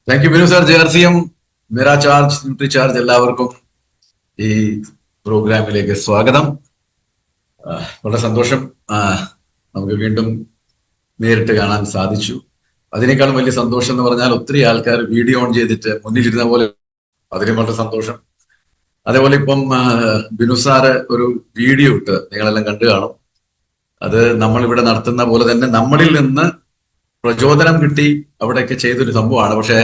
Thank you Binu sir. JRCM മെറാ charge Nutricharge എല്ലാവർക്കും ഈ പ്രോഗ്രാമിലേക്ക് സ്വാഗതം. വളരെ സന്തോഷം. നമുക്ക് വീണ്ടും നേരിട്ട് കാണാൻ സാധിച്ചു. അതിനേക്കാളും വലിയ സന്തോഷം എന്ന് പറഞ്ഞാൽ ഒത്തിരി ആൾക്കാർ വീഡിയോ ഓൺ ചെയ്തിട്ട് മുന്നിലിരുന്ന പോലെ, അതിനും വളരെ സന്തോഷം. അതേപോലെ ഇപ്പം ബിനു സാറ് ഒരു വീഡിയോ ഇട്ട് നിങ്ങളെല്ലാം കണ്ടു കാണും. അത് നമ്മൾ ഇവിടെ നടത്തുന്ന പോലെ തന്നെ നമ്മളിൽ നിന്ന് പ്രചോദനം കിട്ടി അവിടെയൊക്കെ ചെയ്തൊരു സംഭവമാണ്. പക്ഷെ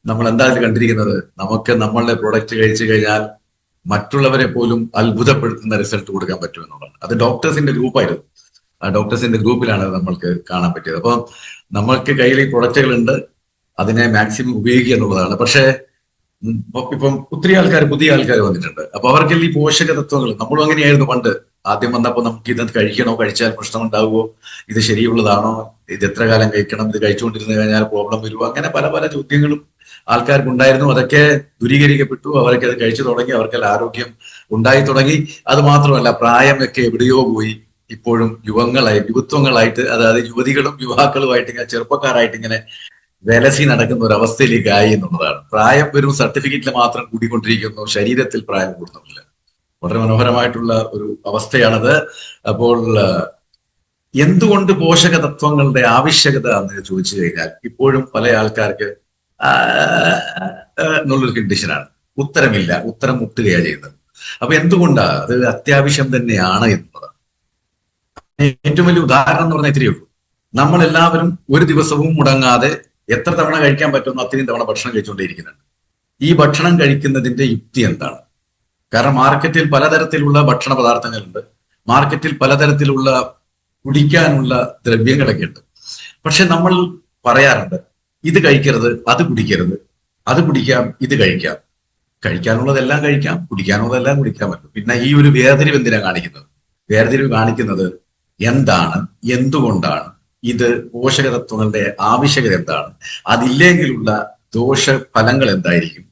നമ്മൾ എന്തായാലും കണ്ടിരിക്കുന്നത്, നമുക്ക് നമ്മളുടെ പ്രൊഡക്റ്റ് കഴിച്ചു കഴിഞ്ഞാൽ മറ്റുള്ളവരെ പോലും അത്ഭുതപ്പെടുത്തുന്ന റിസൾട്ട് കൊടുക്കാൻ പറ്റുമെന്നുള്ളതാണ്. അത് ഡോക്ടേഴ്സിന്റെ ഗ്രൂപ്പായിരുന്നു. ആ ഡോക്ടേഴ്സിന്റെ ഗ്രൂപ്പിലാണ് നമ്മൾക്ക് കാണാൻ പറ്റിയത്. അപ്പം നമ്മൾക്ക് കയ്യിൽ ഈ പ്രൊഡക്റ്റുകൾ ഉണ്ട്, അതിനെ മാക്സിമം ഉപയോഗിക്കുക എന്നുള്ളതാണ്. പക്ഷേ ഇപ്പം ഒത്തിരി ആൾക്കാർ, പുതിയ ആൾക്കാർ വന്നിട്ടുണ്ട്. അപ്പൊ അവർക്കെല്ലാം ഈ പോഷക തത്വങ്ങൾ, നമ്മളും അങ്ങനെയായിരുന്നു പണ്ട്. ആദ്യം വന്നപ്പോൾ നമുക്ക് ഇത് കഴിക്കണോ, കഴിച്ചാൽ പ്രശ്നമുണ്ടാവുമോ, ഇത് ശരിയുള്ളതാണോ, ഇത് എത്ര കാലം കഴിക്കണം, ഇത് കഴിച്ചുകൊണ്ടിരുന്നു കഴിഞ്ഞാൽ പ്രോബ്ലം വരുമോ, അങ്ങനെ പല പല ചോദ്യങ്ങളും ആൾക്കാർക്കുണ്ടായിരുന്നു. അതൊക്കെ ദൂരീകരിക്കപ്പെട്ടു. അവരൊക്കെ അത് കഴിച്ചു തുടങ്ങി, അവർക്കെല്ലാം ആരോഗ്യം ഉണ്ടായി തുടങ്ങി. അത് മാത്രമല്ല, പ്രായമൊക്കെ എവിടെയോ പോയി. ഇപ്പോഴും യുവത്വങ്ങളായിട്ട്, അതായത് യുവതികളും യുവാക്കളുമായിട്ട് ഇങ്ങനെ, ചെറുപ്പക്കാരായിട്ട് ഇങ്ങനെ വിലസി നടക്കുന്ന ഒരു അവസ്ഥയിലേക്കായി എന്നുള്ളതാണ്. പ്രായം വെറും സർട്ടിഫിക്കറ്റിൽ മാത്രം കൂടിക്കൊണ്ടിരിക്കുന്നു, ശരീരത്തിൽ പ്രായം കൂടുന്നുമില്ല. വളരെ മനോഹരമായിട്ടുള്ള ഒരു അവസ്ഥയാണത്. അപ്പോൾ എന്തുകൊണ്ട് പോഷക തത്വങ്ങളുടെ ആവശ്യകത എന്ന് ചോദിച്ചു കഴിഞ്ഞാൽ ഇപ്പോഴും പല ആൾക്കാർക്ക് എന്നുള്ളൊരു കണ്ടീഷനാണ്. ഉത്തരമില്ല, ഉത്തരം മുട്ടുകയാണ് ചെയ്യുന്നത്. അപ്പൊ എന്തുകൊണ്ടാ അത് അത്യാവശ്യം തന്നെയാണ് എന്നുള്ളത് ഏറ്റവും വലിയ ഉദാഹരണം എന്ന് പറഞ്ഞാൽ ഇത്രയേ ഉള്ളൂ. നമ്മൾ എല്ലാവരും ഒരു ദിവസവും മുടങ്ങാതെ എത്ര തവണ കഴിക്കാൻ പറ്റുമോ അത്രയും തവണ ഭക്ഷണം കഴിച്ചുകൊണ്ടേയിരിക്കുന്നുണ്ട്. ഈ ഭക്ഷണം കഴിക്കുന്നതിന്റെ യുക്തി എന്താണ്? കാരണം മാർക്കറ്റിൽ പലതരത്തിലുള്ള ഭക്ഷണ പദാർത്ഥങ്ങളുണ്ട്, മാർക്കറ്റിൽ പലതരത്തിലുള്ള കുടിക്കാനുള്ള ദ്രവ്യങ്ങളൊക്കെ ഉണ്ട്. പക്ഷെ നമ്മൾ പറയാറുണ്ട്, ഇത് കഴിക്കരുത്, അത് കുടിക്കരുത്, അത് കുടിക്കാം, ഇത് കഴിക്കാം. കഴിക്കാനുള്ളതെല്ലാം കഴിക്കാം, കുടിക്കാനുള്ളതെല്ലാം കുടിക്കാൻ പറ്റും. പിന്നെ ഈ ഒരു വേർതിരിവ് എന്തിനാ കാണിക്കുന്നത്? വേർതിരിവ് കാണിക്കുന്നത് എന്താണ്, എന്തുകൊണ്ടാണ്, ഇത് പോഷകതത്വങ്ങളുടെ ആവശ്യകത എന്താണ്, അതില്ലെങ്കിലുള്ള ദോഷഫലങ്ങൾ എന്തായിരിക്കും,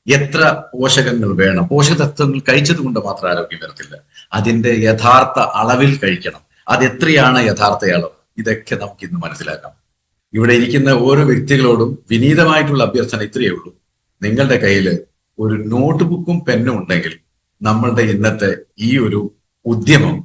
എത്ര പോഷകങ്ങൾ വേണം, പോഷകതത്വങ്ങൾ കഴിച്ചത് കൊണ്ട് മാത്രം ആരോഗ്യം വരത്തില്ല, അതിന്റെ യഥാർത്ഥ അളവിൽ കഴിക്കണം, അതെത്രയാണ് യഥാർത്ഥ അളവ്, ഇതൊക്കെ നമുക്ക് ഇന്ന് മനസ്സിലാക്കാം. ഇവിടെ ഇരിക്കുന്ന ഓരോ വ്യക്തികളോടും വിനീതമായിട്ടുള്ള അഭ്യർത്ഥന ഇത്രയേ ഉള്ളൂ. നിങ്ങളുടെ കയ്യിൽ ഒരു നോട്ട് ബുക്കും പെന്നും ഉണ്ടെങ്കിൽ നമ്മളുടെ ഇന്നത്തെ ഈ ഒരു ഉദ്യമം,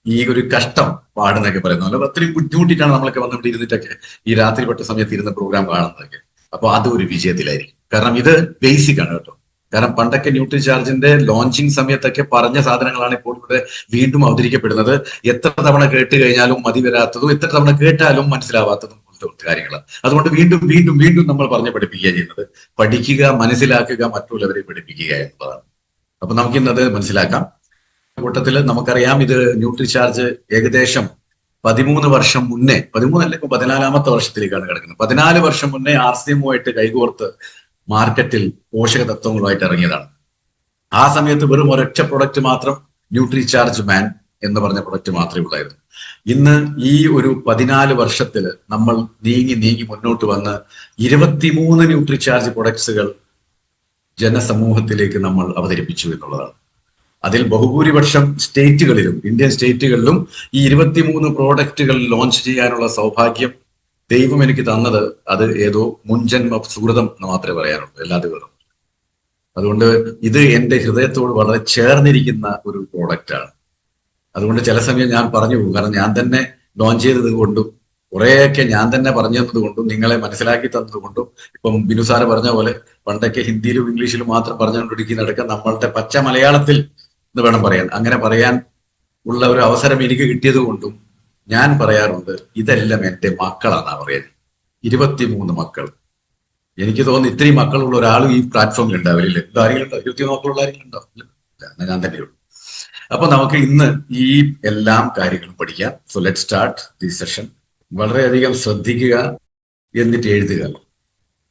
ഈ ഒരു കഷ്ടം പാടുന്നൊക്കെ പറയുന്ന പോലെ അത്രയും ബുദ്ധിമുട്ടിട്ടാണ് നമ്മളൊക്കെ വന്നിട്ട് ഇരുന്നിട്ടൊക്കെ ഈ രാത്രിപ്പെട്ട സമയത്ത് ഇരുന്ന പ്രോഗ്രാം കാണുന്നതൊക്കെ. അപ്പൊ അത് ഒരു വിജയത്തിലായിരിക്കും. കാരണം ഇത് ബേസിക് ആണ് കേട്ടോ. കാരണം പണ്ടൊക്കെ ന്യൂട്രി ചാർജിന്റെ ലോഞ്ചിങ് സമയത്തൊക്കെ പറഞ്ഞ സാധനങ്ങളാണ് ഇപ്പോൾ ഇവിടെ വീണ്ടും അവതരിക്കപ്പെടുന്നത്. എത്ര തവണ കേട്ട് കഴിഞ്ഞാലും മതി വരാത്തതും, എത്ര തവണ കേട്ടാലും മനസ്സിലാവാത്തതും കാര്യങ്ങളാണ്. അതുകൊണ്ട് വീണ്ടും വീണ്ടും വീണ്ടും നമ്മൾ പറഞ്ഞ് പഠിപ്പിക്കുക ചെയ്യുന്നത്. പഠിക്കുക, മനസ്സിലാക്കുക, മറ്റുള്ളവരെ പഠിപ്പിക്കുക എന്നതാണ്. അപ്പൊ നമുക്കിന്നത് മനസ്സിലാക്കാം. കൂട്ടത്തിൽ നമുക്കറിയാം, ഇത് ന്യൂട്രി ചാർജ് ഏകദേശം 13 വർഷം മുന്നേ, 13 ഇപ്പൊ 14ാമത്തെ വർഷത്തിലേക്കാണ് കിടക്കുന്നത്. 14 വർഷം മുന്നേ RCMO കൈകോർത്ത് മാർക്കറ്റിൽ പോഷക തത്വങ്ങളുമായിട്ട് ഇറങ്ങിയതാണ്. ആ സമയത്ത് വെറും ഒരൊറ്റ പ്രൊഡക്റ്റ് മാത്രം, ന്യൂട്രി ചാർജ് മാൻ എന്ന് പറഞ്ഞ പ്രൊഡക്റ്റ് മാത്രമേ ഉള്ളായിരുന്നു. ഇന്ന് ഈ ഒരു 14 വർഷത്തിൽ നമ്മൾ നീങ്ങി നീങ്ങി മുന്നോട്ട് വന്ന് 23 ന്യൂട്രി ചാർജ് പ്രൊഡക്ട്സുകൾ ജനസമൂഹത്തിലേക്ക് നമ്മൾ അവതരിപ്പിച്ചു എന്നുള്ളതാണ്. അതിൽ ബഹുഭൂരിപക്ഷം സ്റ്റേറ്റുകളിലും, ഇന്ത്യൻ സ്റ്റേറ്റുകളിലും ഈ 23 പ്രോഡക്റ്റുകൾ ലോഞ്ച് ചെയ്യാനുള്ള സൗഭാഗ്യം ദൈവം എനിക്ക് തന്നത് അത് ഏതോ മുൻജന്മ സുഹൃതം എന്ന് മാത്രമേ പറയാനുള്ളൂ, അല്ലാതെ വേറും. അതുകൊണ്ട് ഇത് എന്റെ ഹൃദയത്തോട് വളരെ ചേർന്നിരിക്കുന്ന ഒരു പ്രോഡക്റ്റാണ്. അതുകൊണ്ട് ചില സമയം ഞാൻ പറഞ്ഞു പോകും. കാരണം ഞാൻ തന്നെ ലോഞ്ച് ചെയ്തത് കൊണ്ടും കുറേയൊക്കെ ഞാൻ തന്നെ പറഞ്ഞു തന്നത് കൊണ്ടും നിങ്ങളെ മനസ്സിലാക്കി തന്നത് കൊണ്ടും, ഇപ്പം ബിനു സാറ് പറഞ്ഞ പോലെ പണ്ടൊക്കെ ഹിന്ദിയിലും ഇംഗ്ലീഷിലും മാത്രം പറഞ്ഞുകൊണ്ടിരിക്കുന്നിടക്ക് നമ്മളുടെ പച്ച മലയാളത്തിൽ എന്ന് വേണം പറയാൻ, അങ്ങനെ പറയാൻ ഉള്ള ഒരു അവസരം എനിക്ക് കിട്ടിയത് കൊണ്ടും ഞാൻ പറയാറുണ്ട്, ഇതെല്ലാം എന്റെ മക്കളാണെന്നാ പറയുന്നത്. 23 മക്കൾ. എനിക്ക് തോന്നുന്നു ഇത്രയും മക്കളുള്ള ഒരാളും ഈ പ്ലാറ്റ്ഫോമിൽ ഉണ്ടാവില്ല. ആരെങ്കിലും ഉണ്ടോ? 23 മക്കളുള്ള ആരെങ്കിലും ഉണ്ടോ? ഞാൻ തന്നെയുള്ളൂ. അപ്പൊ നമുക്ക് ഇന്ന് ഈ എല്ലാം കാര്യങ്ങളും പഠിക്കാം. So let start the session. വളരെയധികം ശ്രദ്ധിക്കുക, എന്നിട്ട് എഴുതുക.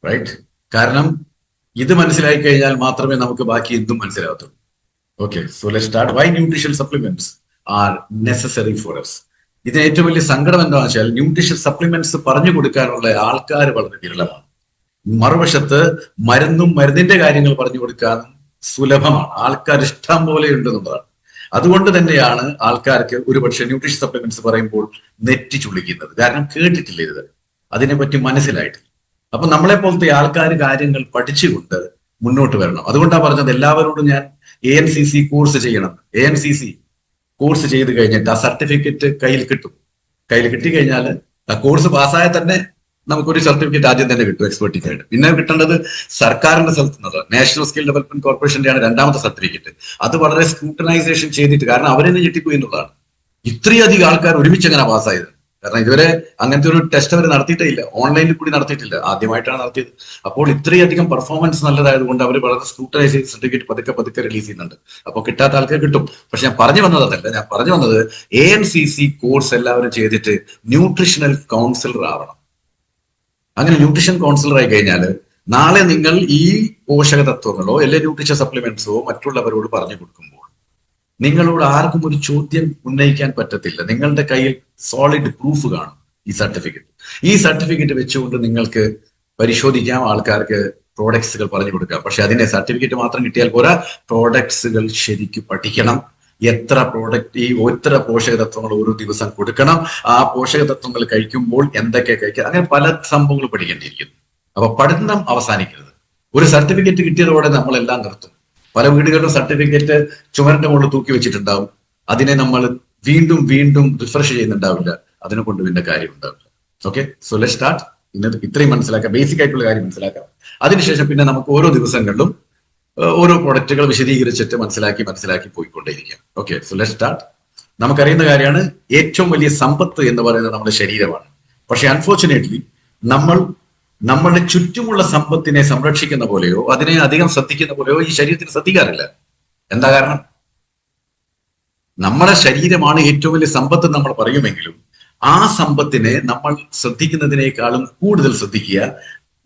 റൈറ്റ്? കാരണം ഇത് മനസ്സിലാക്കി കഴിഞ്ഞാൽ മാത്രമേ നമുക്ക് ബാക്കി എന്തും മനസ്സിലാകത്തുള്ളൂ. Okay, so let start. Why nutritional supplements are necessary for us. ഇതിന് ഏറ്റവും വലിയ സങ്കടം എന്താണെന്ന് വെച്ചാൽ ന്യൂട്രീഷ്യൽ സപ്ലിമെന്റ്സ് പറഞ്ഞു കൊടുക്കാനുള്ള ആൾക്കാർ വളരെ വിരളമാണ്. മറുവശത്ത് മരുന്നിന്റെ കാര്യങ്ങൾ പറഞ്ഞു കൊടുക്കാനും സുലഭമാണ്, ആൾക്കാർ ഇഷ്ടം പോലെ ഉണ്ടെന്നുള്ളതാണ്. അതുകൊണ്ട് തന്നെയാണ് ആൾക്കാർക്ക് ഒരുപക്ഷെ ന്യൂട്രീഷൻ സപ്ലിമെന്റ്സ് പറയുമ്പോൾ നെറ്റി ചുളിക്കുന്നത്. കാരണം കേട്ടിട്ടില്ല, ഇത് അതിനെപ്പറ്റി മനസ്സിലായിട്ടില്ല. അപ്പൊ നമ്മളെ പോലത്തെ ആൾക്കാർ കാര്യങ്ങൾ പഠിച്ചുകൊണ്ട് മുന്നോട്ട് വരണം. അതുകൊണ്ടാണ് പറഞ്ഞത് എല്ലാവരോടും ഞാൻ ANCC കോഴ്സ് ചെയ്യണം. ANCC കോഴ്സ് ചെയ്ത് കഴിഞ്ഞിട്ട് ആ സർട്ടിഫിക്കറ്റ് കയ്യിൽ കിട്ടും. കയ്യിൽ കിട്ടിക്കഴിഞ്ഞാൽ ആ കോഴ്സ് പാസ്സായാൽ തന്നെ നമുക്കൊരു സർട്ടിഫിക്കറ്റ് ആദ്യം തന്നെ കിട്ടും, എക്സ്പെർട്ടീസ് ആയിട്ട്. പിന്നെ കിട്ടേണ്ടത് സർക്കാരിന്റെ സ്ഥലത്ത് നിന്നത് നാഷണൽ സ്കിൽ ഡെവലപ്മെന്റ് കോർപ്പറേഷന്റെയാണ് രണ്ടാമത്തെ സർട്ടിഫിക്കറ്റ്. അത് വളരെ സ്ക്രൂട്ടനൈസേഷൻ ചെയ്തിട്ട്, കാരണം അവരെന്നെ ഞെട്ടിപ്പോയി എന്നുള്ളതാണ് ഇത്രയധികം ആൾക്കാർ ഒരുമിച്ച് എങ്ങനെ പാസ്സായത്. കാരണം ഇതുവരെ അങ്ങനത്തെ ഒരു ടെസ്റ്റ് അവർ നടത്തിയിട്ടേ ഇല്ല, ഓൺലൈനിൽ കൂടി നടത്തിയിട്ടില്ല, ആദ്യമായിട്ടാണ് നടത്തിയത്. അപ്പോൾ ഇത്രയധികം പെർഫോമൻസ് നല്ലതായത് കൊണ്ട് അവർ വളരെ സ്ക്രൂട്ടനൈസ് ചെയ്ത് സർട്ടിഫിക്കറ്റ് പതുക്കെ പതുക്കെ റിലീസ് ചെയ്യുന്നുണ്ട്. അപ്പോൾ കിട്ടാത്ത ആൾക്കാർ കിട്ടും. പക്ഷെ ഞാൻ പറഞ്ഞു വന്നത് അതല്ല, ഞാൻ പറഞ്ഞു വന്നത് ANCC കോഴ്സ് എല്ലാവരും ചെയ്തിട്ട് ന്യൂട്രീഷണൽ കൗൺസിലർ ആവണം. അങ്ങനെ ന്യൂട്രീഷൻ കൗൺസിലർ ആയി കഴിഞ്ഞാൽ നാളെ നിങ്ങൾ ഈ പോഷക തത്വങ്ങളോ അല്ലെങ്കിൽ ന്യൂട്രീഷൻ സപ്ലിമെന്റ്സോ മറ്റുള്ളവരോട് പറഞ്ഞു കൊടുക്കുമ്പോൾ നിങ്ങളോട് ആർക്കും ഒരു ചോദ്യം ഉന്നയിക്കാൻ പറ്റത്തില്ല. നിങ്ങളുടെ കയ്യിൽ സോളിഡ് പ്രൂഫ് കാണും ഈ സർട്ടിഫിക്കറ്റ് വെച്ചുകൊണ്ട് നിങ്ങൾക്ക് പരിശോധിക്കാം, ആൾക്കാർക്ക് പ്രോഡക്ട്സുകൾ പറഞ്ഞു കൊടുക്കാം. പക്ഷെ അതിന്റെ സർട്ടിഫിക്കറ്റ് മാത്രം കിട്ടിയാൽ പോരാ, പ്രോഡക്ട്സുകൾ ശരിക്കും പഠിക്കണം. എത്ര പോഷക തത്വങ്ങൾ ഓരോ ദിവസം കൊടുക്കണം, ആ പോഷക തത്വങ്ങൾ കഴിക്കുമ്പോൾ എന്തൊക്കെ കഴിക്കുക, അങ്ങനെ പല സംഭവങ്ങൾ പഠിക്കേണ്ടിയിരിക്കുന്നു. അപ്പൊ പഠനം അവസാനിക്കരുത്. ഒരു സർട്ടിഫിക്കറ്റ് കിട്ടിയതോടെ നമ്മളെല്ലാം നിർത്തും. പല വീടുകളിലും സർട്ടിഫിക്കറ്റ് ചുമരിന്റെ മുകളിൽ തൂക്കി വെച്ചിട്ടുണ്ടാവും. അതിനെ നമ്മൾ വീണ്ടും വീണ്ടും റിഫ്രഷ് ചെയ്യുന്നുണ്ടാവില്ല. അതിനെ കൊണ്ട് പിന്നെ കാര്യം ഉണ്ടാവില്ല. Okay, so let start. ഇന്നത് ഇത്രയും മനസ്സിലാക്കാം, ബേസിക് ആയിട്ടുള്ള കാര്യം മനസ്സിലാക്കാം. അതിനുശേഷം പിന്നെ നമുക്ക് ഓരോ ദിവസങ്ങളിലും ഓരോ പ്രൊഡക്റ്റുകൾ വിശദീകരിച്ചിട്ട് മനസ്സിലാക്കി പോയിക്കൊണ്ടേയിരിക്കാം. Okay, so let start. നമുക്കറിയുന്ന കാര്യമാണ്, ഏറ്റവും വലിയ സമ്പത്ത് എന്ന് പറയുന്നത് നമ്മുടെ ശരീരമാണ്. പക്ഷെ അൺഫോർച്ചുനേറ്റ്ലി നമ്മളുടെ ചുറ്റുമുള്ള സമ്പത്തിനെ സംരക്ഷിക്കുന്ന പോലെയോ അതിനെ അധികം ശ്രദ്ധിക്കുന്ന പോലെയോ ഈ ശരീരത്തിന് ശ്രദ്ധിക്കാറില്ല. എന്താ കാരണം? നമ്മുടെ ശരീരമാണ് ഏറ്റവും വലിയ സമ്പത്ത് നമ്മൾ പറയുമെങ്കിലും ആ സമ്പത്തിനെ നമ്മൾ ശ്രദ്ധിക്കുന്നതിനേക്കാളും കൂടുതൽ ശ്രദ്ധിക്കുക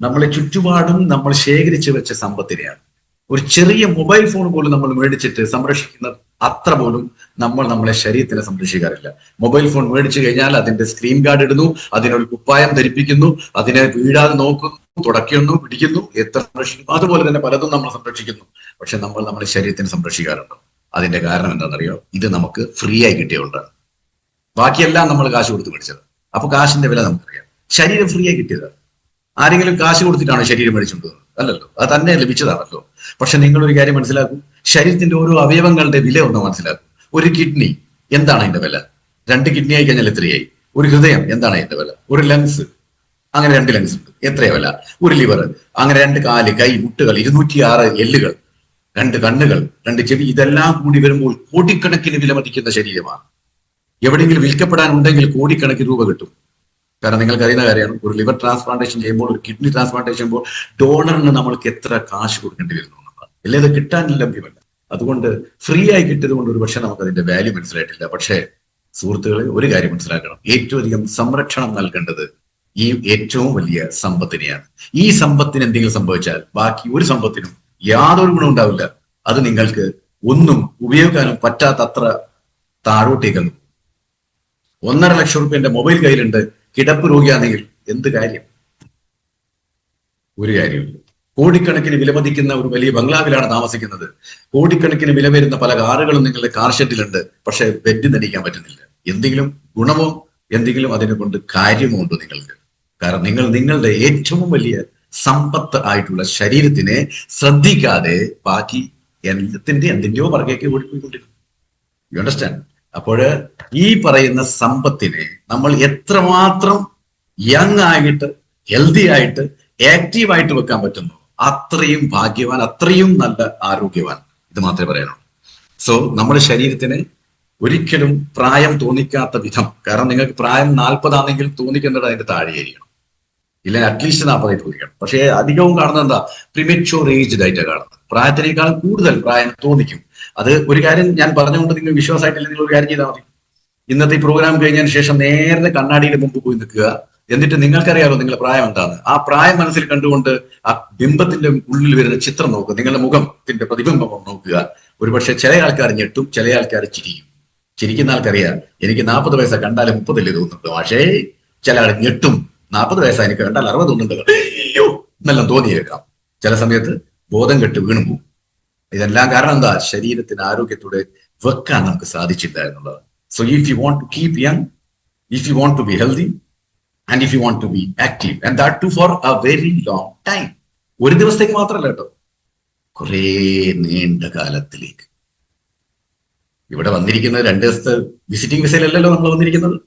നമ്മളെ ചുറ്റുപാടും നമ്മൾ ശേഖരിച്ചു വെച്ച സമ്പത്തിനെയാണ്. ഒരു ചെറിയ മൊബൈൽ ഫോൺ പോലും നമ്മൾ മേടിച്ചിട്ട് സംരക്ഷിക്കുന്ന അത്ര പോലും നമ്മൾ നമ്മളെ ശരീരത്തിനെ സംരക്ഷിക്കാറില്ല. മൊബൈൽ ഫോൺ മേടിച്ചു കഴിഞ്ഞാൽ അതിന്റെ സ്ക്രീൻ ഗാർഡ് ഇടുന്നു, അതിനൊരു കുപ്പായം ധരിപ്പിക്കുന്നു, അതിനെ വീഴാതെ നോക്കുന്നു, തുടയ്ക്കുന്നു, പിടിക്കുന്നു, എത്ര സംരക്ഷിക്കുന്നു. അതുപോലെ തന്നെ പലതും നമ്മൾ സംരക്ഷിക്കുന്നു. പക്ഷെ നമ്മൾ നമ്മുടെ ശരീരത്തിനെ സംരക്ഷിക്കാറുണ്ടോ? അതിന്റെ കാരണം എന്താണെന്നറിയോ? ഇത് നമുക്ക് ഫ്രീ ആയി കിട്ടിയതുകൊണ്ടാണ്. ബാക്കിയെല്ലാം നമ്മൾ കാശ് കൊടുത്ത് മേടിച്ചത്. അപ്പൊ കാശിന്റെ വില നമുക്കറിയാം. ശരീരം ഫ്രീ ആയി കിട്ടിയതാണ്. ആരെങ്കിലും കാശ് കൊടുത്തിട്ടാണോ ശരീരം മേടിച്ചുകൊണ്ടത്? അല്ലല്ലോ, അത് തന്നെ ലഭിച്ചതാണല്ലോ. പക്ഷെ നിങ്ങളൊരു കാര്യം മനസ്സിലാക്കൂ, ശരീരത്തിന്റെ ഓരോ അവയവങ്ങളുടെ വില ഒന്ന് മനസ്സിലാക്കൂ. ഒരു കിഡ്നി എന്താണ് അതിന്റെ വില? 2 കിഡ്നി ആയി കഴിഞ്ഞാൽ എത്രയായി? ഒരു ഹൃദയം എന്താണ് അതിന്റെ വില? ഒരു ലങ്സ്, അങ്ങനെ 2 ലങ്സ് ഉണ്ട്, എത്രയാ വില? ഒരു ലിവർ, അങ്ങനെ 2 കാല്, കൈ, മുട്ടുകൾ, 206 എല്ലുകൾ, 2 കണ്ണുകൾ, 2 ചെവി, ഇതെല്ലാം കൂടി വരുമ്പോൾ കോടിക്കണക്കിന് വില മതിക്കുന്ന ശരീരമാണ്. എവിടെയെങ്കിലും വിൽക്കപ്പെടാനുണ്ടെങ്കിൽ കോടിക്കണക്കിന് രൂപ കിട്ടും. കാരണം നിങ്ങൾക്ക് അറിയുന്ന കാര്യമാണ്, ഒരു ലിവർ ട്രാൻസ്പ്ലാന്റേഷൻ ചെയ്യുമ്പോൾ, ഒരു കിഡ്നി ട്രാൻസ്പ്ലാന്റേഷൻ ചെയ്യുമ്പോൾ ഡോണറിന് നമ്മൾക്ക് എത്ര കാശ് കൊടുക്കേണ്ടി വരുന്നു എന്നുള്ളതാണ്. അല്ലേ, അത് കിട്ടാൻ ലഭ്യമല്ല. അതുകൊണ്ട് ഫ്രീ ആയി കിട്ടിയത് കൊണ്ട് ഒരു പക്ഷെ നമുക്ക് അതിന്റെ വാല്യൂ മനസ്സിലായിട്ടില്ല. പക്ഷേ സുഹൃത്തുക്കളെ, ഒരു കാര്യം മനസ്സിലാക്കണം, ഏറ്റവും അധികം സംരക്ഷണം നൽകേണ്ടത് ഈ ഏറ്റവും വലിയ സമ്പത്തിനെയാണ്. ഈ സമ്പത്തിന് എന്തെങ്കിലും സംഭവിച്ചാൽ ബാക്കി ഒരു സമ്പത്തിനും യാതൊരു ഗുണം ഉണ്ടാവില്ല. അത് നിങ്ങൾക്ക് ഒന്നും ഉപയോഗിക്കാനും പറ്റാത്തത്ര താഴോട്ടേക്കുന്നു. 1.5 ലക്ഷം റുപ്യന്റെ മൊബൈൽ കയ്യിലുണ്ട്, കിടപ്പ് രോഗിയാണെങ്കിൽ എന്ത് കാര്യം? ഒരു കാര്യമില്ല. കോടിക്കണക്കിന് വിലമതിക്കുന്ന ഒരു വലിയ ബംഗ്ലാവിലാണ് താമസിക്കുന്നത്. കോടിക്കണക്കിന് വില വരുന്ന പല കാറുകളും നിങ്ങളുടെ കാർ ഷെഡിലുണ്ട്. പക്ഷെ ബെഡ് നടിക്കാൻ പറ്റുന്നില്ല. എന്തെങ്കിലും ഗുണമോ എന്തെങ്കിലും അതിനെ കൊണ്ട് കാര്യമോ ഉണ്ടോ നിങ്ങൾക്ക്? കാരണം നിങ്ങൾ നിങ്ങളുടെ ഏറ്റവും വലിയ സമ്പത്ത് ആയിട്ടുള്ള ശരീരത്തിനെ ശ്രദ്ധിക്കാതെ ബാക്കി എന്തിന്റെയോ പുറകേക്ക് ഓടിപ്പോയിക്കൊണ്ടിരുന്നു. You understand? അപ്പോൾ ഈ പറയുന്ന സമ്പത്തിനെ നമ്മൾ എത്രമാത്രം യങ് ആയിട്ട്, ഹെൽത്തി ആയിട്ട്, ആക്റ്റീവായിട്ട് വെക്കാൻ പറ്റുന്നു, അത്രയും ഭാഗ്യവാൻ, അത്രയും നല്ല ആരോഗ്യവാൻ. ഇത് മാത്രമേ പറയാനുള്ളൂ. സോ നമ്മുടെ ശരീരത്തിന് ഒരിക്കലും പ്രായം തോന്നിക്കാത്ത വിധം, കാരണം നിങ്ങൾക്ക് പ്രായം 40 ആണെങ്കിൽ തോന്നിക്കേണ്ടത് അതിന്റെ താഴെയായിരിക്കണം, ഇല്ല അറ്റ്ലീസ്റ്റ് 40 തോന്നിക്കണം. പക്ഷേ അധികവും കാണുന്നത് എന്താ? പ്രിമച്യൂർ ഏജ്ഡ് ആയിട്ടാണ് കാണുന്നത്. പ്രായത്തിനേക്കാൾ കൂടുതൽ പ്രായം തോന്നിക്കും. അത് ഒരു കാര്യം ഞാൻ പറഞ്ഞുകൊണ്ട് നിങ്ങൾ വിശ്വാസമായിട്ടില്ല, നിങ്ങൾ ഒരു കാര്യം ചെയ്താൽ മതി. ഇന്നത്തെ ഈ പ്രോഗ്രാം കഴിഞ്ഞതിന് ശേഷം നേരെ കണ്ണാടിയുടെ മുമ്പ് പോയി നിൽക്കുക. എന്നിട്ട് നിങ്ങൾക്കറിയാലോ നിങ്ങളുടെ പ്രായം എന്താന്ന്. ആ പ്രായം മനസ്സിൽ കണ്ടുകൊണ്ട് ആ ബിംബത്തിന്റെ ഉള്ളിൽ വരുന്ന ചിത്രം നോക്കുക, നിങ്ങളുടെ മുഖത്തിന്റെ പ്രതിബിംബം നോക്കുക. ഒരുപക്ഷെ ചില ആൾക്കാർ ഞെട്ടും, ചില ആൾക്കാർ ചിരിക്കും. ചിരിക്കുന്ന ആൾക്കറിയാം എനിക്ക് 40 വയസ്സാ കണ്ടാലും 30 തോന്നുന്നുണ്ട്. പക്ഷേ ചില ആൾ ഞെട്ടും, 40 വയസ്സാ എനിക്ക് കണ്ടാൽ 60 തോന്നുന്നുണ്ട്, അയ്യോ എന്നെല്ലാം തോന്നിയേക്കാം. ചില സമയത്ത് ബോധം കെട്ട് വീണു പോകും. ഇതെല്ലാം കാരണം എന്താ? ശരീരത്തിന് ആരോഗ്യത്തോടെ വെക്കാൻ നമുക്ക് സാധിച്ചില്ല എന്നുള്ളത്. So if you want to keep young, if you want to be healthy, and if you want to be active and that too for a very long time. ഒരു ദിവസത്തേക്ക് മാത്രമല്ല കേട്ടോ, കുറേ നീണ്ട കാലത്തിലേക്ക്. ഇവിടെ വന്നിരിക്കുന്നത് 2 ദിവസത്തെ വിസിറ്റിംഗ് വിസയിലല്ലല്ലോ നമ്മൾ വന്നിരിക്കുന്നത്,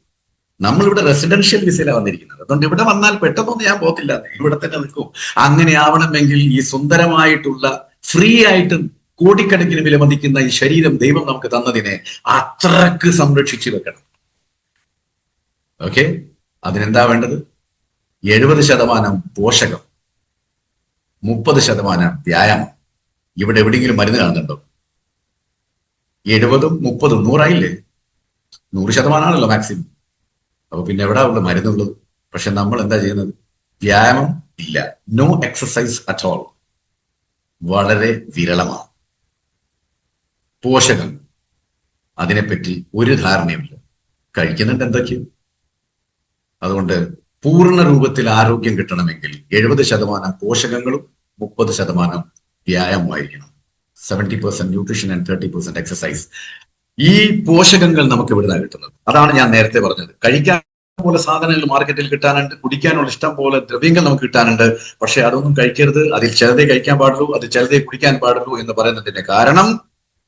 നമ്മളിവിടെ റെസിഡൻഷ്യൽ വിസയിലാണ് വന്നിരിക്കുന്നത്. അതുകൊണ്ട് ഇവിടെ വന്നാൽ പെട്ടെന്നൊന്നും ഞാൻ പോകത്തില്ല, ഇവിടെ തന്നെ നിൽക്കും. അങ്ങനെ ആവണമെങ്കിൽ ഈ സുന്ദരമായിട്ടുള്ള ഫ്രീ ആയിട്ട് കോടിക്കണക്കിന് വിലമതിക്കുന്ന ഈ ശരീരം ദൈവം നമുക്ക് തന്നതിനെ അത്രക്ക് സംരക്ഷിച്ചു വെക്കണം. ഓക്കെ, അതിനെന്താ വേണ്ടത്? 70% പോഷകം, 30% വ്യായാമം. ഇവിടെ എവിടെയെങ്കിലും മരുന്ന് കാണുന്നുണ്ടോ? 70, 30, 100 100% മാക്സിമം. അപ്പൊ പിന്നെ എവിടെ ഉള്ള മരുന്നുള്ളത്? പക്ഷെ നമ്മൾ എന്താ ചെയ്യുന്നത്? വ്യായാമം ഇല്ല, നോ എക്സസൈസ് അറ്റ് ഓൾ, വളരെ വിരളമാണ്. പോഷകം, അതിനെപ്പറ്റി ഒരു ധാരണയുമില്ല, കഴിക്കുന്നുണ്ട് എന്തൊക്കെയോ. അതുകൊണ്ട് പൂർണ്ണ രൂപത്തിൽ ആരോഗ്യം കിട്ടണമെങ്കിൽ 70% പോഷകങ്ങളും 30% വ്യായാമമായിരിക്കണം. 70% ന്യൂട്രീഷൻ ആൻഡ് 30% എക്സസൈസ്. ഈ പോഷകങ്ങൾ നമുക്ക് എവിടുന്നാണ് കിട്ടുന്നത്? അതാണ് ഞാൻ നേരത്തെ പറഞ്ഞത്. കഴിക്കാൻ പോലെ സാധനങ്ങൾ മാർക്കറ്റിൽ കിട്ടാനുണ്ട്, കുടിക്കാനുള്ള ഇഷ്ടം പോലെ ദ്രവ്യങ്ങൾ നമുക്ക് കിട്ടാനുണ്ട്. പക്ഷെ അതൊന്നും കഴിക്കരുത്, അതിൽ ചിലതേ കഴിക്കാൻ പാടുള്ളൂ, അത് ചിലതേ കുടിക്കാൻ പാടുള്ളൂ എന്ന് പറയുന്നതിന്റെ കാരണം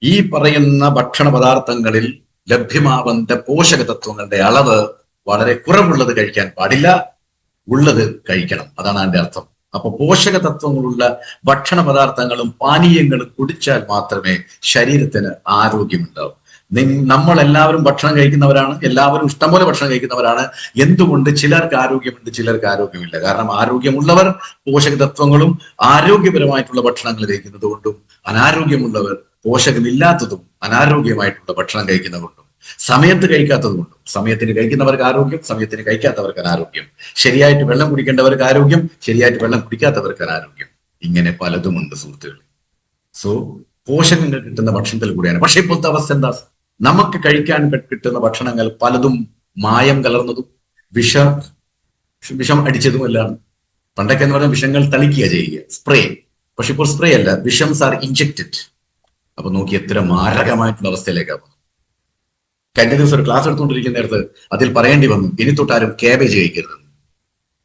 ഈ പറയുന്ന ഭക്ഷണ പദാർത്ഥങ്ങളിൽ ലഭ്യമാവുന്ന പോഷക തത്വങ്ങളുടെ അളവ് വളരെ കുറവുള്ളത് കഴിക്കാൻ പാടില്ല, ഉള്ളത് കഴിക്കണം. അതാണ് അതിന്റെ അർത്ഥം. അപ്പൊ പോഷക തത്വങ്ങളുള്ള ഭക്ഷണ പദാർത്ഥങ്ങളും പാനീയങ്ങളും കുടിച്ചാൽ മാത്രമേ ശരീരത്തിന് ആരോഗ്യമുണ്ടാവൂ. നമ്മൾ എല്ലാവരും ഭക്ഷണം കഴിക്കുന്നവരാണ്, എല്ലാവരും ഇഷ്ടംപോലെ ഭക്ഷണം കഴിക്കുന്നവരാണ്. എന്തുകൊണ്ട് ചിലർക്ക് ആരോഗ്യമുണ്ട്, ചിലർക്ക് ആരോഗ്യമില്ല? കാരണം ആരോഗ്യമുള്ളവർ പോഷക തത്വങ്ങളും ആരോഗ്യപരമായിട്ടുള്ള ഭക്ഷണങ്ങൾ കഴിക്കുന്നത് കൊണ്ടും, അനാരോഗ്യമുള്ളവർ പോഷകമില്ലാത്തതും അനാരോഗ്യമായിട്ടുള്ള ഭക്ഷണം കഴിക്കുന്നതുകൊണ്ടും, സമയത്ത് കഴിക്കാത്തത് കൊണ്ടും. സമയത്തിന് കഴിക്കുന്നവർക്ക് ആരോഗ്യം, സമയത്തിന് കഴിക്കാത്തവർക്ക് അനാരോഗ്യം. ശരിയായിട്ട് വെള്ളം കുടിക്കേണ്ടവർക്ക് ആരോഗ്യം, ശരിയായിട്ട് വെള്ളം കുടിക്കാത്തവർക്ക് അനാരോഗ്യം. ഇങ്ങനെ പലതുമുണ്ട് സുഹൃത്തുക്കൾ. സോ പോഷകങ്ങൾ കിട്ടുന്ന ഭക്ഷണത്തിൽ കൂടെയാണ്. പക്ഷെ ഇപ്പോഴത്തെ അവസ്ഥ എന്താ? നമുക്ക് കഴിക്കാൻ കിട്ടുന്ന ഭക്ഷണങ്ങൾ പലതും മായം കലർന്നതും വിഷം അടിച്ചതുമെല്ലാം. പണ്ടൊക്കെ എന്ന് പറഞ്ഞാൽ വിഷങ്ങൾ തളിക്കുക ചെയ്യുക, സ്പ്രേ. പക്ഷെ ഇപ്പോൾ സ്പ്രേ അല്ല, വിഷംസ് ആർ ഇഞ്ചക്റ്റഡ്. അപ്പൊ നോക്കി എത്ര മാരകമായിട്ടുള്ള അവസ്ഥയിലേക്കാണ്. കഴിഞ്ഞ ദിവസം ഒരു ക്ലാസ് എടുത്തുകൊണ്ടിരിക്കുന്ന നേരത്ത് അതിൽ പറയേണ്ടി വന്നു, ഇനി തൊട്ടാരും ക്യാബേജ് കഴിക്കരുത്.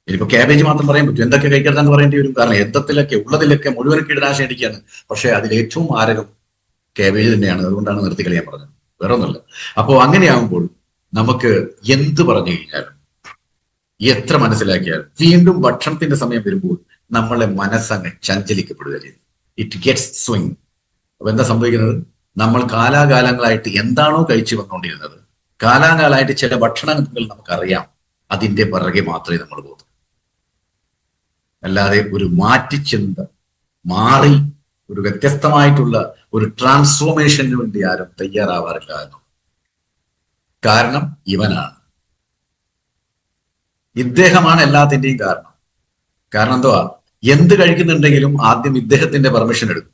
ഇനിയിപ്പോ ക്യാബേജ് മാത്രം പറയാൻ പറ്റും, എന്തൊക്കെ കഴിക്കരുതെന്ന് പറയേണ്ടി വരും. കാരണം യന്ത്രത്തിലൊക്കെ ഉള്ളതിലൊക്കെ മുഴുവൻ കീടനാശം അടിക്കുകയാണ്. പക്ഷെ അതിൽ ഏറ്റവും മാരകം ക്യാബേജ് തന്നെയാണ്. അതുകൊണ്ടാണ് നിർത്തി കളയാൻ പറഞ്ഞത്, വേറെ ഒന്നുമില്ല. അപ്പോ അങ്ങനെയാകുമ്പോൾ നമുക്ക് എന്ത് പറഞ്ഞു കഴിഞ്ഞാലും, എത്ര മനസ്സിലാക്കിയാലും, വീണ്ടും ഭക്ഷണത്തിന്റെ സമയം വരുമ്പോൾ നമ്മളെ മനസ്സങ്ങ് ചഞ്ചലിക്കപ്പെടുക ചെയ്യും. It gets swing. അപ്പൊ എന്താ സംഭവിക്കുന്നത്? നമ്മൾ കാലാകാലങ്ങളായിട്ട് എന്താണോ കഴിച്ചു വന്നുകൊണ്ടിരുന്നത്, കാലാകാലമായിട്ട് ചില ഭക്ഷണങ്ങൾ നമുക്കറിയാം, അതിന്റെ പിറകെ മാത്രമേ നമ്മൾ പോകുന്നു. അല്ലാതെ ഒരു മാറ്റിച്ചിന്ത, മാറി ഒരു വ്യത്യസ്തമായിട്ടുള്ള ഒരു ട്രാൻസ്ഫോർമേഷന് വേണ്ടി ആരും തയ്യാറാവാറില്ല എന്നു. കാരണം ഇവനാണ്, ഇദ്ദേഹമാണ് എല്ലാത്തിന്റെയും കാരണം. കാരണം എന്തുവാ? എന്ത് കഴിക്കുന്നുണ്ടെങ്കിലും ആദ്യം ഇദ്ദേഹത്തിന്റെ പെർമിഷൻ എടുക്കും.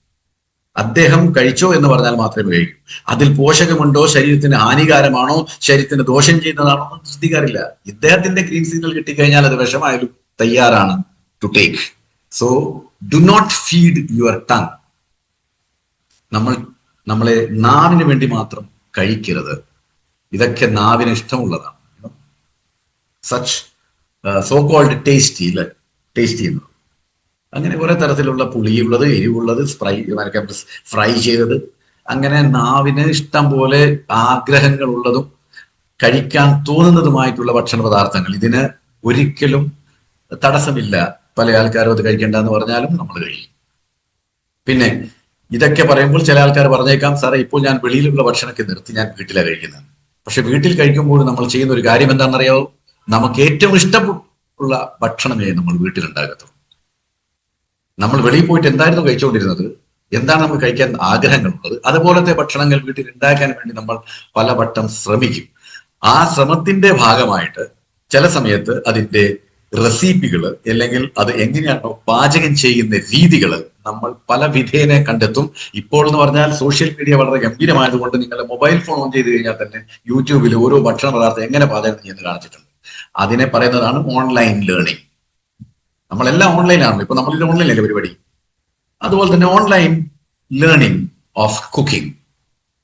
അദ്ദേഹം കഴിച്ചോ എന്ന് പറഞ്ഞാൽ മാത്രമേ കഴിക്കൂ. അതിൽ പോഷകമുണ്ടോ, ശരീരത്തിന് ഹാനികാരമാണോ, ശരീരത്തിന് ദോഷം ചെയ്യുന്നതാണോ ഒന്നും ശ്രദ്ധിക്കാറില്ല. ഇദ്ദേഹത്തിന്റെ ഗ്രീൻ സിഗ്നൽ കിട്ടിക്കഴിഞ്ഞാൽ അത് വിഷമായാലും തയ്യാറാണ് to take. So do not feed your tongue. നമ്മളെ നാവിന് വേണ്ടി മാത്രം കഴിക്കരുത്. ഇതൊക്കെ നാവിന് ഇഷ്ടമുള്ളതാണ്. Such so called tasty, tasty എന്ന്. അങ്ങനെ കുറെ തരത്തിലുള്ള പുളിയുള്ളത്, എരിവുള്ളത്, ഫ്രൈ ചെയ്തത്, അങ്ങനെ നാവിന് ഇഷ്ടം പോലെ ആഗ്രഹങ്ങളുള്ളതും കഴിക്കാൻ തോന്നുന്നതുമായിട്ടുള്ള ഭക്ഷണ പദാർത്ഥങ്ങൾ. ഇതിന് ഒരിക്കലും തടസ്സമില്ല. പല ആൾക്കാരും അത് കഴിക്കേണ്ടെന്ന് പറഞ്ഞാലും നമ്മൾ കഴിയും. പിന്നെ ഇതൊക്കെ പറയുമ്പോൾ ചില ആൾക്കാർ പറഞ്ഞേക്കാം, സാറേ ഇപ്പോൾ ഞാൻ വെളിയിലുള്ള ഭക്ഷണമൊക്കെ നിർത്തി, ഞാൻ വീട്ടിലാണ് കഴിക്കുന്നത്. പക്ഷെ വീട്ടിൽ കഴിക്കുമ്പോൾ നമ്മൾ ചെയ്യുന്ന ഒരു കാര്യം എന്താണെന്നറിയാവോ? നമുക്ക് ഏറ്റവും ഇഷ്ടമുള്ള ഭക്ഷണമേ നമ്മൾ വീട്ടിലുണ്ടാകത്തുള്ളൂ. നമ്മൾ വെളിയിൽ പോയിട്ട് എന്തായിരുന്നു കഴിച്ചുകൊണ്ടിരുന്നത്, എന്താണ് നമ്മൾ കഴിക്കാൻ ആഗ്രഹങ്ങളുള്ളത്, അതുപോലത്തെ ഭക്ഷണങ്ങൾ വീട്ടിൽ ഉണ്ടാക്കാൻ വേണ്ടി നമ്മൾ പലവട്ടം ശ്രമിക്കും. ആ ശ്രമത്തിന്റെ ഭാഗമായിട്ട് ചില സമയത്ത് അതിന്റെ റെസിപ്പികൾ, അല്ലെങ്കിൽ അത് എങ്ങനെയാണോ പാചകം ചെയ്യുന്ന രീതികൾ നമ്മൾ പല വിധേനെ കണ്ടെത്തും. ഇപ്പോൾ എന്ന് പറഞ്ഞാൽ സോഷ്യൽ മീഡിയ വളരെ ഗംഭീരമായതുകൊണ്ട് നിങ്ങളുടെ മൊബൈൽ ഫോൺ ഓൺ ചെയ്ത് കഴിഞ്ഞാൽ തന്നെ യൂട്യൂബിൽ ഓരോ ഭക്ഷണ പദാർത്ഥം എങ്ങനെ പാചകം ചെയ്യുന്നത് കാണിച്ചിട്ടുണ്ട്. അതിനെ പറയുന്നതാണ് ഓൺലൈൻ ലേണിംഗ്. നമ്മളെല്ലാം ഓൺലൈനാണല്ലോ, ഇപ്പൊ നമ്മളിൽ ഓൺലൈനല്ലേ പരിപാടി. അതുപോലെ തന്നെ online learning of cooking,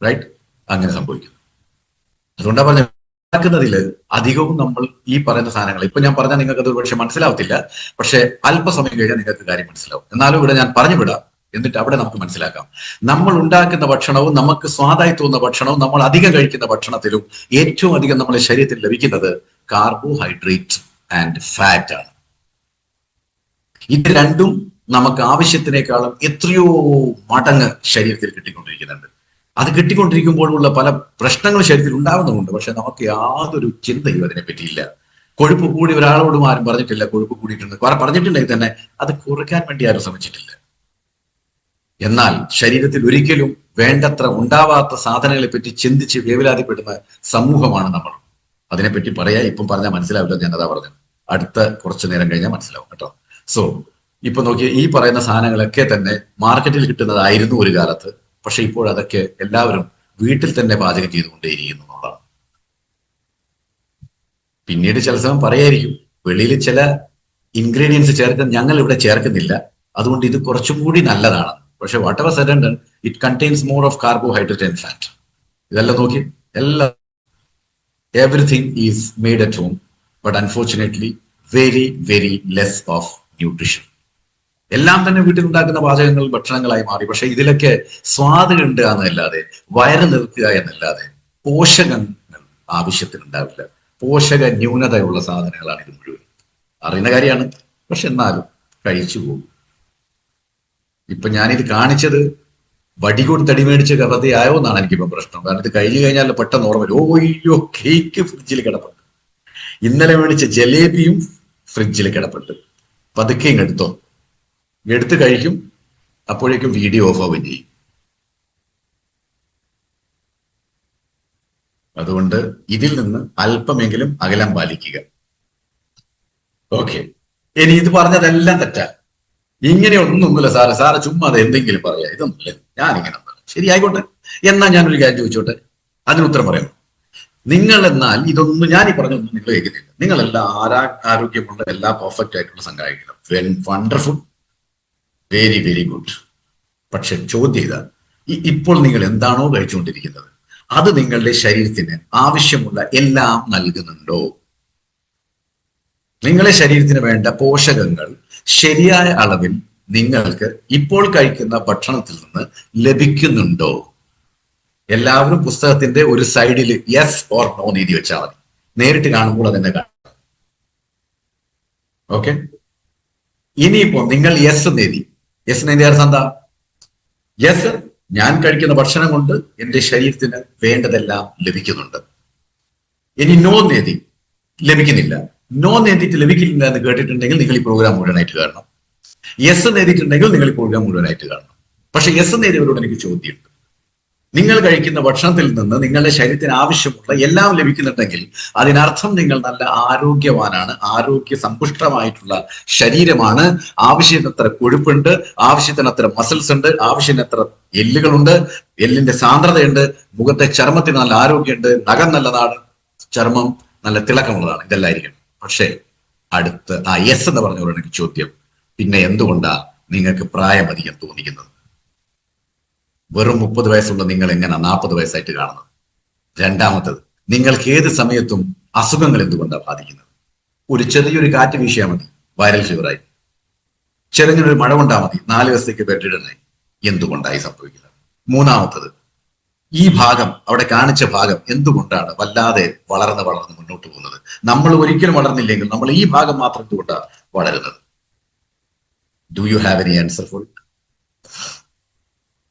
right? അങ്ങനെ സംഭവിക്കുന്നു. അതുകൊണ്ടാണ് പറഞ്ഞത് ഉണ്ടാക്കുന്നതിൽ അധികവും നമ്മൾ ഈ പറയുന്ന സാധനങ്ങൾ ഇപ്പൊ ഞാൻ പറഞ്ഞാൽ നിങ്ങൾക്ക് അത് പക്ഷെ മനസ്സിലാവത്തില്ല. പക്ഷെ അല്പസമയം കഴിഞ്ഞാൽ നിങ്ങൾക്ക് കാര്യം മനസ്സിലാവും. എന്നാലും ഇവിടെ ഞാൻ പറഞ്ഞു വിടാം, എന്നിട്ട് അവിടെ നമുക്ക് മനസ്സിലാക്കാം. നമ്മൾ ഉണ്ടാക്കുന്ന ഭക്ഷണവും നമുക്ക് സ്വാദായി തോന്നുന്ന ഭക്ഷണവും നമ്മൾ അധികം കഴിക്കുന്ന ഭക്ഷണത്തിലും ഏറ്റവും അധികം നമ്മുടെ ശരീരത്തിൽ ലഭിക്കുന്നത് കാർബോഹൈഡ്രേറ്റ് ആൻഡ് ഫാറ്റ് ആണ്. ഇത് രണ്ടും നമുക്ക് ആവശ്യത്തിനേക്കാളും എത്രയോ മടങ്ങ് ശരീരത്തിൽ കിട്ടിക്കൊണ്ടിരിക്കുന്നുണ്ട്. അത് കിട്ടിക്കൊണ്ടിരിക്കുമ്പോഴുള്ള പല പ്രശ്നങ്ങൾ ശരീരത്തിൽ ഉണ്ടാകുന്നുമുണ്ട്. പക്ഷെ നമുക്ക് യാതൊരു ചിന്തയും അതിനെ പറ്റിയില്ല. കൊഴുപ്പ് കൂടി ഒരാളോടും ആരും പറഞ്ഞിട്ടില്ല കൊഴുപ്പ് കൂടിയിട്ടുണ്ട്. പറഞ്ഞിട്ടുണ്ടെങ്കിൽ തന്നെ അത് കുറയ്ക്കാൻ വേണ്ടി ആരും ശ്രമിച്ചിട്ടില്ല. എന്നാൽ ശരീരത്തിൽ ഒരിക്കലും വേണ്ടത്ര ഉണ്ടാവാത്ത സാധനങ്ങളെ പറ്റി ചിന്തിച്ച് വേവലാതിപ്പെടുന്ന സമൂഹമാണ് നമ്മൾ. അതിനെപ്പറ്റി പറയാ ഇപ്പം പറഞ്ഞാൽ മനസ്സിലാവില്ല, ഞാൻ അതാ പറഞ്ഞത്. അടുത്ത കുറച്ചു നേരം കഴിഞ്ഞാൽ മനസ്സിലാവും കേട്ടോ. സോ ഇപ്പൊ നോക്കിയ ഈ പറയുന്ന സാധനങ്ങളൊക്കെ തന്നെ മാർക്കറ്റിൽ കിട്ടുന്നതായിരുന്നു ഒരു കാലത്ത്. പക്ഷെ ഇപ്പോൾ അതൊക്കെ എല്ലാവരും വീട്ടിൽ തന്നെ പാചകം ചെയ്തുകൊണ്ടേയിരിക്കുന്നു എന്നുള്ളതാണ്. പിന്നീട് ചില സമയം പറയായിരിക്കും വെളിയിൽ ചില ഇൻഗ്രീഡിയൻസ് ചേർക്കാൻ ഞങ്ങൾ ഇവിടെ ചേർക്കുന്നില്ല, അതുകൊണ്ട് ഇത് കുറച്ചും കൂടി നല്ലതാണ്. പക്ഷെ whatever said and done, it contains more of carbohydrate and fat. ഇതെല്ലാം നോക്കി എല്ലാം everything is made at home, but unfortunately very very less of nutrition. എല്ലാം തന്നെ വീട്ടിൽ ഉണ്ടാക്കുന്ന പാചകങ്ങൾ ഭക്ഷണങ്ങളായി മാറി. പക്ഷെ ഇതിലൊക്കെ സ്വാദ് ഉണ്ട് എന്നല്ലാതെ, വയറ് നിൽക്കുക എന്നല്ലാതെ പോഷകങ്ങൾ ആവശ്യത്തിനുണ്ടാവില്ല. പോഷക ന്യൂനതയുള്ള സാധനങ്ങളാണ് ഇത് മുഴുവൻ. അറിയുന്ന കാര്യമാണ്, പക്ഷെ എന്നാലും കഴിച്ചു പോകും. ഇപ്പൊ ഞാനിത് കാണിച്ചത് വടി കൊടുത്ത് അടി മേടിച്ച് കറുതയായോ എന്നാണ് എനിക്കിപ്പോ പ്രശ്നം. കാരണം ഇത് കഴിഞ്ഞു കഴിഞ്ഞാൽ പെട്ടെന്ന് ഓർമ്മ വരും, ഓയ്യോ കേക്ക് ഫ്രിഡ്ജിൽ കിടപ്പുണ്ട്, ഇന്നലെ മേടിച്ച ജലേബിയും ഫ്രിഡ്ജിൽ കിടപ്പുണ്ട്, പതുക്കെ എടുത്തോ, എടുത്ത് കഴിക്കും, അപ്പോഴേക്കും വീഡിയോ ഓഫ് ആവുകയും ചെയ്യും. അതുകൊണ്ട് ഇതിൽ നിന്ന് അല്പമെങ്കിലും അകലം പാലിക്കുക. ഓക്കെ, ഇനി ഇത് പറഞ്ഞതെല്ലാം തെറ്റാ. ഇങ്ങനെ ഒന്നുമില്ല സാറ് ചുമ്മാ അത് എന്തെങ്കിലും പറയാ, ഇതൊന്നുമില്ല, ഞാനിങ്ങനെ ശരി ആയിക്കോട്ടെ. എന്നാ ഞാനൊരു കാര്യം ചോദിച്ചോട്ടെ, അതിനുത്തരം പറയണം. നിങ്ങൾ എന്നാൽ ഇതൊന്നും ഞാൻ ഈ പറഞ്ഞൊന്നും നിങ്ങൾ കേൾക്കുന്നില്ല. നിങ്ങളെല്ലാം ആരോഗ്യമുള്ള എല്ലാ പെർഫെക്റ്റ് ആയിട്ടുള്ള സംഘാടകരും, വണ്ടർഫുൾ, വെരി വെരി ഗുഡ്. പക്ഷെ ചോദ്യം ഇതാ, ഇപ്പോൾ നിങ്ങൾ എന്താണോ കഴിച്ചുകൊണ്ടിരിക്കുന്നത് അത് നിങ്ങളുടെ ശരീരത്തിന് ആവശ്യമുള്ള എല്ലാം നൽകുന്നുണ്ടോ? നിങ്ങളുടെ ശരീരത്തിന് വേണ്ട പോഷകങ്ങൾ ശരിയായ അളവിൽ നിങ്ങൾക്ക് ഇപ്പോൾ കഴിക്കുന്ന ഭക്ഷണത്തിൽ നിന്ന് ലഭിക്കുന്നുണ്ടോ? എല്ലാവരും പുസ്തകത്തിന്റെ ഒരു സൈഡിൽ യെസ് ഓർ നോ എഴുതി വെച്ചാൽ മതി. നേരിട്ട് കാണുമ്പോൾ അതെന്നെ കാണാം. ഓക്കെ, ഇനിയിപ്പോ നിങ്ങൾ യെസ് എഴുതി. യെസിന്റെ അർത്ഥം എന്താ? യെസ്, ഞാൻ കഴിക്കുന്ന ഭക്ഷണം കൊണ്ട് എന്റെ ശരീരത്തിന് വേണ്ടതെല്ലാം ലഭിക്കുന്നുണ്ട്. ഇനി നോ നേതി, ലഭിക്കുന്നില്ല. നോ നേതിയിട്ട് ലഭിക്കില്ല എന്ന് കേട്ടിട്ടുണ്ടെങ്കിൽ നിങ്ങൾ ഈ പ്രോഗ്രാം മുഴുവനായിട്ട് കാണണം. യെസ് നേതിയിട്ടുണ്ടെങ്കിൽ നിങ്ങൾ ഈ പ്രോഗ്രാം മുഴുവനായിട്ട് കാണണം. പക്ഷെ യെസ് നേതിയവരോട് എനിക്ക് ചോദ്യമുണ്ട്. നിങ്ങൾ കഴിക്കുന്ന ഭക്ഷണത്തിൽ നിന്ന് നിങ്ങളുടെ ശരീരത്തിന് ആവശ്യമുള്ള എല്ലാം ലഭിക്കുന്നുണ്ടെങ്കിൽ അതിനർത്ഥം നിങ്ങൾ നല്ല ആരോഗ്യവാനാണ്, ആരോഗ്യ സമ്പുഷ്ടമായിട്ടുള്ള ശരീരമാണ്. ആവശ്യത്തിനത്ര കൊഴുപ്പുണ്ട്, ആവശ്യത്തിനത്ര മസിൽസ് ഉണ്ട്, ആവശ്യത്തിനത്ര എല്ലുകളുണ്ട്, എല്ലിന്റെ സാന്ദ്രതയുണ്ട്, മുഖത്തെ ചർമ്മത്തിന് നല്ല ആരോഗ്യമുണ്ട്, നഖം നല്ലതാണ്, ചർമ്മം നല്ല തിളക്കമുള്ളതാണ്. ഇതെല്ലായിരിക്കും. പക്ഷേ അടുത്ത് ആ യെസ് എന്ന് പറഞ്ഞവരോട് എനിക്ക് ചോദ്യം, പിന്നെ എന്തുകൊണ്ടാ നിങ്ങൾക്ക് പ്രായം അധികം തോന്നിക്കുന്നത്? വെറും 30 വയസ്സുള്ള നിങ്ങൾ എങ്ങനെ 40 വയസ്സായിട്ട് കാണുന്നത്? രണ്ടാമത്തത്, നിങ്ങൾക്ക് ഏത് സമയത്തും അസുഖങ്ങൾ എന്തുകൊണ്ടാണ് ബാധിക്കുന്നത്? ഒരു ചെറിയൊരു കാറ്റ് വീശിയാൽ മതി വൈറൽ ഫീവറായി, ചെറുങ്ങനൊരു മഴ കൊണ്ടാൽ മതി 4 ദിവസത്തേക്ക് ബെഡിഡനായി. എന്തുകൊണ്ടായി സംഭവിക്കുന്നത്? മൂന്നാമത്തത്, ഈ ഭാഗം അവിടെ കാണിച്ച ഭാഗം എന്തുകൊണ്ടാണ് വല്ലാതെ വളർന്ന് മുന്നോട്ട് പോകുന്നത്? നമ്മൾ ഒരിക്കലും വളർന്നില്ലെങ്കിൽ നമ്മൾ ഈ ഭാഗം മാത്രം എന്തുകൊണ്ടാണ് വളരുന്നത്? Do you have any answer for it?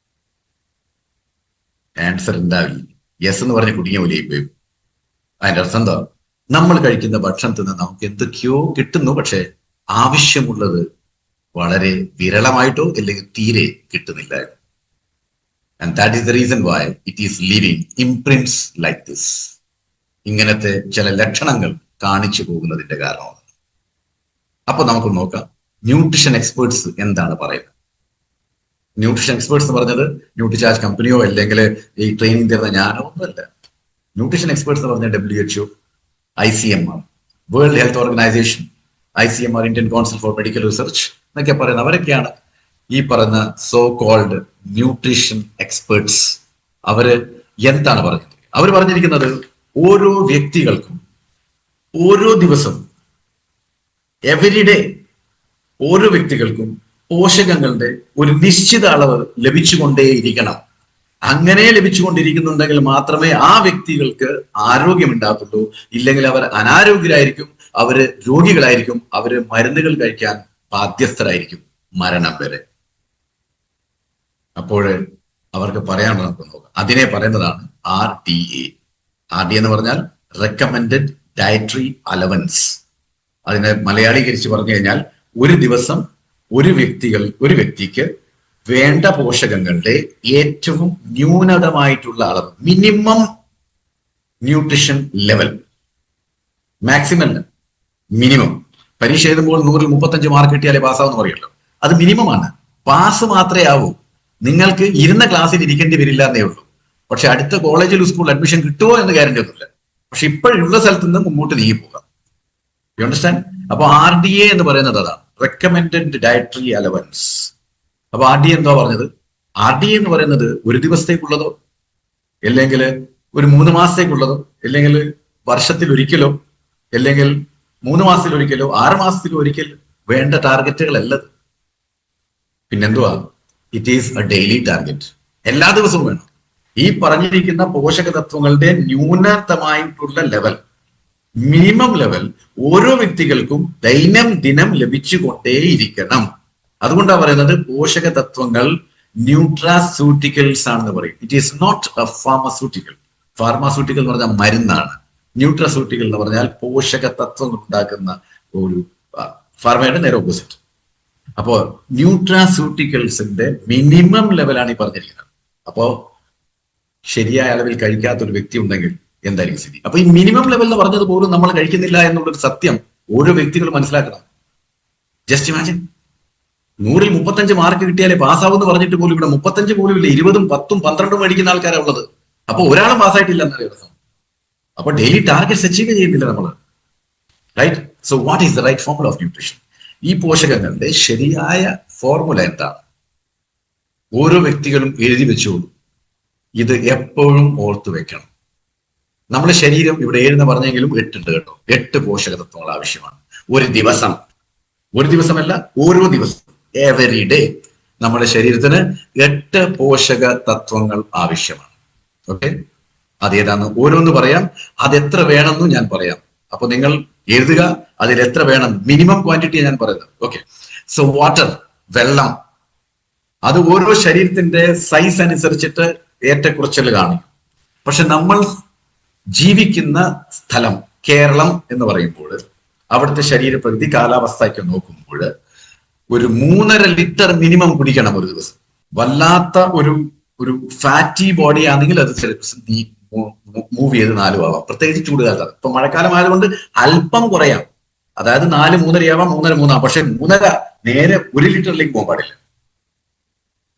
Answer ഉണ്ടാവില്ല. യെസ് എന്ന് പറഞ്ഞ് കുടുങ്ങിയ പോലെ പോയി. അതിന്റെ അർത്ഥം എന്താ? നമ്മൾ കഴിക്കുന്ന ഭക്ഷണത്തിൽ നിന്ന് നമുക്ക് എന്തൊക്കെയോ കിട്ടുന്നു, പക്ഷെ ആവശ്യമുള്ളത് വളരെ വിരളമായിട്ടോ അല്ലെങ്കിൽ തീരെ കിട്ടുന്നില്ല. And that is the reason why it is leaving imprints like this. ഇങ്ങനത്തെ ചില ലക്ഷണങ്ങൾ കാണിച്ചു പോകുന്നതിന്റെ കാരണമാണ്. അപ്പൊ നമുക്ക് നോക്കാം ന്യൂട്രീഷൻ എക്സ്പേർട്സ് എന്താണ് പറയുന്നത്. ന്യൂട്രീഷൻ എക്സ്പേർട്സ് പറഞ്ഞത് ന്യൂട്രിചാർജ് കമ്പനിയോ അല്ലെങ്കിൽ ഈ ട്രെയിനിങ് തരുന്ന ഞാനോ ഒന്നുമല്ല. ന്യൂട്രീഷൻ എക്സ്പേർട്സ് എന്ന് പറഞ്ഞ WHO, ICMR, world health organisation, ICMR, Indian council four medical research എന്നൊക്കെ പറയുന്നത് അവരൊക്കെയാണ് ഈ പറയുന്ന സോ കോൾഡ് ന്യൂട്രീഷൻ എക്സ്പേർട്സ്. അവര് എന്താണ് പറഞ്ഞത്? അവർ പറഞ്ഞിരിക്കുന്നത് ഓരോ വ്യക്തികൾക്കും ഓരോ ദിവസവും എവരിഡേ ഓരോ വ്യക്തികൾക്കും പോഷകങ്ങളുടെ ഒരു നിശ്ചിത അളവ് ലഭിച്ചുകൊണ്ടേയിരിക്കണം. അങ്ങനെ ലഭിച്ചുകൊണ്ടിരിക്കുന്നുണ്ടെങ്കിൽ മാത്രമേ ആ വ്യക്തികൾക്ക് ആരോഗ്യമുണ്ടാകത്തുള്ളൂ. ഇല്ലെങ്കിൽ അവർ അനാരോഗ്യരായിരിക്കും, അവര് രോഗികളായിരിക്കും, അവര് മരുന്നുകൾ കഴിക്കാൻ ബാധ്യസ്ഥരായിരിക്കും മരണം വരെ. അപ്പോൾ അവർക്ക് പറയാനുള്ളത് നമുക്ക് നോക്കാം. അതിനെ പറയുന്നതാണ് RDA. RDA എന്ന് പറഞ്ഞാൽ റെക്കമെൻഡഡ് ഡയറ്ററി അലവൻസ്. അതിനെ മലയാളീകരിച്ച് പറഞ്ഞു കഴിഞ്ഞാൽ ഒരു ദിവസം ഒരു വ്യക്തിക്ക് വേണ്ട പോഷകങ്ങളുടെ ഏറ്റവും ന്യൂനതമായിട്ടുള്ള അളവ്, minimum nutrition level, maximum minimum. പരീക്ഷ എഴുതുമ്പോൾ 135 മാർക്ക് കിട്ടിയാലേ പാസ്സാവെന്ന് പറയുമല്ലോ, അത് മിനിമം ആണ്. പാസ് മാത്രമേ ആവൂ. നിങ്ങൾക്ക് ഇരുന്ന ക്ലാസ്സിൽ ഇരിക്കേണ്ടി വരില്ല എന്നേ ഉള്ളൂ. പക്ഷെ അടുത്ത കോളേജിൽ സ്കൂളിൽ അഡ്മിഷൻ കിട്ടുമോ എന്ന് ഗ്യാരണ്ടി ഒന്നുമില്ല. പക്ഷെ ഇപ്പോഴുള്ള സ്ഥലത്ത് നിന്ന് മുമ്പോട്ട് നീങ്ങി പോകാം. You understand? അപ്പൊ RDA എന്ന് പറയുന്നത് അതാണ്, റെക്കമെൻഡഡ് ഡയറ്ററി അലവൻസ്. അപ്പൊ RDA എന്താ പറഞ്ഞത്? RDA എന്ന് പറയുന്നത് ഒരു ദിവസത്തേക്കുള്ളതോ, അല്ലെങ്കിൽ ഒരു 3 മാസത്തേക്കുള്ളതോ, അല്ലെങ്കിൽ വർഷത്തിൽ ഒരിക്കലോ, അല്ലെങ്കിൽ 3 മാസത്തിൽ ഒരിക്കലോ, 6 മാസത്തിൽ ഒരിക്കൽ വേണ്ട ടാർഗറ്റുകളല്ലത്. പിന്നെന്തുവാ? It is A daily target. എല്ലാ ദിവസവും വേണം. ഈ പറഞ്ഞിരിക്കുന്ന പോഷക തത്വങ്ങളുടെ ന്യൂനതമായിട്ടുള്ള ലെവൽ, മിനിമം ലെവൽ ഓരോ വ്യക്തികൾക്കും ദൈനംദിനം ലഭിച്ചുകൊണ്ടേയിരിക്കണം. അതുകൊണ്ടാണ് പറയുന്നത് പോഷക തത്വങ്ങൾ ന്യൂട്രാസ്യൂട്ടിക്കൽസ് ആണെന്ന് പറയും. It is not a pharmaceutical. Pharmaceutical എന്ന് പറഞ്ഞാൽ മരുന്നാണ്. ന്യൂട്രാസ്യൂട്ടിക്കൽ എന്ന് പറഞ്ഞാൽ പോഷക തത്വങ്ങൾ ഉണ്ടാക്കുന്ന ഒരു ഫാർമയുടെ നേരെ ഓപ്പോസിറ്റ്. അപ്പോ ന്യൂട്രാസ്യൂട്ടിക്കൽസിന്റെ മിനിമം ലെവലാണ് ഈ പറഞ്ഞിരിക്കുന്നത്. അപ്പോ ശരിയായ അളവിൽ കഴിക്കാത്ത ഒരു വ്യക്തി ഉണ്ടെങ്കിൽ എന്തായിരിക്കും സ്ഥിതി? അപ്പൊ ഈ മിനിമം ലെവൽ എന്ന് പറഞ്ഞത് പോലും നമ്മൾ കഴിക്കുന്നില്ല എന്നുള്ളൊരു സത്യം ഓരോ വ്യക്തികളും മനസ്സിലാക്കണം. ജസ്റ്റ് ഇമാജിൻ, 100ൽ 35 മാർക്ക് കിട്ടിയാലേ പാസ്സാവെന്ന് പറഞ്ഞിട്ട് പോലും ഇവിടെ 35 പോലും ഇല്ല, 20ഉം 10ഉം 12ഉം മേടിക്കുന്ന ആൾക്കാരാണ് ഉള്ളത്. അപ്പൊ ഒരാളും പാസ്സായിട്ടില്ല എന്നറിയ ദിവസം. അപ്പൊ ഡെയിലി ടാർഗറ്റ്സ് അച്ചീവ് ചെയ്യുന്നില്ല നമ്മൾ. Right? So what is the right formula of nutrition? ഈ പോഷകങ്ങളുടെ ശരിയായ ഫോർമുല എന്താണ്? ഓരോ വ്യക്തികളും എഴുതി വെച്ചോളൂ. ഇത് എപ്പോഴും ഓർത്തു വെക്കണം. നമ്മുടെ ശരീരം ഇവിടെ 7 പറഞ്ഞെങ്കിലും 8 ഉണ്ട് കേട്ടോ. 8 പോഷക തത്വങ്ങൾ ആവശ്യമാണ് ഒരു ദിവസം. ഒരു ദിവസമല്ല, ഓരോ ദിവസം, എവരി ഡേ നമ്മുടെ ശരീരത്തിന് 8 പോഷക തത്വങ്ങൾ ആവശ്യമാണ്. ഓക്കെ, അതേതാന്ന് ഓരോന്ന് പറയാം. അതെത്ര വേണമെന്നും ഞാൻ പറയാം. അപ്പൊ നിങ്ങൾ എഴുതുക, അതിൽ എത്ര വേണം, മിനിമം ക്വാണ്ടിറ്റി ഞാൻ പറയുന്നത്. ഓക്കെ, സോ വാട്ടർ, വെള്ളം, അത് ഓരോ ശരീരത്തിന്റെ സൈസ് അനുസരിച്ചിട്ട് ഏറ്റക്കുറച്ചിൽ കാണും. പക്ഷെ നമ്മൾ ജീവിക്കുന്ന സ്ഥലം കേരളം എന്ന് പറയുമ്പോൾ അവിടുത്തെ ശരീരപ്രകൃതി, കാലാവസ്ഥയൊക്കെ നോക്കുമ്പോൾ ഒരു 3.5 ലിറ്റർ മിനിമം കുടിക്കണം ഒരു ദിവസം. വല്ലാത്ത ഒരു ഫാറ്റി ബോഡി ആണെങ്കിൽ അത് മൂവ് ചെയ്ത് 4 ആവാം, പ്രത്യേകിച്ച് ചൂടുകാലത്താണ്. ഇപ്പൊ മഴക്കാലം ആയതുകൊണ്ട് അല്പം കുറയാം, അതായത് 4, 3.5 ആവാം, 3.5, 3 ആവാം. പക്ഷെ 3.5 നേരെ 1 ലിറ്ററിലേക്ക് പോകാൻ പാടില്ല.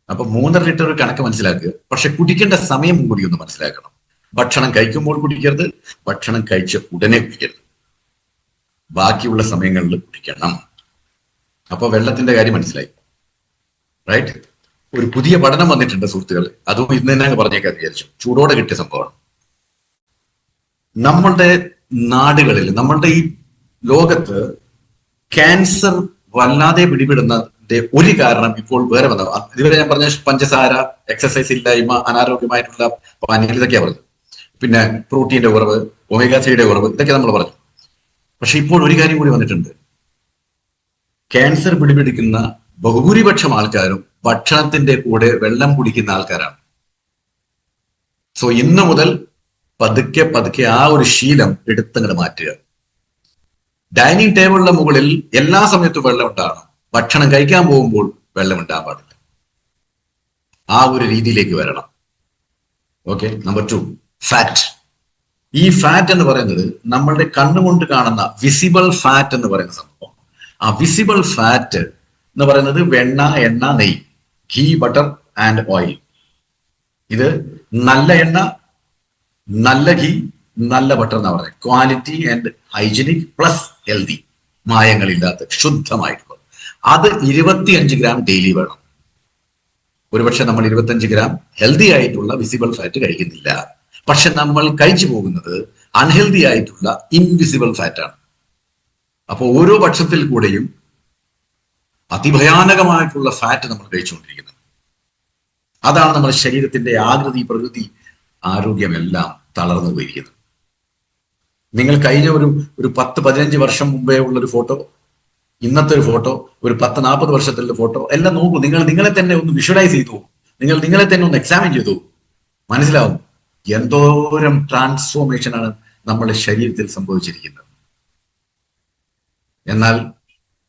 അപ്പൊ 3.5 ലിറ്റർ കണക്ക് മനസ്സിലാക്കുക. പക്ഷെ കുടിക്കേണ്ട സമയം കൂടി ഒന്ന് മനസ്സിലാക്കണം. ഭക്ഷണം കഴിക്കുമ്പോൾ കുടിക്കരുത്, ഭക്ഷണം കഴിച്ച ഉടനെ കുടിക്കരുത്, ബാക്കിയുള്ള സമയങ്ങളിൽ കുടിക്കണം. അപ്പൊ വെള്ളത്തിന്റെ കാര്യം മനസ്സിലായി. റൈറ്റ്? ഒരു പുതിയ പഠനം വന്നിട്ടുണ്ട് സുഹൃത്തുക്കൾ, അതും ഇന്ന് തന്നെ പറഞ്ഞേക്കാൻ വിചാരിച്ചു. ചൂടോടെ കിട്ടിയ സംഭവമാണ്. നമ്മളുടെ നാടുകളിൽ, നമ്മളുടെ ഈ ലോകത്ത് ക്യാൻസർ വല്ലാതെ പിടിപെടുന്നതിന്റെ ഒരു കാരണം ഇപ്പോൾ വേറെ വന്നത്. ഇതുവരെ ഞാൻ പറഞ്ഞ പഞ്ചസാര, എക്സസൈസ് ഇല്ലായ്മ, അനാരോഗ്യമായിട്ടുള്ള പാനീയങ്ങൾ, ഇതൊക്കെയാ പറഞ്ഞത്. പിന്നെ പ്രോട്ടീന്റെ കുറവ്, ഒമേഗ 3യുടെ കുറവ്, ഇതൊക്കെ നമ്മൾ പറഞ്ഞു. പക്ഷെ ഇപ്പോൾ ഒരു കാര്യം കൂടി വന്നിട്ടുണ്ട്. ക്യാൻസർ പിടിപെടുക്കുന്ന ബഹുഭൂരിപക്ഷം ആൾക്കാരും ഭക്ഷണത്തിന്റെ കൂടെ വെള്ളം കുടിക്കുന്ന ആൾക്കാരാണ്. സോ ഇന്ന് മുതൽ പതുക്കെ പതുക്കെ ആ ഒരു ശീലം എടുത്തങ്ങോട്ട് മാറ്റുക. ഡൈനിങ് ടേബിളിന്റെ മുകളിൽ എല്ലാ സമയത്തും വെള്ളം ഉണ്ടാകണം, ഭക്ഷണം കഴിക്കാൻ പോകുമ്പോൾ വെള്ളം ഉണ്ടാകാൻ പാടില്ല. ആ ഒരു രീതിയിലേക്ക് വരണം. ഓക്കെ. Number 2, fat. ഈ ഫാറ്റ് എന്ന് പറയുന്നത് നമ്മളുടെ കണ്ണുകൊണ്ട് കാണുന്ന വിസിബിൾ ഫാറ്റ് എന്ന് പറയുന്ന സംഭവം. ആ വിസിബിൾ ഫാറ്റ് എന്ന് പറയുന്നത് വെണ്ണ, എണ്ണ, നെയ്യ്, ഘീ, ബട്ടർ ആൻഡ് ഓയിൽ. ഇത് നല്ല എണ്ണ, നല്ല ഘീ, നല്ല ബട്ടർ എന്നാ പറയുന്നത്. Quality and hygienic plus healthy, മായങ്ങളില്ലാത്ത ശുദ്ധമായിട്ടുള്ളത്. അത് 25 ഗ്രാം ഡെയിലി വേണം. ഒരുപക്ഷെ നമ്മൾ 25 ഗ്രാം ഹെൽത്തി ആയിട്ടുള്ള വിസിബിൾ ഫാറ്റ് കഴിക്കുന്നില്ല. പക്ഷെ നമ്മൾ കഴിച്ചു പോകുന്നത് അൺഹെൽതി ആയിട്ടുള്ള ഇൻവിസിബിൾ ഫാറ്റാണ്. അപ്പോൾ ഓരോ പക്ഷത്തിൽ കൂടെയും അതിഭയാനകമായിട്ടുള്ള ഫാറ്റ് നമ്മൾ കഴിച്ചുകൊണ്ടിരിക്കുന്നത്. അതാണ് നമ്മുടെ ശരീരത്തിന്റെ ആകൃതി, പ്രകൃതി, ആരോഗ്യമെല്ലാം തളർന്നു പോയിരിക്കുന്നത്. നിങ്ങൾ കഴിഞ്ഞ ഒരു 10-15 വർഷം മുമ്പേ ഉള്ളൊരു ഫോട്ടോ, ഇന്നത്തെ ഒരു ഫോട്ടോ, ഒരു 10-40 വർഷത്തിലുള്ള ഫോട്ടോ എല്ലാം നോക്കൂ. നിങ്ങൾ നിങ്ങളെ തന്നെ ഒന്ന് വിഷ്വലൈസ് ചെയ്തു, നിങ്ങൾ നിങ്ങളെ തന്നെ ഒന്ന് എക്സാമിൻ ചെയ്തു, മനസ്സിലാവും എന്തോരം ട്രാൻസ്ഫോർമേഷൻ ആണ് നമ്മുടെ ശരീരത്തിൽ സംഭവിച്ചിരിക്കുന്നത്. എന്നാൽ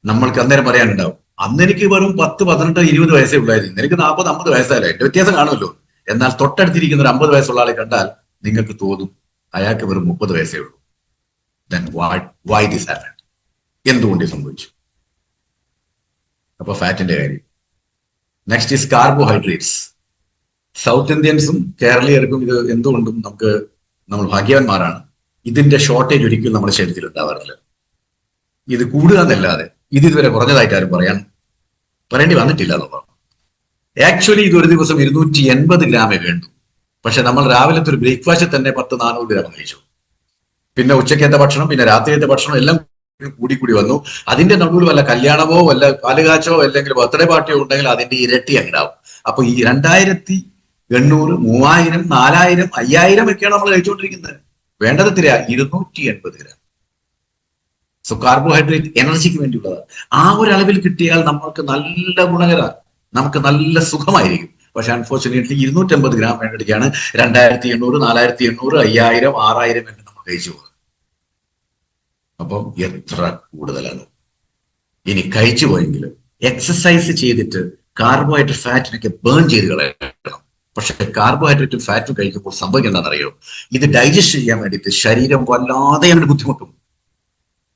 നമ്മൾക്ക് അന്നേരം പറയാനുണ്ടാവും, അന്ന് എനിക്ക് വെറും 10-18-20 വയസ്സേ ഉള്ളായിരുന്നു, എനിക്ക് 40-50 വയസ്സായല്ലോ, എന്റെ വ്യത്യാസം കാണുമല്ലോ. എന്നാൽ തൊട്ടടുത്തിരിക്കുന്ന ഒരു 50 വയസ്സുള്ള ആളെ കണ്ടാൽ നിങ്ങൾക്ക് തോന്നും അയാൾക്ക് വെറും 30 വയസ്സേ ഉള്ളൂ. Then why this happened? എന്തുകൊണ്ട് സംഭവിച്ചു? അപ്പൊ ഫാറ്റിന്റെ കാര്യം. Next is carbohydrates. സൗത്ത് ഇന്ത്യൻസും കേരളീയർക്കും ഇത് എന്തുകൊണ്ടും നമ്മൾ ഭാഗ്യവാന്മാരാണ്. ഇതിന്റെ ഷോർട്ടേജ് ഒരിക്കലും നമ്മുടെ ശരീരത്തിൽ ഉണ്ടാവാറില്ല. ഇത് കൂടുക എന്നല്ലാതെ ഇത് ഇതുവരെ കുറഞ്ഞതായിട്ട് ആരും പറയേണ്ടി വന്നിട്ടില്ല എന്നുള്ളതാണ്. ആക്ച്വലി ഇത് ഒരു ദിവസം 280 ഗ്രാമേ വേണ്ടു. പക്ഷെ നമ്മൾ രാവിലത്തെ ഒരു ബ്രേക്ക്ഫാസ്റ്റ് തന്നെ 1000-400 ഗ്രാം കഴിച്ചു. പിന്നെ ഉച്ചക്കത്തെ ഭക്ഷണം, പിന്നെ രാത്രിയത്തെ ഭക്ഷണം എല്ലാം കൂടി വന്നു. അതിന്റെ നടുവിൽ വല്ല കല്യാണമോ വല്ല പാലുകാച്ചോ അല്ലെങ്കിൽ ബർത്ത്ഡേ പാർട്ടിയോ ഉണ്ടെങ്കിൽ അതിന്റെ ഇരട്ടി ഉണ്ടാവും. അപ്പൊ ഈ 2800, 3000, 4000, 5000 ഒക്കെയാണ് നമ്മൾ കഴിച്ചുകൊണ്ടിരിക്കുന്നത്. വേണ്ടത് എത്രയാ? 280 ഗ്രാം. സോ കാർബോഹൈഡ്രേറ്റ് എനർജിക്ക് വേണ്ടിയുള്ളതാണ്. ആ ഒരു അളവിൽ കിട്ടിയാൽ നമുക്ക് നല്ല ഗുണകര, നമുക്ക് നല്ല സുഖമായിരിക്കും. പക്ഷെ അൺഫോർച്ചുനേറ്റ്ലി 250 ഗ്രാം വേണ്ടിയാണ് 2800, 4800, 5000, 6000 എന്ന് നമ്മൾ കഴിച്ചു പോകുന്നത്. അപ്പം എത്ര കൂടുതലാണ്. ഇനി കഴിച്ചു പോയെങ്കിൽ എക്സസൈസ് ചെയ്തിട്ട് കാർബോഹൈഡ്രേറ്റ് ഫാറ്റിനൊക്കെ ബേൺ ചെയ്ത് കളയണം. പക്ഷെ കാർബോഹൈഡ്രേറ്റും ഫാറ്റും കഴിക്കുമ്പോൾ സംഭവിക്കുന്നത് എന്താണെന്നറിയോ? ഇത് ഡൈജസ്റ്റ് ചെയ്യാൻ വേണ്ടിയിട്ട് ശരീരം വല്ലാതെ ബുദ്ധിമുട്ടും.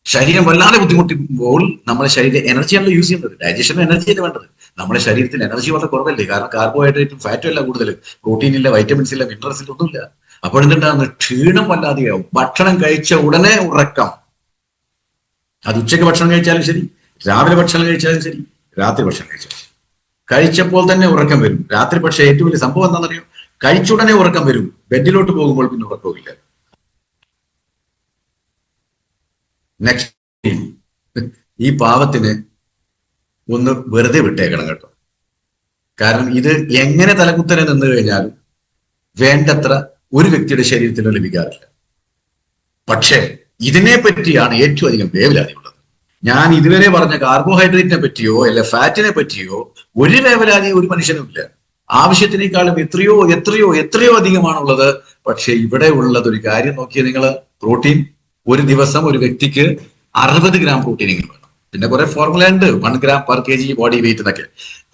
ശരീരം വല്ലാതെ ബുദ്ധിമുട്ടുമ്പോൾ നമ്മുടെ ശരീരം എനർജിയാണല്ലോ യൂസ് ചെയ്യുന്നത്. ഡൈജഷൻ എനർജിയല്ലേ വേണ്ടത്. നമ്മുടെ ശരീരത്തിൽ എനർജി വളരെ കുറവല്ലേ, കാരണം കാർബോഹൈഡ്രേറ്റും ഫാറ്റും അല്ല കൂടുതൽ, പ്രോട്ടീൻ ഇല്ല, വൈറ്റമിൻസ് ഇല്ല, മിനറൽസ് ഇല്ല, ഒന്നുമില്ല. അപ്പോൾ എന്തുണ്ടാകുന്നത്? ക്ഷീണം വല്ലാതെയാവും. ഭക്ഷണം കഴിച്ച ഉടനെ ഉറക്കം. അത് ഉച്ചയ്ക്ക് ഭക്ഷണം കഴിച്ചാലും ശരി, രാവിലെ ഭക്ഷണം കഴിച്ചാലും ശരി, രാത്രി ഭക്ഷണം കഴിച്ചാലും ശരി, കഴിച്ചപ്പോൾ തന്നെ ഉറക്കം വരും. രാത്രി പക്ഷേ ഏറ്റവും വലിയ സംഭവം എന്താണെന്നറിയോ? കഴിച്ചുടനെ ഉറക്കം വരും, ബെഡിലോട്ട് പോകുമ്പോൾ പിന്നെ ഉറക്കമില്ല. നെക്സ്റ്റ്, ഈ പാവത്തിന് ഒന്ന് വെറുതെ വിട്ടേക്കണം കേട്ടോ. കാരണം ഇത് എങ്ങനെ തലകുത്തനെ നിന്ന് കഴിഞ്ഞാലും വേണ്ടത്ര ഒരു വ്യക്തിയുടെ ശരീരത്തിൽ ലഭിക്കാറില്ല. പക്ഷേ ഇതിനെ പറ്റിയാണ് ഏറ്റവും അധികം വേവലാതിയുള്ളത്. ഞാൻ ഇതുവരെ പറഞ്ഞ കാർബോഹൈഡ്രേറ്റിനെ പറ്റിയോ അല്ലെ ഫാറ്റിനെ പറ്റിയോ ഒരു വേവലാതി ഒരു മനുഷ്യനുമില്ല. ആവശ്യത്തിനേക്കാളും എത്രയോ എത്രയോ എത്രയോ അധികമാണുള്ളത്. പക്ഷെ ഇവിടെ ഉള്ളത് ഒരു കാര്യം നോക്കിയാൽ നിങ്ങൾ, പ്രോട്ടീൻ ഒരു ദിവസം ഒരു വ്യക്തിക്ക് 60 ഗ്രാം പ്രോട്ടീൻ എങ്കിലും വേണം. പിന്നെ കുറെ ഫോർമുല ഉണ്ട്, 1 gram per kg body weight എന്നൊക്കെ.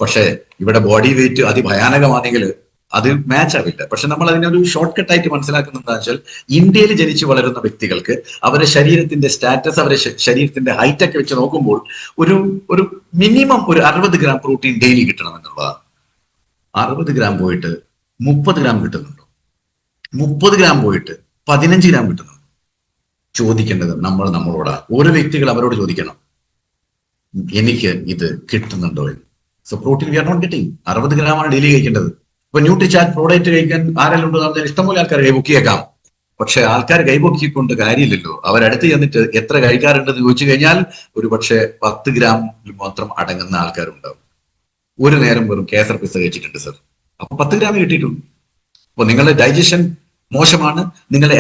പക്ഷെ ഇവിടെ ബോഡി വെയിറ്റ് അതിഭയാനകമാണെങ്കിൽ അത് മാച്ച് ആവില്ല. പക്ഷെ നമ്മൾ അതിനൊരു ഷോർട്ട് കട്ട് ആയിട്ട് മനസ്സിലാക്കുന്നത് എന്താ വെച്ചാൽ, ഇന്ത്യയിൽ ജനിച്ചു വളരുന്ന വ്യക്തികൾക്ക് അവരുടെ ശരീരത്തിന്റെ സ്റ്റാറ്റസ്, അവരുടെ ശരീരത്തിന്റെ ഹൈറ്റ് ഒക്കെ വെച്ച് നോക്കുമ്പോൾ ഒരു മിനിമം ഒരു 60 ഗ്രാം പ്രോട്ടീൻ ഡെയിലി കിട്ടണം എന്നുള്ളതാണ്. 60 ഗ്രാം പോയിട്ട് 30 ഗ്രാം കിട്ടുന്നുണ്ടോ? 30 ഗ്രാം പോയിട്ട് 15 ഗ്രാം കിട്ടുന്നുണ്ടോ? ചോദിക്കേണ്ടത് നമ്മളോടാ. ഓരോ വ്യക്തികൾ അവരോട് ചോദിക്കണം, എനിക്ക് ഇത് കിട്ടുന്നുണ്ടോ എന്ന്. So protein we are not getting. 60 ഗ്രാമാണ് ഡെയിലി കഴിക്കേണ്ടത്. ഇപ്പൊ ന്യൂട്രിചാർജ് പ്രോഡക്റ്റ് കഴിക്കാൻ ആരെല്ലാം ഉണ്ടെന്ന് പറഞ്ഞാൽ ഇഷ്ടംപോലെ ആൾക്കാർ കൈപൊക്കിയേക്കാം. പക്ഷെ ആൾക്കാർ കൈപൊക്കിക്കൊണ്ട് കാര്യമില്ലല്ലോ. അവരടുത്ത് ചെന്നിട്ട് എത്ര കഴിക്കാറുണ്ടെന്ന് ചോദിച്ചു കഴിഞ്ഞാൽ ഒരു പക്ഷെ 10 ഗ്രാമിൽ മാത്രം അടങ്ങുന്ന ആൾക്കാരുണ്ടാവും. ഒരു നേരം വെറും കേസർ പിസ്സ കഴിച്ചിട്ടുണ്ട് സർ, അപ്പൊ 10 ഗ്രാമേ കിട്ടിയിട്ടുള്ളൂ. അപ്പൊ നിങ്ങളുടെ ഡൈജഷൻ മോശമാണ്, നിങ്ങളുടെ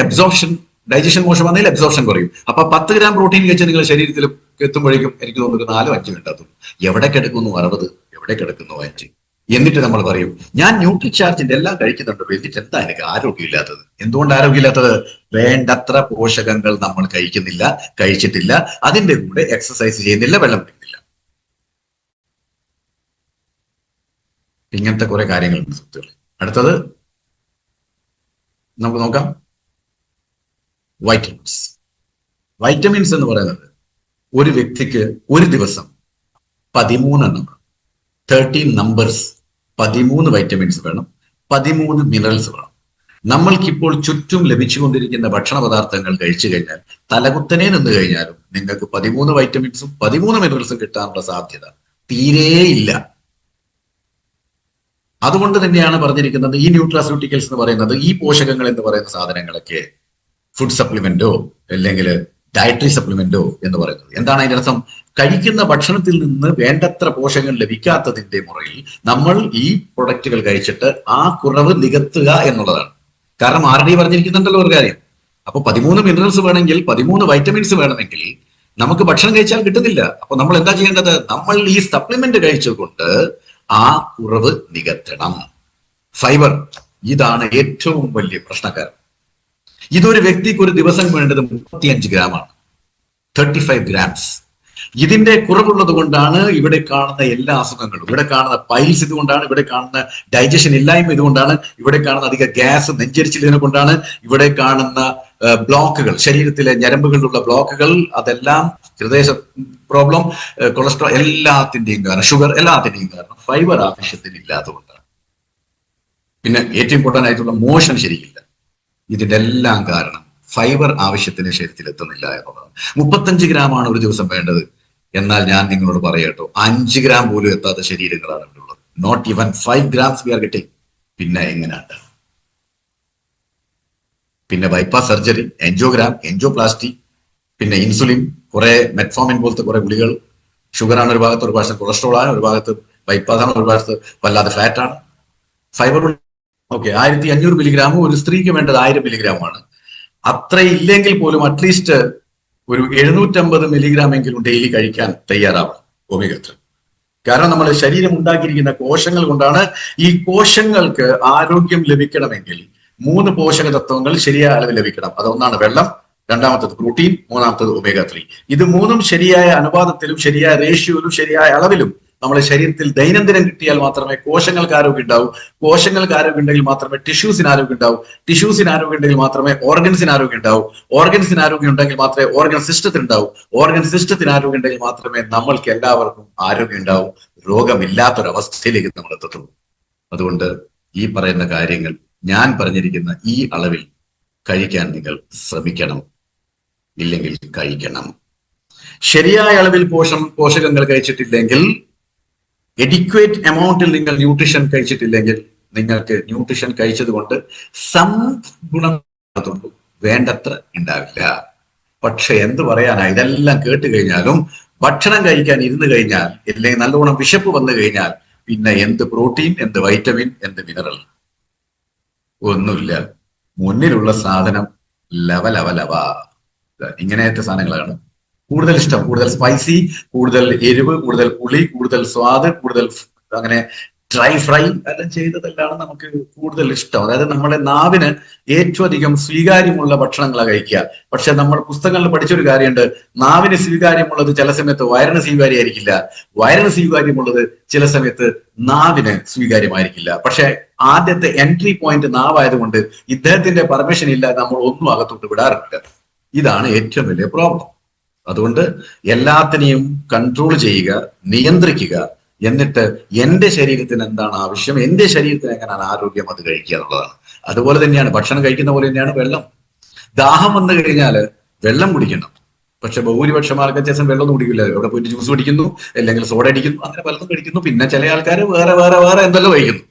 ഡൈജഷൻ മോശമാണെങ്കിൽ അബ്സോർപ്ഷൻ കുറയും. അപ്പൊ 10 ഗ്രാം പ്രോട്ടീൻ കഴിച്ച് നിങ്ങളുടെ ശരീരത്തിൽ എത്തുമ്പോഴേക്കും എനിക്ക് തോന്നുന്നു 4-5 കിട്ടാത്തുള്ളൂ. എവിടെ കിടക്കുന്നു 60, എവിടെ കിടക്കുന്നു 5? എന്നിട്ട് നമ്മൾ പറയും ഞാൻ ന്യൂട്രിചാർജിന്റെ എല്ലാം കഴിക്കുന്നുണ്ടോ, എന്നിട്ട് എന്താ എനിക്ക് ആരോഗ്യമില്ലാത്തത്? എന്തുകൊണ്ട് ആരോഗ്യമില്ലാത്തത്? വേണ്ടത്ര പോഷകങ്ങൾ നമ്മൾ കഴിച്ചിട്ടില്ല, അതിന്റെ കൂടെ എക്സസൈസ് ചെയ്യുന്നില്ല, വെള്ളം കുടിക്കുന്നില്ല. ഇങ്ങനത്തെ കുറെ കാര്യങ്ങളുണ്ട് സുഹൃത്തുക്കൾ. അടുത്തത് നമുക്ക് നോക്കാം, വൈറ്റമിൻസ് എന്ന് പറയുന്നത് ഒരു വ്യക്തിക്ക് ഒരു ദിവസം 13 നമ്പേഴ്സ്, 13 വൈറ്റമിൻസ് വേണം, 13 മിനറൽസ് വേണം. നമ്മൾക്കിപ്പോൾ ചുറ്റും ലഭിച്ചുകൊണ്ടിരിക്കുന്ന ഭക്ഷണ പദാർത്ഥങ്ങൾ കഴിച്ചു കഴിഞ്ഞാൽ, തലകുത്തനെ നിന്ന് കഴിഞ്ഞാലും നിങ്ങൾക്ക് 13 വൈറ്റമിൻസും 13 മിനറൽസും കിട്ടാനുള്ള സാധ്യത തീരെയില്ല. അതുകൊണ്ട് തന്നെയാണ് പറഞ്ഞിരിക്കുന്നത് ഈ ന്യൂട്രാസ്യൂട്ടിക്കൽസ് എന്ന് പറയുന്നത്, ഈ പോഷകങ്ങൾ എന്ന് പറയുന്ന സാധനങ്ങളൊക്കെ ഫുഡ് സപ്ലിമെന്റോ അല്ലെങ്കിൽ ഡയറ്ററി സപ്ലിമെന്റോ എന്ന് പറയുന്നത്. എന്താണ് അതിന്റെ അർത്ഥം? കഴിക്കുന്ന ഭക്ഷണത്തിൽ നിന്ന് വേണ്ടത്ര പോഷകങ്ങൾ ലഭിക്കാത്തതിന്റെ മുറയിൽ നമ്മൾ ഈ പ്രൊഡക്റ്റുകൾ കഴിച്ചിട്ട് ആ കുറവ് നികത്തുക എന്നുള്ളതാണ്. കാരണം ആർഡി പറഞ്ഞിരിക്കുന്നുണ്ടല്ലോ ഒരു കാര്യം. അപ്പൊ 13 മിനറൽസ് വേണമെങ്കിൽ, 13 വൈറ്റമിൻസ് വേണമെങ്കിൽ നമുക്ക് ഭക്ഷണം കഴിച്ചാൽ കിട്ടുന്നില്ല. അപ്പൊ നമ്മൾ എന്താ ചെയ്യേണ്ടത്? നമ്മൾ ഈ സപ്ലിമെന്റ് കഴിച്ചുകൊണ്ട് ആ കുറവ് നികത്തണം. ഫൈബർ, ഇതാണ് ഏറ്റവും വലിയ പ്രശ്നക്കാരൻ. ഇതൊരു വ്യക്തിക്ക് ഒരു ദിവസം വേണ്ടത് 35 ഗ്രാമാണ്, 35 ഗ്രാംസ്. ഇതിന്റെ കുറവുള്ളത് കൊണ്ടാണ് ഇവിടെ കാണുന്ന എല്ലാ അസുഖങ്ങളും, ഇവിടെ കാണുന്ന പൈൽസ് ഇതുകൊണ്ടാണ്, ഇവിടെ കാണുന്ന ഡൈജഷൻ ഇല്ലായ്മ ഇതുകൊണ്ടാണ്, ഇവിടെ കാണുന്ന അധിക ഗ്യാസ് നെഞ്ചരിച്ചിലിനെ കൊണ്ടാണ്, ഇവിടെ കാണുന്ന ബ്ലോക്കുകൾ, ശരീരത്തിലെ ഞരമ്പുകളിലുള്ള ബ്ലോക്കുകൾ, അതെല്ലാം ഹൃദയ പ്രോബ്ലം, കൊളസ്ട്രോൾ, എല്ലാത്തിന്റെയും കാരണം, ഷുഗർ, എല്ലാത്തിന്റെയും കാരണം ഫൈബർ ആവശ്യത്തിന് ഇല്ലാത്തതുകൊണ്ടാണ്. പിന്നെ ഏറ്റവും ഇമ്പോർട്ടന്റ് ആയിട്ടുള്ള മോഷൻ ശരിയില്ല. ഇതിന്റെ എല്ലാം കാരണം ഫൈബർ ആവശ്യത്തിന് ശരീരത്തിൽ എത്തുന്നില്ല എന്നുള്ളതാണ്. 35 ഗ്രാമാണ് ഒരു ദിവസം വേണ്ടത്. എന്നാൽ ഞാൻ നിങ്ങളോട് പറയട്ടോ, 5 ഗ്രാം പോലും എത്താത്ത ശരീരങ്ങളാണ് ഇവിടെ ഉള്ളത്. Not even 5 grams we are getting. പിന്നെ എങ്ങനെയാണ്? പിന്നെ ബൈപ്പാസ് സർജറി, എൻജോഗ്രാം, എൻജോപ്ലാസ്റ്റി, പിന്നെ ഇൻസുലിൻ, കുറെ മെറ്റ്ഫോമിൻ പോലത്തെ കുറെ ഗുളികൾ. ഷുഗർ ആണ് ഒരു ഭാഗത്ത്, ഒരു ഭാഗത്ത് കൊളസ്ട്രോൾ ആണ്, ഒരു ഭാഗത്ത് ബൈപ്പാസ് ആണ്, ഒരു ഭാഗത്ത് വല്ലാതെ ഫാറ്റ് ആണ്. ഫൈബർ ഓക്കെ 1500 മില്ലിഗ്രാമും ഒരു സ്ത്രീക്ക് വേണ്ടത് 1000 മില്ലിഗ്രാമാണ്. അത്ര ഇല്ലെങ്കിൽ പോലും അറ്റ്ലീസ്റ്റ് ഒരു 750 മില്ലിഗ്രാം എങ്കിലും ഡെയിലി കഴിക്കാൻ തയ്യാറാവണം ഒമേഗ 3. കാരണം നമ്മൾ ശരീരം ഉണ്ടാക്കിയിരിക്കുന്ന കോശങ്ങൾ കൊണ്ടാണ്. ഈ കോശങ്ങൾക്ക് ആരോഗ്യം ലഭിക്കണമെങ്കിൽ 3 പോഷക തത്വങ്ങൾ ശരിയായ അളവിൽ ലഭിക്കണം. അതൊന്നാണ് വെള്ളം, രണ്ടാമത്തത് പ്രോട്ടീൻ, മൂന്നാമത്തത് ഒമേഗ 3. ഇത് മൂന്നും ശരിയായ അനുപാതത്തിലും ശരിയായ റേഷ്യോയിലും ശരിയായ അളവിലും നമ്മളെ ശരീരത്തിൽ ദൈനംദിനം കിട്ടിയാൽ മാത്രമേ കോശങ്ങൾക്ക് ആരോഗ്യം ഉണ്ടാവൂ. കോശങ്ങൾക്ക് ആരോഗ്യം ഉണ്ടെങ്കിൽ മാത്രമേ ടിഷ്യൂസിന് ആരോഗ്യം ഉണ്ടാവൂ. ടിഷ്യൂസിന് ആരോഗ്യം ഉണ്ടെങ്കിൽ മാത്രമേ ഓർഗൻസിന് ആരോഗ്യം ഉണ്ടാവൂ. ഓർഗൻസിന് ആരോഗ്യം ഉണ്ടെങ്കിൽ മാത്രമേ ഓർഗൻ സിസ്റ്റത്തിന് ഉണ്ടാവൂ. ഓർഗൻ സിസ്റ്റത്തിന് ആരോഗ്യം ഉണ്ടെങ്കിൽ മാത്രമേ നമ്മൾക്ക് എല്ലാവർക്കും ആരോഗ്യം ഉണ്ടാവൂ. രോഗമില്ലാത്തൊരവസ്ഥയിലേക്ക് നമ്മൾ എത്തത്തുള്ളൂ. അതുകൊണ്ട് ഈ പറയുന്ന കാര്യങ്ങൾ ഞാൻ പറഞ്ഞിരിക്കുന്ന ഈ അളവിൽ കഴിക്കാൻ നിങ്ങൾ ശ്രമിക്കണം. ഇല്ലെങ്കിൽ കഴിക്കണം. ശരിയായ അളവിൽ പോഷകങ്ങൾ കഴിച്ചിട്ടില്ലെങ്കിൽ, എഡിക്വേറ്റ് എമൗണ്ടിൽ നിങ്ങൾ ന്യൂട്രീഷൻ കഴിച്ചിട്ടില്ലെങ്കിൽ, നിങ്ങൾക്ക് ന്യൂട്രീഷൻ കഴിച്ചത് കൊണ്ട് ഗുണം വേണ്ടത്ര ഉണ്ടാവില്ല. പക്ഷെ എന്ത് പറയാനാ, ഇതെല്ലാം കേട്ട് കഴിഞ്ഞാലും ഭക്ഷണം കഴിക്കാൻ ഇരുന്ന് കഴിഞ്ഞാൽ, അല്ലെങ്കിൽ നല്ലവണ്ണം വിശപ്പ് വന്നു കഴിഞ്ഞാൽ, പിന്നെ എന്ത് പ്രോട്ടീൻ, എന്ത് വൈറ്റമിൻ, എന്ത് മിനറൽ, ഒന്നുമില്ല. മുന്നിലുള്ള സാധനം ലവ ഇങ്ങനത്തെ സാധനങ്ങളാണ് കൂടുതൽ ഇഷ്ടം. കൂടുതൽ സ്പൈസി, കൂടുതൽ എരിവ്, കൂടുതൽ പുളി, കൂടുതൽ സ്വാദ്, കൂടുതൽ അങ്ങനെ ഡ്രൈ ഫ്രൈ എല്ലാം ചെയ്തതെല്ലാം നമുക്ക് കൂടുതൽ ഇഷ്ടം. അതായത് നമ്മുടെ നാവിന് ഏറ്റവും അധികം സ്വീകാര്യമുള്ള ഭക്ഷണങ്ങളാണ് കഴിക്കുക. പക്ഷെ നമ്മൾ പുസ്തകങ്ങളിൽ പഠിച്ചൊരു കാര്യമുണ്ട്, നാവിന് സ്വീകാര്യമുള്ളത് ചില സമയത്ത് വയറിന് സ്വീകാര്യമായിരിക്കില്ല, വയറിന് സ്വീകാര്യമുള്ളത് ചില സമയത്ത് നാവിന് സ്വീകാര്യമായിരിക്കില്ല. പക്ഷെ ആദ്യത്തെ എൻട്രി പോയിന്റ് നാവായതുകൊണ്ട് ഇദ്ദേഹത്തിന്റെ പെർമിഷൻ ഇല്ലാതെ നമ്മൾ ഒന്നും അകത്തോട്ട് വിടാറില്ല. ഇതാണ് ഏറ്റവും വലിയ പ്രോബ്ലം. അതുകൊണ്ട് എല്ലാത്തിനെയും കൺട്രോൾ ചെയ്യുക, നിയന്ത്രിക്കുക. എന്നിട്ട് എന്റെ ശരീരത്തിന് എന്താണ് ആവശ്യം, എന്റെ ശരീരത്തിന് എങ്ങനെയാണ് ആരോഗ്യം, അത് കഴിക്കുക എന്നുള്ളതാണ്. അതുപോലെ തന്നെയാണ് ഭക്ഷണം കഴിക്കുന്ന പോലെ തന്നെയാണ് വെള്ളം. ദാഹം വന്നു കഴിഞ്ഞാൽ വെള്ളം കുടിക്കണം. പക്ഷെ ഭൂരിപക്ഷം ആൾക്കാർ ശേഷം വെള്ളം ഒന്നും കുടിക്കില്ല. ഇവിടെ പോയിട്ട് ജ്യൂസ് കുടിക്കുന്നു, അല്ലെങ്കിൽ സോഡ അടിക്കുന്നു, അങ്ങനെ പലതും കഴിക്കുന്നു. പിന്നെ ചില ആൾക്കാർ വേറെ വേറെ വേറെ എന്തെല്ലാം കഴിക്കുന്നു.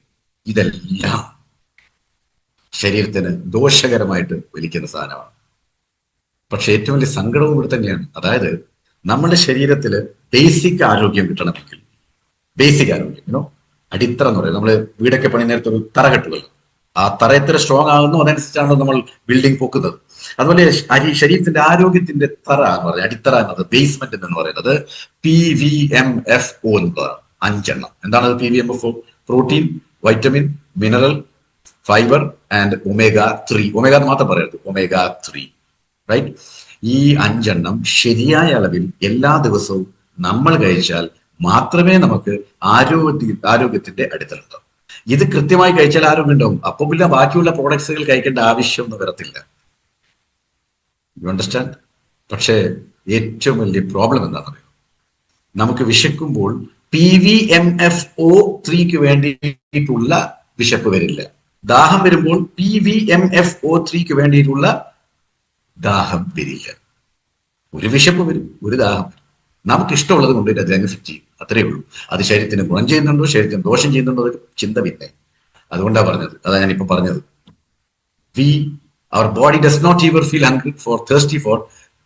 ഇതെല്ലാം ശരീരത്തിന് ദോഷകരമായിട്ട് വലിക്കുന്ന സാധനമാണ്. പക്ഷെ ഏറ്റവും വലിയ സങ്കടവും ഇവിടെ തന്നെയാണ്. അതായത് നമ്മുടെ ശരീരത്തിൽ ബേസിക് ആരോഗ്യം കിട്ടണമെങ്കിൽ, ബേസിക് ആരോഗ്യം അടിത്തറ എന്ന് പറയുന്നത്, നമ്മൾ വീടൊക്കെ പണി നേരത്തെ ഒരു തറ കെട്ടുമല്ലോ, ആ തറ എത്ര സ്ട്രോങ് ആകുന്നു അതനുസരിച്ചാണ് നമ്മൾ ബിൽഡിംഗ് പൊക്കുന്നത്. അതുപോലെ ശരീരത്തിന്റെ ആരോഗ്യത്തിന്റെ തറ എന്ന് പറയുന്നത്, അടിത്തറ എന്നത്, ബേസ്മെന്റ് എന്ന് പറയുന്നത് PVMFO എന്നുള്ളതാണ്. 5 എണ്ണം. എന്താണ് PVMFO? Protein, vitamin, mineral, fibre and omega 3. Omega മാത്രം പറയരുത്, ഒമേഗ 3. റൈറ്റ്? ഈ 5 എണ്ണം ശരിയായ അളവിൽ എല്ലാ ദിവസവും നമ്മൾ കഴിച്ചാൽ മാത്രമേ നമുക്ക് ആരോഗ്യത്തിന്റെ അടിത്തറയുണ്ടാവും. ഇത് കൃത്യമായി കഴിച്ചാൽ ആരോഗ്യം ഉണ്ടാവും. അപ്പൊ പിന്നെ ബാക്കിയുള്ള പ്രോഡക്ട്സുകൾ കഴിക്കേണ്ട ആവശ്യമൊന്നും വരത്തില്ല. You understand? പക്ഷേ ഏറ്റവും വലിയ പ്രോബ്ലം എന്താണെന്ന് അറിയാം, നമുക്ക് വിശക്കുമ്പോൾ PVMFO3 വേണ്ടിയിട്ടുള്ള വിശപ്പ് വരില്ല. ദാഹം വരുമ്പോൾ PVMFO3 വേണ്ടിയിട്ടുള്ള ദാഹം വരില്ല. ഒരു വിശപ്പ് വരും, ഒരു ദാഹം വരും. നമുക്ക് ഇഷ്ടമുള്ളത് കൊണ്ട് അത് അക്സെപ്റ്റ് ചെയ്യും, അത്രയേ ഉള്ളൂ. അത് ശരീരത്തിന് ഗുണം ചെയ്യുന്നുണ്ടോ, ശരീരത്തിന് ദോഷം ചെയ്യുന്നുണ്ടോ, അത് ചിന്ത പിന്നെ. അതുകൊണ്ടാണ് പറഞ്ഞത്, അതാ ഞാനിപ്പോ പറഞ്ഞത്, we our body does not ever feel hungry for thirsty for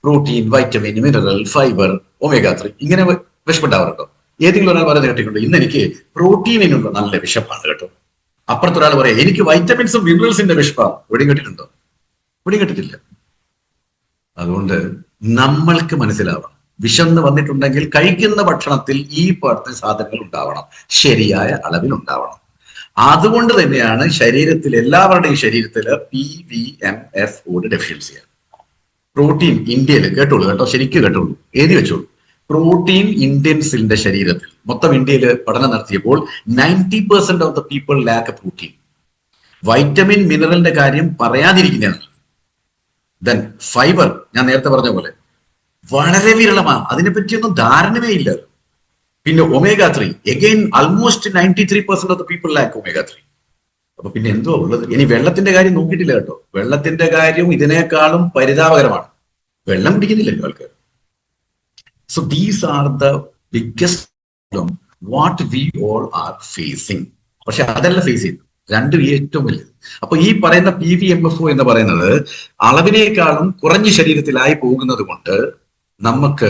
protein, vitamin, mineral, fibre, omega 3. ഇങ്ങനെ വിശപ്പുണ്ടാവാറുണ്ടോ? ഏതെങ്കിലും ഒരാൾ പറയുന്നത് കേട്ടിട്ടുണ്ടോ ഇന്ന് എനിക്ക് പ്രോട്ടീനിനുള്ള നല്ല വിശപ്പാണ് കേട്ടോ? അപ്പുറത്തൊരാൾ പറയാം എനിക്ക് വൈറ്റമിൻസും മിനറൽസിന്റെ വിശപ്പാണ്. എവിടെയും കേട്ടിട്ടുണ്ടോ? എവിടെയും കേട്ടിട്ടില്ല. അതുകൊണ്ട് നമ്മൾക്ക് മനസ്സിലാവണം, വിശന്ന് വന്നിട്ടുണ്ടെങ്കിൽ കഴിക്കുന്ന ഭക്ഷണത്തിൽ ഈ പറഞ്ഞ സാധനങ്ങൾ ഉണ്ടാവണം, ശരിയായ അളവിൽ ഉണ്ടാവണം. അതുകൊണ്ട് തന്നെയാണ് ശരീരത്തിൽ എല്ലാവരുടെയും ശരീരത്തിൽ PVMS ഡെഫിഷ്യൻസിയാണ്. പ്രോട്ടീൻ ഇന്ത്യയിൽ കേട്ടോളൂ കേട്ടോ, ശരിക്കും കേട്ടോളൂ, എഴുതി വെച്ചോളൂ. പ്രോട്ടീൻ ഇന്ത്യൻസിന്റെ ശരീരത്തിൽ മൊത്തം ഇന്ത്യയിൽ പഠനം നടത്തിയപ്പോൾ 90% of the people lack protein. Vitamin മിനറലിന്റെ കാര്യം പറയാതിരിക്കുന്നതാണ്. ദെൻ ഫൈബർ, ഞാൻ നേരത്തെ പറഞ്ഞ പോലെ വളരെ വിരളമാണ്, അതിനെപ്പറ്റിയൊന്നും ധാരണമേ ഇല്ല. പിന്നെ omega 3, again almost 93% of the people lack omega 3. അപ്പൊ പിന്നെ എന്തോ ഉള്ളത്? ഇനി വെള്ളത്തിന്റെ കാര്യം നോക്കിയിട്ടില്ല കേട്ടോ. വെള്ളത്തിന്റെ കാര്യം ഇതിനേക്കാളും പരിതാപകരമാണ്. വെള്ളം കുടിക്കുന്നില്ലല്ലോ ആൾക്കാർ. So these are the biggest problem what we all are facing. പക്ഷെ അതല്ല ഫേസ് ചെയ്യുന്നത്, രണ്ടും ഏറ്റവും വലുത്. അപ്പൊ ഈ പറയുന്ന PVMFO എന്ന് പറയുന്നത് അളവിനേക്കാളും കുറഞ്ഞ ശരീരത്തിലായി പോകുന്നത് കൊണ്ട് നമുക്ക്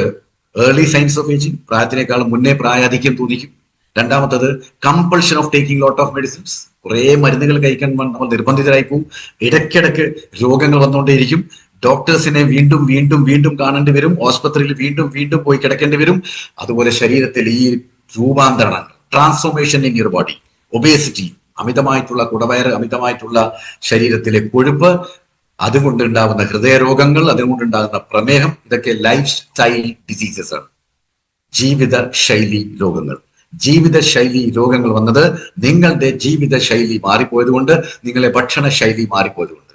ഏർലി സൈൻസ് ഓഫ് ഏജിങ്, പ്രായത്തിനേക്കാളും മുന്നേ പ്രായാധിക്യം തോന്നിക്കും. രണ്ടാമത്തത് compulsion of taking lot of medicines, കുറെ മരുന്നുകൾ കഴിക്കാൻ നമ്മൾ നിർബന്ധിതരായി പോകും. ഇടയ്ക്കിടയ്ക്ക് രോഗങ്ങൾ വന്നുകൊണ്ടേയിരിക്കും. ഡോക്ടേഴ്സിനെ വീണ്ടും വീണ്ടും വീണ്ടും കാണേണ്ടി വരും. ആശുപത്രിയിൽ വീണ്ടും വീണ്ടും പോയി കിടക്കേണ്ടി വരും. അതുപോലെ ശരീരത്തിൽ ഈ രൂപാന്തരണം, transformation in your body, obesity, അമിതമായിട്ടുള്ള കുടവയറ്, അമിതമായിട്ടുള്ള ശരീരത്തിലെ കൊഴുപ്പ്, അതുകൊണ്ടുണ്ടാകുന്ന ഹൃദയരോഗങ്ങൾ, അതുകൊണ്ടുണ്ടാകുന്ന പ്രമേഹം, ഇതൊക്കെ ലൈഫ് സ്റ്റൈൽ ഡിസീസസ് ആണ്, ജീവിത ശൈലി രോഗങ്ങൾ. ജീവിതശൈലി രോഗങ്ങൾ വന്നത് നിങ്ങളുടെ ജീവിതശൈലി മാറിപ്പോയത് കൊണ്ട്, നിങ്ങളെ ഭക്ഷണ ശൈലി മാറിപ്പോയത് കൊണ്ട്.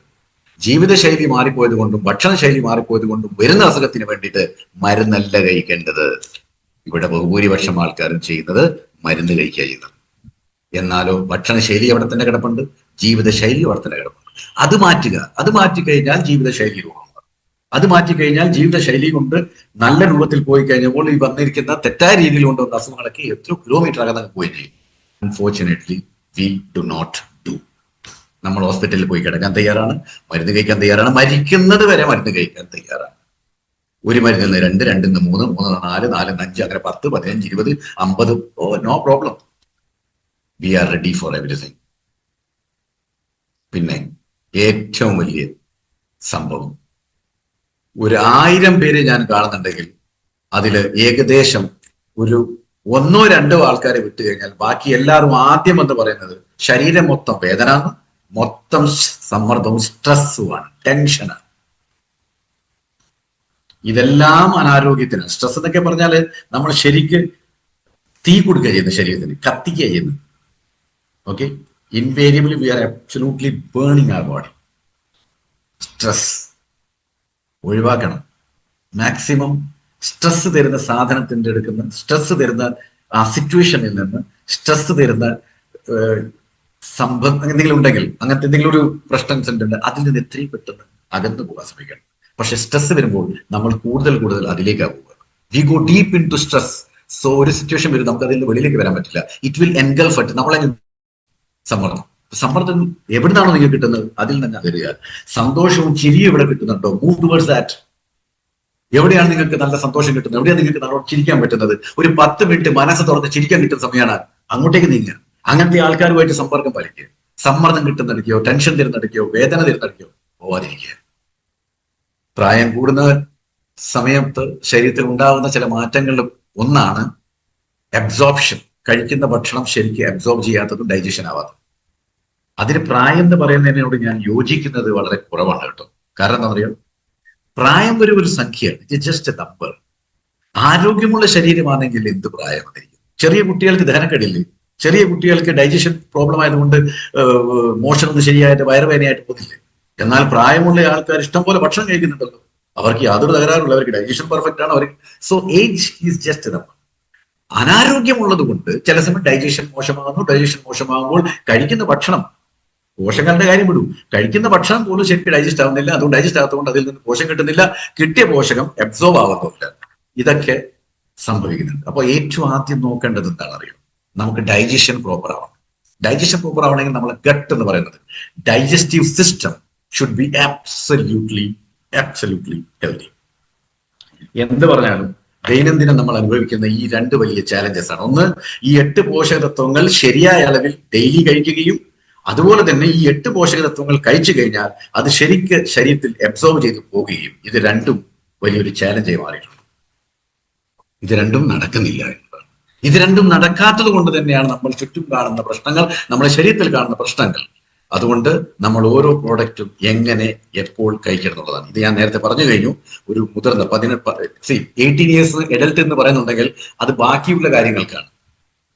ജീവിതശൈലി മാറിപ്പോയത് കൊണ്ടും ഭക്ഷണശൈലി മാറിപ്പോയത് കൊണ്ടും വരുന്ന അസുഖത്തിന് വേണ്ടിയിട്ട് മരുന്നല്ല കഴിക്കേണ്ടത്. ഇവിടെ ബഹുഭൂരിപക്ഷം ആൾക്കാരും ചെയ്യുന്നത് മരുന്ന് കഴിക്കുക ചെയ്യുന്നത്. എന്നാലോ ഭക്ഷണശൈലി അവിടെ തന്നെ കിടപ്പുണ്ട്, ജീവിതശൈലി അവിടെ തന്നെ കിടപ്പുണ്ട്. അത് മാറ്റുക. അത് മാറ്റിക്കഴിഞ്ഞാൽ ജീവിതശൈലി രോഗം, അത് മാറ്റിക്കഴിഞ്ഞാൽ ജീവിതശൈലി കൊണ്ട് നല്ല രൂപത്തിൽ പോയി കഴിഞ്ഞപ്പോൾ ഈ വന്നിരിക്കുന്ന തെറ്റായ രീതിയിൽ കൊണ്ടുവന്ന അസുഖങ്ങളൊക്കെ എത്ര കിലോമീറ്റർ അകന്ന് പോയി ചെയ്യും. Unfortunately we do not do. നമ്മൾ ഹോസ്പിറ്റലിൽ പോയി കിടക്കാൻ തയ്യാറാണ്, മരുന്ന് കഴിക്കാൻ തയ്യാറാണ്, മരിക്കുന്നത് വരെ മരുന്ന് കഴിക്കാൻ തയ്യാറാണ്. ഒരു മരുന്നിൽ നിന്ന് 2, 2 3, 3 4, 4 5, അങ്ങനെ 10, 15, 20, 50, no problem. We are ready for everything. പിന്നെ ഏറ്റവും വലിയ സംഭവം, 1000 പേരെ ഞാൻ കാണുന്നുണ്ടെങ്കിൽ അതിൽ ഏകദേശം ഒരു 1 or 2 ആൾക്കാരെ വിട്ടു കഴിഞ്ഞാൽ ബാക്കി എല്ലാവരും ആദ്യം എന്ന് പറയുന്നത് ശരീരം മൊത്തം വേദന, മൊത്തം സമ്മർദ്ദവും സ്ട്രെസ്സുമാണ്, ടെൻഷനാണ്. ഇതെല്ലാം അനാരോഗ്യത്തിന്. സ്ട്രെസ് എന്നൊക്കെ പറഞ്ഞാൽ നമ്മൾ ശരിക്ക് തീ കൊടുക്കുക ചെയ്യുന്നത്, ശരീരത്തിന് കത്തിക്കുക ചെയ്യുന്നത്. Okay, invariably we are absolutely burning our body. Stress ഒഴിവാക്കണം. മാക്സിമം സ്ട്രെസ് തരുന്ന സാധനത്തിന്റെ എടുക്കുന്ന, സ്ട്രെസ് തരുന്ന ആ സിറ്റുവേഷനിൽ നിന്ന്, സ്ട്രെസ് തരുന്ന സംഭവം എന്തെങ്കിലും ഉണ്ടെങ്കിൽ, അങ്ങനത്തെ എന്തെങ്കിലും ഒരു പ്രശ്നം ഉണ്ടെങ്കിൽ അതിൽ നിന്ന് എത്രയും പെട്ടെന്ന് അകന്നു പോകാൻ ശ്രമിക്കണം. പക്ഷെ സ്ട്രെസ് വരുമ്പോൾ നമ്മൾ കൂടുതൽ അതിലേക്കാണ് പോവുക. We go deep into stress. So ഒരു സിറ്റുവേഷൻ വരും, നമുക്ക് അതിൽ നിന്ന് വെളിയിലേക്ക് വരാൻ പറ്റില്ല. It will engulf it. നമ്മളെ സമ്മർദ്ദം എവിടുന്നാണോ നിങ്ങൾക്ക് കിട്ടുന്നത് അതിൽ തന്നെ വരിക. സന്തോഷവും ചിരിയും എവിടെ കിട്ടുന്നുണ്ടോ, മൂവ് ടുവേർഡ്സ് ദാറ്റ്. എവിടെയാണ് നിങ്ങൾക്ക് നല്ല സന്തോഷം കിട്ടുന്നത്, എവിടെയാണ് നിങ്ങൾക്ക് നല്ലോണം ചിരിക്കാൻ പറ്റുന്നത്, ഒരു 10 മിനിറ്റ് മനസ്സ് തുറന്ന് ചിരിക്കാൻ കിട്ടുന്ന സമയമാണ്, അങ്ങോട്ടേക്ക് നീങ്ങുക. അങ്ങനത്തെ ആൾക്കാരുമായിട്ട് സമ്പർക്കം പാലിക്കുക. സമ്മർദ്ദം കിട്ടുന്നടിക്കോ, ടെൻഷൻ തരുന്നടിക്കോ, വേദന തരുന്നടിക്കോ പോവാതിരിക്കുക. പ്രായം കൂടുന്ന സമയത്ത് ശരീരത്തിൽ ഉണ്ടാകുന്ന ചില മാറ്റങ്ങളിൽ ഒന്നാണ് അബ്സോർപ്ഷൻ. കഴിക്കുന്ന ഭക്ഷണം ശരിക്കും അബ്സോർബ് ചെയ്യാത്തതും ഡൈജഷൻ ആവാത്തതും. അതിന് പ്രായം എന്ന് പറയുന്നതിനോട് ഞാൻ യോജിക്കുന്നത് വളരെ കുറവാണ് കേട്ടോ. കാരണം എന്താ പറയുക, പ്രായം ഒരു സംഖ്യയാണ്, ഇറ്റ് ജസ്റ്റ് എ നമ്പർ. ആരോഗ്യമുള്ള ശരീരമാണെങ്കിൽ എന്ത് പ്രായം വന്നിരിക്കും. ചെറിയ കുട്ടികൾക്ക് ദഹനക്കേടില്ലേ, ചെറിയ കുട്ടികൾക്ക് ഡൈജഷൻ പ്രോബ്ലം ആയതുകൊണ്ട് മോഷൻ ഒന്നും ശരിയായിട്ട് വയറുവേദനയായിട്ട് പോകുന്നില്ലേ. എന്നാൽ പ്രായമുള്ള ആൾക്കാർ ഇഷ്ടം പോലെ ഭക്ഷണം കഴിക്കുന്നുണ്ടല്ലോ, അവർക്ക് യാതൊരു തകരാറുമില്ല, അവർക്ക് ഡൈജഷൻ പെർഫെക്റ്റ് ആണ് അവർക്ക്. So age is just a number. അനാരോഗ്യമുള്ളത് കൊണ്ട് ചില സമയം ഡൈജഷൻ മോശമാകുന്നു. ഡൈജഷൻ മോശമാകുമ്പോൾ കഴിക്കുന്ന ഭക്ഷണം, പോഷകങ്ങളുടെ കാര്യം വിടും, കഴിക്കുന്ന ഭക്ഷണം പോലും ശരിക്കും ഡൈജസ്റ്റ് ആവുന്നില്ല. അതുകൊണ്ട് ഡൈജസ്റ്റ് ആകാത്തതുകൊണ്ട് അതിൽ നിന്ന് പോഷകം കിട്ടുന്നില്ല, കിട്ടിയ പോഷകം അബ്സോർബ് ആവുന്നില്ല. ഇതൊക്കെ സംഭവിക്കുന്നുണ്ട്. അപ്പൊ ഏറ്റവും ആദ്യം നോക്കേണ്ടത് എന്താണ് അറിയോ, നമുക്ക് ഡൈജഷൻ പ്രോപ്പർ ആവണം. ഡൈജഷൻ പ്രോപ്പർ ആവണമെങ്കിൽ നമ്മളെ ഗട്ട് എന്ന് പറയുന്നത് digestive system should be absolutely healthy. എന്ത് പറഞ്ഞാലും ദൈനംദിനം നമ്മൾ അനുഭവിക്കുന്ന ഈ രണ്ട് വലിയ ചാലഞ്ചസ് ആണ്. ഒന്ന്, ഈ 8 പോഷകതത്വങ്ങൾ ശരിയായ അളവിൽ ഡെയിലി കഴിക്കുകയും അതുപോലെ തന്നെ ഈ 8 പോഷകതത്വങ്ങൾ കഴിച്ചു കഴിഞ്ഞാൽ അത് ശരിക്ക് ശരീരത്തിൽ അബ്സോർബ് ചെയ്ത് പോകുകയും, ഇത് രണ്ടും വലിയൊരു ചാലഞ്ചായി മാറിയിട്ടുണ്ട്. ഇത് രണ്ടും നടക്കുന്നില്ല എന്നതാണ്. ഇത് രണ്ടും നടക്കാത്തത് കൊണ്ട് തന്നെയാണ് നമ്മൾ ചുറ്റും കാണുന്ന പ്രശ്നങ്ങൾ, നമ്മുടെ ശരീരത്തിൽ കാണുന്ന പ്രശ്നങ്ങൾ. അതുകൊണ്ട് നമ്മൾ ഓരോ പ്രോഡക്റ്റും എങ്ങനെ എപ്പോൾ കഴിക്കണം എന്നുള്ളതാണ്. ഇത് ഞാൻ നേരത്തെ പറഞ്ഞു കഴിഞ്ഞു. ഒരു മുതിർന്ന 18 ഇയേഴ്സ് എഡൽട്ട് എന്ന് പറയുന്നുണ്ടെങ്കിൽ അത് ബാക്കിയുള്ള കാര്യങ്ങൾക്കാണ്.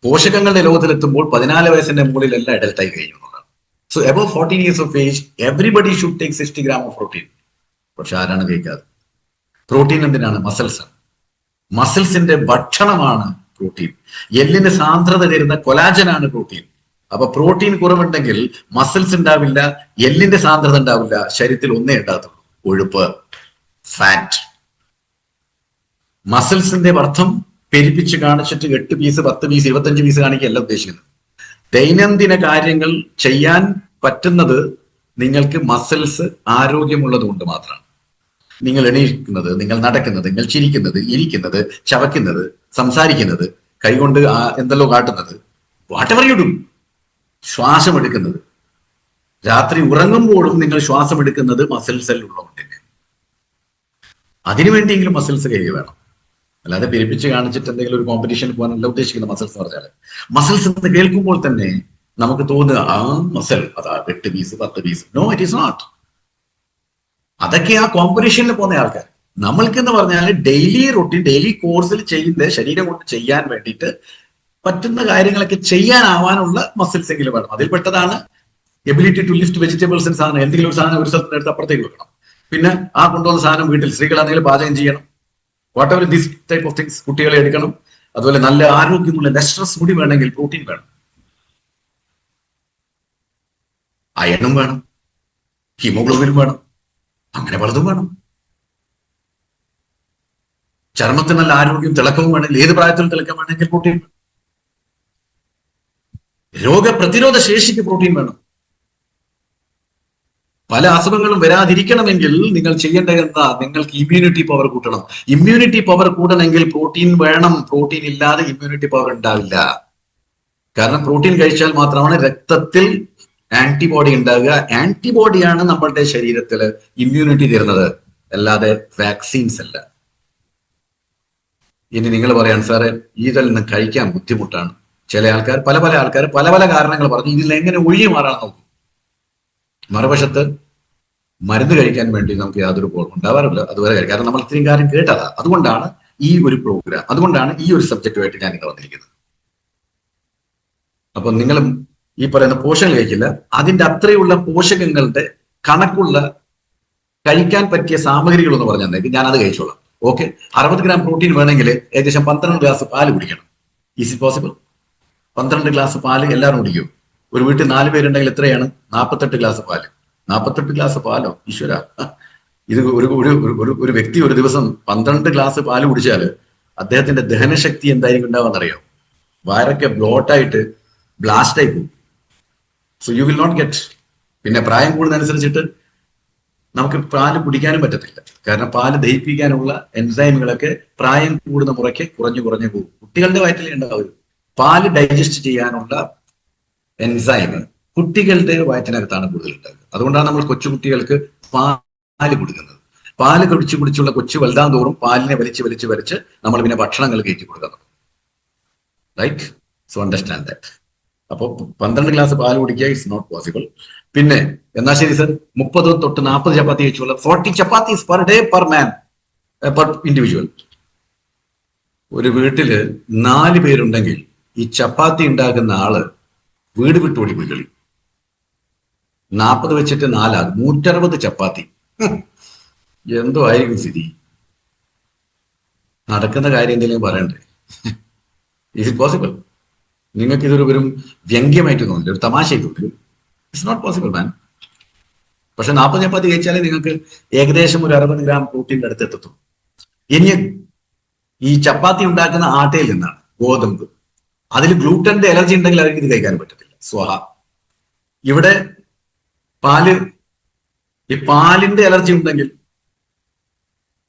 പോഷകങ്ങളുടെ ലോകത്തിലെത്തുമ്പോൾ 14 വയസ്സിന്റെ മുകളിലെല്ലാം എഡൽട്ടായി കഴിഞ്ഞു എന്നുള്ളതാണ്. So above 14 years of age everybody should take 60 gram of protein. പക്ഷെ ആരാണ് കഴിക്കാതെ? പ്രോട്ടീൻ എന്തിനാണ്? മസിൽസ് ആണ്. മസിൽസിന്റെ ഭക്ഷണമാണ് പ്രോട്ടീൻ. എല്ലിന് സാന്ദ്രത തരുന്ന കൊലാജനാണ് പ്രോട്ടീൻ. അപ്പൊ പ്രോട്ടീൻ കുറവുണ്ടെങ്കിൽ മസിൽസ് ഉണ്ടാവില്ല, എല്ലിന്റെ സാന്ദ്രത ഉണ്ടാവില്ല, ശരീരത്തിൽ ഒന്നേ ഉണ്ടാകത്തുള്ളൂ, കൊഴുപ്പ്, ഫാറ്റ്. മസിൽസിന്റെ അർത്ഥം പെരുപ്പിച്ച് കാണിച്ചിട്ട് 8 പീസ് 10 പീസ് 25 പീസ് കാണിക്കുകയല്ല ഉദ്ദേശിക്കുന്നത്. ദൈനംദിന കാര്യങ്ങൾ ചെയ്യാൻ പറ്റുന്നത് നിങ്ങൾക്ക് മസിൽസ് ആരോഗ്യമുള്ളത് കൊണ്ട് മാത്രമാണ്. നിങ്ങൾ എണീക്കുന്നത്, നിങ്ങൾ നടക്കുന്നത്, നിങ്ങൾ ചിരിക്കുന്നത്, ഇരിക്കുന്നത്, ചവയ്ക്കുന്നത്, സംസാരിക്കുന്നത്, കൈകൊണ്ട് എന്തെല്ലോ കാട്ടുന്നത്, വാട്ടെവർ യു ഡു, ശ്വാസം എടുക്കുന്നത്, രാത്രി ഉറങ്ങുമ്പോഴും നിങ്ങൾ ശ്വാസം എടുക്കുന്നത് മസിൽ സെൽ ഉള്ളതുകൊണ്ട്. അതിനുവേണ്ടിയെങ്കിലും മസിൽസ് കൈ വേണം. അല്ലാതെ പെരുപ്പിച്ച് കാണിച്ചിട്ട് എന്തെങ്കിലും ഒരു കോമ്പറ്റീഷന് പോകാനല്ല ഉദ്ദേശിക്കുന്നത്. മസിൽസ് എന്ന് പറഞ്ഞാൽ, മസിൽസ് എന്ന് കേൾക്കുമ്പോൾ തന്നെ നമുക്ക് തോന്നുക ആ മസിൽ അതാ 8 piece 10 piece. No, it is not. അതൊക്കെ ആ കോമ്പറ്റീഷനിൽ പോകുന്ന ആൾക്കാർ. നമ്മൾക്ക് എന്ന് പറഞ്ഞാൽ ഡെയിലി റൊട്ടീൻ, ഡെയിലി കോഴ്സിൽ ചെയ്യുന്ന ശരീരം കൊണ്ട് ചെയ്യാൻ വേണ്ടിയിട്ട് പറ്റുന്ന കാര്യങ്ങളൊക്കെ ചെയ്യാനാവാനുള്ള മസിൽസ് എങ്കിലും വേണം. അതിൽപ്പെട്ടതാണ് എബിലിറ്റി ടു ലിഫ്റ്റ് വെജിറ്റബിൾസ്. സാധനം എന്തെങ്കിലും ഒരു സാധനം ഒരു സ്ഥലത്ത് എടുത്ത് അപ്പുറത്തേക്ക് വെക്കണം. പിന്നെ ആ കൊണ്ടുവന്ന സാധനം വീട്ടിൽ സ്ത്രീകളാണെങ്കിലും പാചകം ചെയ്യണം. What ever this type of things കുട്ടികളെ എടുക്കണം. അതുപോലെ നല്ല ആരോഗ്യമുള്ള ലെസ്ട്രസ് മുടി വേണമെങ്കിൽ പ്രോട്ടീൻ വേണം, അയണും വേണം, ഹീമോഗ്ലോബിനും വേണം, അങ്ങനെ പലതും വേണം. ചർമ്മത്തിന് നല്ല ആരോഗ്യം തിളക്കവും വേണമെങ്കിൽ, ഏത് പ്രായത്തിൽ തിളക്കം വേണമെങ്കിൽ പ്രോട്ടീൻ വേണം. രോഗപ്രതിരോധ ശേഷിക്ക് പ്രോട്ടീൻ വേണം. പല അസുഖങ്ങളും വരാതിരിക്കണമെങ്കിൽ നിങ്ങൾ ചെയ്യേണ്ടത് എന്താ? നിങ്ങൾക്ക് ഇമ്മ്യൂണിറ്റി പവർ കൂട്ടണം. ഇമ്മ്യൂണിറ്റി പവർ കൂടണമെങ്കിൽ പ്രോട്ടീൻ വേണം. പ്രോട്ടീൻ ഇല്ലാതെ ഇമ്മ്യൂണിറ്റി പവർ ഉണ്ടാവില്ല. കാരണം പ്രോട്ടീൻ കഴിച്ചാൽ മാത്രമാണ് രക്തത്തിൽ ആന്റിബോഡി ഉണ്ടാകുക. ആന്റിബോഡിയാണ് നമ്മളുടെ ശരീരത്തിൽ ഇമ്മ്യൂണിറ്റി തരുന്നത്, അല്ലാതെ വാക്സിൻസ് അല്ല. ഇനി നിങ്ങൾ പറയാൻ സാറേ ഇതിൽ നിന്ന് കഴിക്കാൻ ബുദ്ധിമുട്ടാണ്. ചില ആൾക്കാർ പല ആൾക്കാർ പല കാരണങ്ങൾ പറഞ്ഞു ഇതിൽ എങ്ങനെ ഒഴിഞ്ഞു മാറാൻ നോക്കും. മറുവശത്ത് മരുന്ന് കഴിക്കാൻ വേണ്ടി നമുക്ക് യാതൊരു പ്രോബ്ലം ഉണ്ടാവാറില്ല അതുവരെ കഴിക്കും. കാരണം നമ്മൾ ഇത്രയും കാര്യം കേട്ടതാ. അതുകൊണ്ടാണ് ഈ ഒരു പ്രോഗ്രാം, അതുകൊണ്ടാണ് ഈ ഒരു സബ്ജക്റ്റുമായിട്ട് ഞാൻ ഇങ്ങനെ വന്നിരിക്കുന്നത്. അപ്പൊ നിങ്ങളും ഈ പറയുന്ന പോഷകങ്ങൾ കഴിക്കില്ല, അതിന്റെ അത്രയുള്ള പോഷകങ്ങളുടെ കണക്കുള്ള കഴിക്കാൻ പറ്റിയ സാമഗ്രികൾ എന്ന് പറഞ്ഞെങ്കിൽ ഞാൻ അത് കഴിച്ചോളാം. ഓക്കെ, 60 gram പ്രോട്ടീൻ വേണമെങ്കിൽ ഏകദേശം 12 ഗ്ലാസ് പാല് കുടിക്കണം. Is it possible? 12 ഗ്ലാസ് പാല് എല്ലാവരും കുടിക്കും. ഒരു വീട്ടിൽ 4 പേരുണ്ടെങ്കിൽ എത്രയാണ്? 48 ഗ്ലാസ് പാല്. 48 ഗ്ലാസ് പാലോ ഈശ്വര! ഇത് ഒരു വ്യക്തി ഒരു ദിവസം 12 ഗ്ലാസ് പാല് കുടിച്ചാൽ അദ്ദേഹത്തിന്റെ ദഹനശക്തി എന്തായിരിക്കും ഉണ്ടാവുമെന്നറിയോ? വയറൊക്കെ ബ്ലോട്ടായിട്ട് ബ്ലാസ്റ്റ് ആയി പോകും. So you will not get. പിന്നെ പ്രായം കൂടുന്നതനുസരിച്ചിട്ട് നമുക്ക് പാല് കുടിക്കാനും പറ്റത്തില്ല. കാരണം പാല് ദഹിപ്പിക്കാനുള്ള എൻസൈമുകളൊക്കെ പ്രായം കൂടുന്ന മുറയ്ക്ക് കുറഞ്ഞു പോകും. കുട്ടികളുടെ വയറ്റിൽ ഉണ്ടാവും. പാല് ഡൈജസ്റ്റ് ചെയ്യാനുള്ള എൻസൈം കുട്ടികളുടെ വയറ്റിനകത്താണ് കൂടുതൽ ഉണ്ടാകുക. അതുകൊണ്ടാണ് നമ്മൾ കൊച്ചുകുട്ടികൾക്ക് പാല് കൊടുക്കുന്നത്. പാല് കുടിച്ചുള്ള കൊച്ചു വലുതാൻ തോറും പാലിനെ വലിച്ച് നമ്മൾ പിന്നെ ഭക്ഷണങ്ങൾ കയറ്റി കൊടുക്കുന്നത്. റൈറ്റ്? So understand that. അപ്പോൾ 12 ഗ്ലാസ് പാല് കുടിക്കുക ഇറ്റ്സ് നോട്ട് പോസിബിൾ. പിന്നെ എന്നാ ശരി സർ, 30 തൊട്ട് 40 ചപ്പാത്തി കഴിച്ചോളാം. 40 ചപ്പാത്തീസ് പെർ ഡേ പെർ മാൻ, പെർ ഇൻഡിവിജ്വൽ. ഒരു വീട്ടില് 4 പേരുണ്ടെങ്കിൽ ഈ ചപ്പാത്തി ഉണ്ടാക്കുന്ന ആള് വീട് വിട്ടോടി പോയി കളി. 40 വെച്ചിട്ട് 4 ആകും, 160 ചപ്പാത്തി. എന്തോ ആയിരിക്കും സ്ഥിതി. നടക്കുന്ന കാര്യം എന്തെങ്കിലും പറയണ്ടേ? Is it possible? നിങ്ങൾക്ക് ഇതൊരു വെറും വ്യംഗ്യമായിട്ട് തോന്നില്ല, ഒരു തമാശയായിട്ട് തോന്നില്ല. ഇറ്റ്സ് നോട്ട് പോസിബിൾ മാൻ. പക്ഷെ 40 ചപ്പാത്തി കഴിച്ചാലേ നിങ്ങൾക്ക് ഏകദേശം ഒരു 60 ഗ്രാം പ്രോട്ടീൻ്റെ അടുത്ത് എത്തത്തുള്ളൂ. ഇനി ഈ ചപ്പാത്തി ഉണ്ടാക്കുന്ന ആട്ടയിൽ നിന്നാണ്, ഗോതമ്പ്. അതിൽ ഗ്ലൂട്ടന്റെ അലർജി ഉണ്ടെങ്കിൽ അവർക്ക് ഇത് കഴിക്കാൻ പറ്റത്തില്ല. സ്വഹ. ഇവിടെ പാല് ഈ പാലിന്റെ അലർജി ഉണ്ടെങ്കിൽ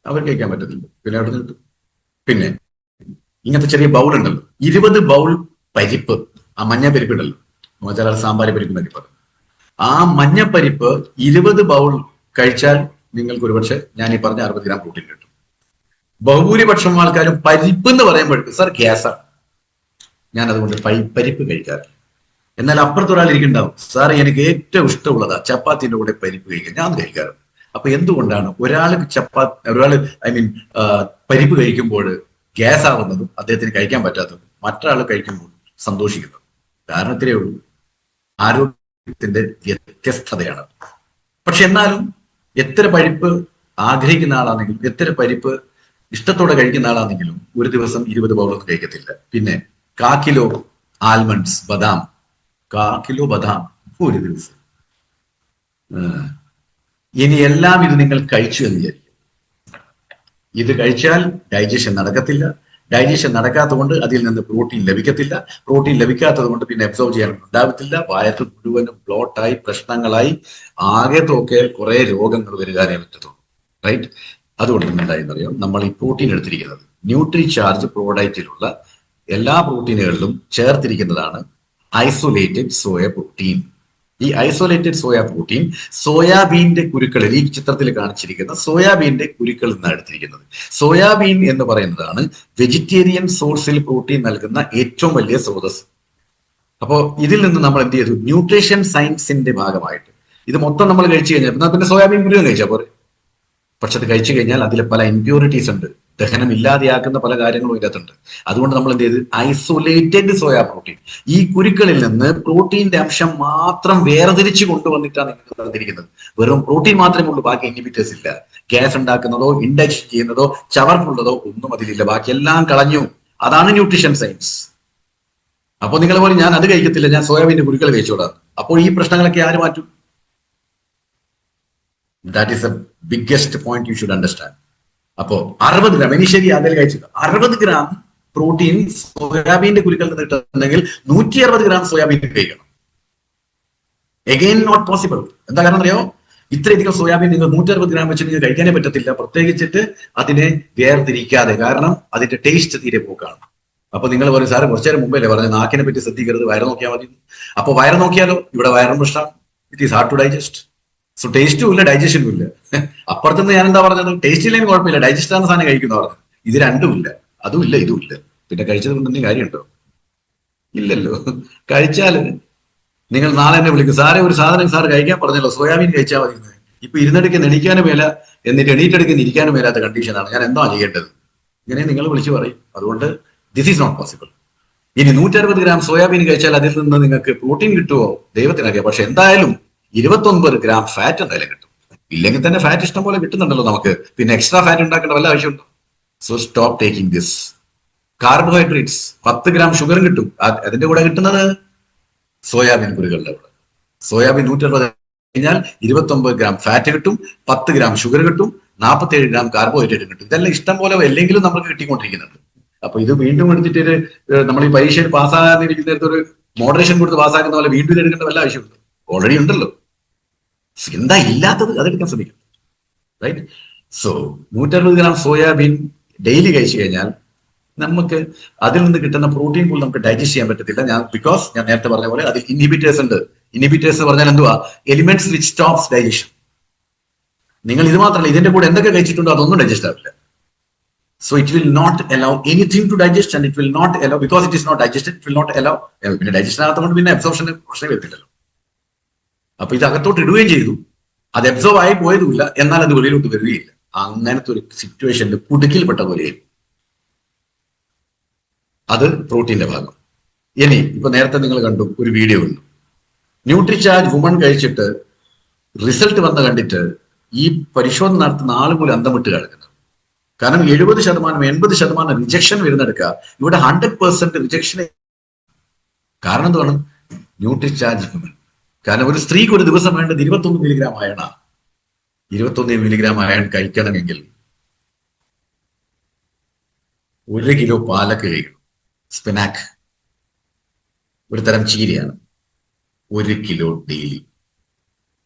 അവർ കഴിക്കാൻ പറ്റത്തില്ല. പിന്നെ അവിടെ നിന്ന് പിന്നെ ഇങ്ങനത്തെ ചെറിയ ബൗൾ ഉണ്ടല്ലോ, 20 ബൗൾ പരിപ്പ്, ആ മഞ്ഞ പരിപ്പ് ഉണ്ടല്ലോ, ചില സാമ്പാർ പരിപ്പ് എന്നൊക്കെ പറയും. ആ മഞ്ഞപ്പരിപ്പ് 20 ബൗൾ കഴിച്ചാൽ നിങ്ങൾക്ക് ഒരുപക്ഷെ ഞാൻ ഈ പറഞ്ഞ 60 ഗ്രാം പ്രോട്ടീൻ കിട്ടും. ബഹുഭൂരിപക്ഷം ആൾക്കാരും പരിപ്പ് എന്ന് പറയുമ്പോഴേക്കും സാർ ഗ്യാസാണ്, ഞാൻ അതുകൊണ്ട് പരിപ്പ് കഴിക്കാറില്ല. എന്നാൽ അപ്പുറത്തൊരാൾ ഇരിക്കുന്നുണ്ടാവും, സാർ എനിക്ക് ഏറ്റവും ഇഷ്ടമുള്ളതാ ചപ്പാത്തിന്റെ കൂടെ പരിപ്പ് കഴിക്കാൻ, ഞാൻ കഴിക്കാറുണ്ട്. അപ്പൊ എന്തുകൊണ്ടാണ് ഒരാള് പരിപ്പ് കഴിക്കുമ്പോൾ ഗ്യാസ് ആവുന്നതും അദ്ദേഹത്തിന് കഴിക്കാൻ പറ്റാത്തതും മറ്റൊരാൾ കഴിക്കുമ്പോൾ സന്തോഷിക്കുന്നതും? കാരണം ഇത്രയേ ഉള്ളൂ, ആരോഗ്യത്തിന്റെ വ്യത്യസ്തതയാണ്. പക്ഷെ എന്നാലും എത്ര പരിപ്പ് ആഗ്രഹിക്കുന്ന ആളാണെങ്കിലും, എത്ര പരിപ്പ് ഇഷ്ടത്തോടെ കഴിക്കുന്ന ആളാണെങ്കിലും ഒരു ദിവസം 20 ബൗളൊന്നും കഴിക്കത്തില്ല. പിന്നെ 1/4 കിലോ ആൽമണ്ട്സ്, ബദാം, 1/4 കിലോ ബദാം ഒരു ദിവസം. ഇനി എല്ലാം ഇത് നിങ്ങൾ കഴിച്ചു എന്ന് വിചാരിക്കും. ഇത് കഴിച്ചാൽ ഡൈജഷൻ നടക്കത്തില്ല. ഡൈജഷൻ നടക്കാത്തതുകൊണ്ട് അതിൽ നിന്ന് പ്രോട്ടീൻ ലഭിക്കത്തില്ല. പ്രോട്ടീൻ ലഭിക്കാത്തത് കൊണ്ട് പിന്നെ അബ്സോർവ് ചെയ്യാൻ ഉണ്ടാവത്തില്ല. വയറ്റ് മുഴുവനും ബ്ലോട്ടായി പ്രശ്നങ്ങളായി ആകെ തോക്കെ കുറെ രോഗങ്ങൾ വരികാനേ പറ്റത്തുള്ളൂ. റൈറ്റ്? അതുകൊണ്ട് എന്തായെന്നറിയോ, നമ്മൾ ഈ പ്രോട്ടീൻ എടുത്തിരിക്കുന്നത് ന്യൂട്രി ചാർജ് പ്രോഡക്റ്റിലുള്ള എല്ലാ പ്രോട്ടീനുകളിലും ചേർത്തിരിക്കുന്നതാണ് ഐസൊലേറ്റഡ് സോയ പ്രോട്ടീൻ. ഈ ഐസൊലേറ്റഡ് സോയ പ്രോട്ടീൻ സോയാബീന്റെ കുരുക്കളിൽ, ഈ ചിത്രത്തിൽ കാണിച്ചിരിക്കുന്ന സോയാബീന്റെ കുരുക്കളിൽ നിന്നാണ് എടുത്തിരിക്കുന്നത്. സോയാബീൻ എന്ന് പറയുന്നതാണ് വെജിറ്റേറിയൻ സോഴ്സിൽ പ്രോട്ടീൻ നൽകുന്ന ഏറ്റവും വലിയ സ്രോതസ്. അപ്പോൾ ഇതിൽ നിന്ന് നമ്മൾ എന്ത് ചെയ്തു, ന്യൂട്രീഷൻ സയൻസിന്റെ ഭാഗമായിട്ട് ഇത് മൊത്തം നമ്മൾ കഴിച്ചു കഴിഞ്ഞാൽ പിന്നെ സോയാബീൻ മുഴുവൻ കഴിച്ചാൽ പോരെ. പക്ഷെ അത് കഴിച്ചു കഴിഞ്ഞാൽ അതിൽ പല ഇമ്പ്യൂരിറ്റീസ് ഉണ്ട്, ദഹനം ഇല്ലാതെയാക്കുന്ന പല കാര്യങ്ങളും ഇതിനകത്തുണ്ട്. അതുകൊണ്ട് നമ്മൾ എന്ത് ചെയ്ത്, ഐസൊലേറ്റഡ് സോയ പ്രോട്ടീൻ, ഈ കുരുക്കളിൽ നിന്ന് പ്രോട്ടീന്റെ അംശം മാത്രം വേർതിരിച്ച് കൊണ്ടുവന്നിട്ടാണ് നിങ്ങൾ തന്നിരിക്കുന്നത്. വെറും പ്രോട്ടീൻ മാത്രമേ ഉള്ളൂ, ബാക്കി ഇൻഹിബിറ്റേഴ്സ് ഇല്ല. ഗ്യാസ് ഉണ്ടാക്കുന്നതോ ഇൻഡക്ഷൻ ചെയ്യുന്നതോ ചവർപ്പുള്ളതോ ഒന്നും അതിലില്ല, ബാക്കിയെല്ലാം കളഞ്ഞു. അതാണ് ന്യൂട്രീഷൻ സയൻസ്. അപ്പോൾ നിങ്ങൾ പറയും ഞാൻ അത് കഴിക്കത്തില്ല, ഞാൻ സോയാബീന്റെ കുരുക്കൾ കഴിച്ചോടാം. അപ്പോൾ ഈ പ്രശ്നങ്ങളൊക്കെ ആര് മാറ്റും? That is A biggest point you should understand. അപ്പോ 60 ഗ്രാം, ഇനി ശരി അതിൽ കഴിച്ചത് 60 ഗ്രാം പ്രോട്ടീൻ സോയാബീന്റെ കുരുക്കളിൽ നിന്ന് കിട്ടുന്നുണ്ടെങ്കിൽ 160 ഗ്രാം സോയാബീൻ കഴിക്കണം. Again not possible. എന്താ കാരണം അറിയോ, ഇത്രയധികം സോയാബീൻ നിങ്ങൾ 160 ഗ്രാം വെച്ച് നിങ്ങൾ കഴിക്കാനേ പറ്റത്തില്ല, പ്രത്യേകിച്ചിട്ട് അതിനെ വേർതിരിക്കാതെ. കാരണം അതിന്റെ ടേസ്റ്റ് തീരെ പോക്കാണ്. അപ്പൊ നിങ്ങൾ പറയും സാറ് കുറച്ചു നേരം മുമ്പല്ലേ പറഞ്ഞ നാക്കിനെ പറ്റി ശ്രദ്ധിക്കരുത്, വയറ് നോക്കിയാൽ മതി. അപ്പൊ വയറ് നോക്കിയാലോ, ഇവിടെ വയറും പ്രശ്നമാണ്. It is hard to digest. So ടേസ്റ്റും ഇല്ല, ഡൈജഷനും ഇല്ല. അപ്പുറത്തുനിന്ന് ഞാൻ എന്താ പറഞ്ഞത്, ടേസ്റ്റ് ഇല്ലെങ്കിൽ കുഴപ്പമില്ല, ഡൈജസ്റ്റ് ആവുന്ന സാധനം കഴിക്കുന്ന പറഞ്ഞത്. ഇത് രണ്ടും ഇല്ല, അതും ഇല്ല, ഇതും ഇല്ല. പിന്നെ കഴിച്ചത് കൊണ്ട് എന്തെങ്കിലും കാര്യമുണ്ടോ? ഇല്ലല്ലോ. കഴിച്ചാൽ നിങ്ങൾ നാളെ എന്നെ വിളിക്കും, സാറേ ഒരു സാധനം സാർ കഴിക്കാൻ പറഞ്ഞല്ലോ, സോയാബീൻ കഴിച്ചാൽ മതി. ഇപ്പൊ ഇരുന്നെടുക്കുന്ന എണീക്കാനും മേല, എന്നിട്ട് എണീറ്റെടുക്കുന്ന ഇരിക്കാനും മേലാത്ത കണ്ടീഷനാണ്. ഞാൻ എന്താ ചെയ്യേണ്ടത്? ഇങ്ങനെ നിങ്ങൾ വിളിച്ചു പറയും. അതുകൊണ്ട് ദിസ് ഈസ് നോട്ട് പോസിബിൾ. ഇനി 160 ഗ്രാം സോയാബീൻ കഴിച്ചാൽ അതിൽ നിന്ന് നിങ്ങൾക്ക് പ്രോട്ടീൻ കിട്ടുമോ ദൈവത്തിനറിയാം. പക്ഷെ എന്തായാലും 29 ഗ്രാം ഫാറ്റ് എന്തായാലും കിട്ടും. ഇല്ലെങ്കിൽ തന്നെ ഫാറ്റ് ഇഷ്ടം പോലെ കിട്ടുന്നുണ്ടല്ലോ നമുക്ക്, പിന്നെ എക്സ്ട്രാ ഫാറ്റ് ഉണ്ടാക്കേണ്ട വല്ല ആവശ്യമുണ്ടോ? So stop taking this. Carbohydrates, 10 gram ഷുഗറും കിട്ടും. അതിന്റെ കൂടെ കിട്ടുന്നത് സോയാബീൻ കുരുകളുടെ കൂടെ. സോയാബീൻ 160 കഴിഞ്ഞാൽ 29 ഗ്രാം ഫാറ്റ് കിട്ടും, 10 ഗ്രാം ഷുഗർ കിട്ടും, 47 ഗ്രാം കാർബോഹൈഡ്രേറ്റ് കിട്ടും. ഇതെല്ലാം ഇഷ്ടം പോലെ എല്ലെങ്കിലും നമുക്ക് കിട്ടിക്കൊണ്ടിരിക്കുന്നുണ്ട്. അപ്പൊ ഇത് വീണ്ടും എടുത്തിട്ട് നമ്മൾ ഈ പരീക്ഷയിൽ പാസ്സാകാതിരിക്കുന്നിടത്ത് ഒരു മോഡറേഷൻ കൊടുത്ത് പാസ്സാക്കുന്ന പോലെ വീണ്ടും എടുക്കേണ്ട വല്ല ആവശ്യമുണ്ട്? ഓൾറെഡി ഉണ്ടല്ലോ. എന്താ ഇല്ലാത്തത് അതെടുക്കാൻ ശ്രമിക്കും. Right? So 160 gram soybean daily കഴിച്ചു കഴിഞ്ഞാൽ നമുക്ക് അതിൽ നിന്ന് കിട്ടുന്ന പ്രോട്ടീൻ പോലും നമുക്ക് ഡൈജസ്റ്റ് ചെയ്യാൻ പറ്റത്തില്ല. ബിക്കോസ് ഞാൻ നേരത്തെ പറഞ്ഞ പോലെ അതിൽ ഇൻഹിബിറ്റേഴ്സ് ഉണ്ട്. ഇൻഹിബിറ്റേഴ്സ് എന്ന് പറഞ്ഞാൽ എന്തുവാ? Elements which stops digestion. നിങ്ങൾ ഇത് മാത്രമല്ല, ഇതിന്റെ കൂടെ എന്തൊക്കെ കഴിച്ചിട്ടുണ്ടോ അതൊന്നും ഡൈജസ്റ്റ് ആവില്ല. So it will not allow anything to digest, and it will not allow, because it is not digested, it will not allow. പിന്നെ ഡൈജഷൻ ആകാത്തതുകൊണ്ട് പിന്നെ അബ്സോർപ്ഷൻ പ്രശ്നം വരത്തില്ലല്ലോ. അപ്പൊ ഇത് അകത്തോട്ട് ഇടുകയും ചെയ്തു, അത് അബ്സോർവ് ആയി പോയതുമില്ല, എന്നാൽ അത് വെളിയിലോട്ട് വരികയില്ല. അങ്ങനത്തെ ഒരു സിറ്റുവേഷനിൽ കുടുക്കിൽപ്പെട്ട പോലെയും. അത് പ്രോട്ടീന്റെ ഭാഗം. ഇനി ഇപ്പൊ നേരത്തെ നിങ്ങൾ കണ്ടു, ഒരു വീഡിയോ കണ്ടു, ന്യൂട്രിചാർജ് വുമൺ കഴിച്ചിട്ട് റിസൾട്ട് വന്ന് കണ്ടിട്ട് ഈ പരിശോധന നടത്തുന്ന ആളുകൾ അന്തമിട്ട് കിടക്കുന്നത്. കാരണം 70%, 80% റിജക്ഷൻ വരുന്നെടുക്കുക. ഇവിടെ 100% റിജക്ഷൻ. കാരണം എന്താണ്? Nutricharge woman. കാരണം ഒരു സ്ത്രീക്ക് ഒരു ദിവസം വേണ്ടത് 21 മില്ലിഗ്രാം അയണാണ്. 21 മില്ലിഗ്രാം അയൺ കഴിക്കണമെങ്കിൽ 1 കിലോ പാലക്ക് കഴിക്കണം. സ്പിനാക്ക് ഒരു തരം ചീരയാണ്. 1 കിലോ ഡെയിലി.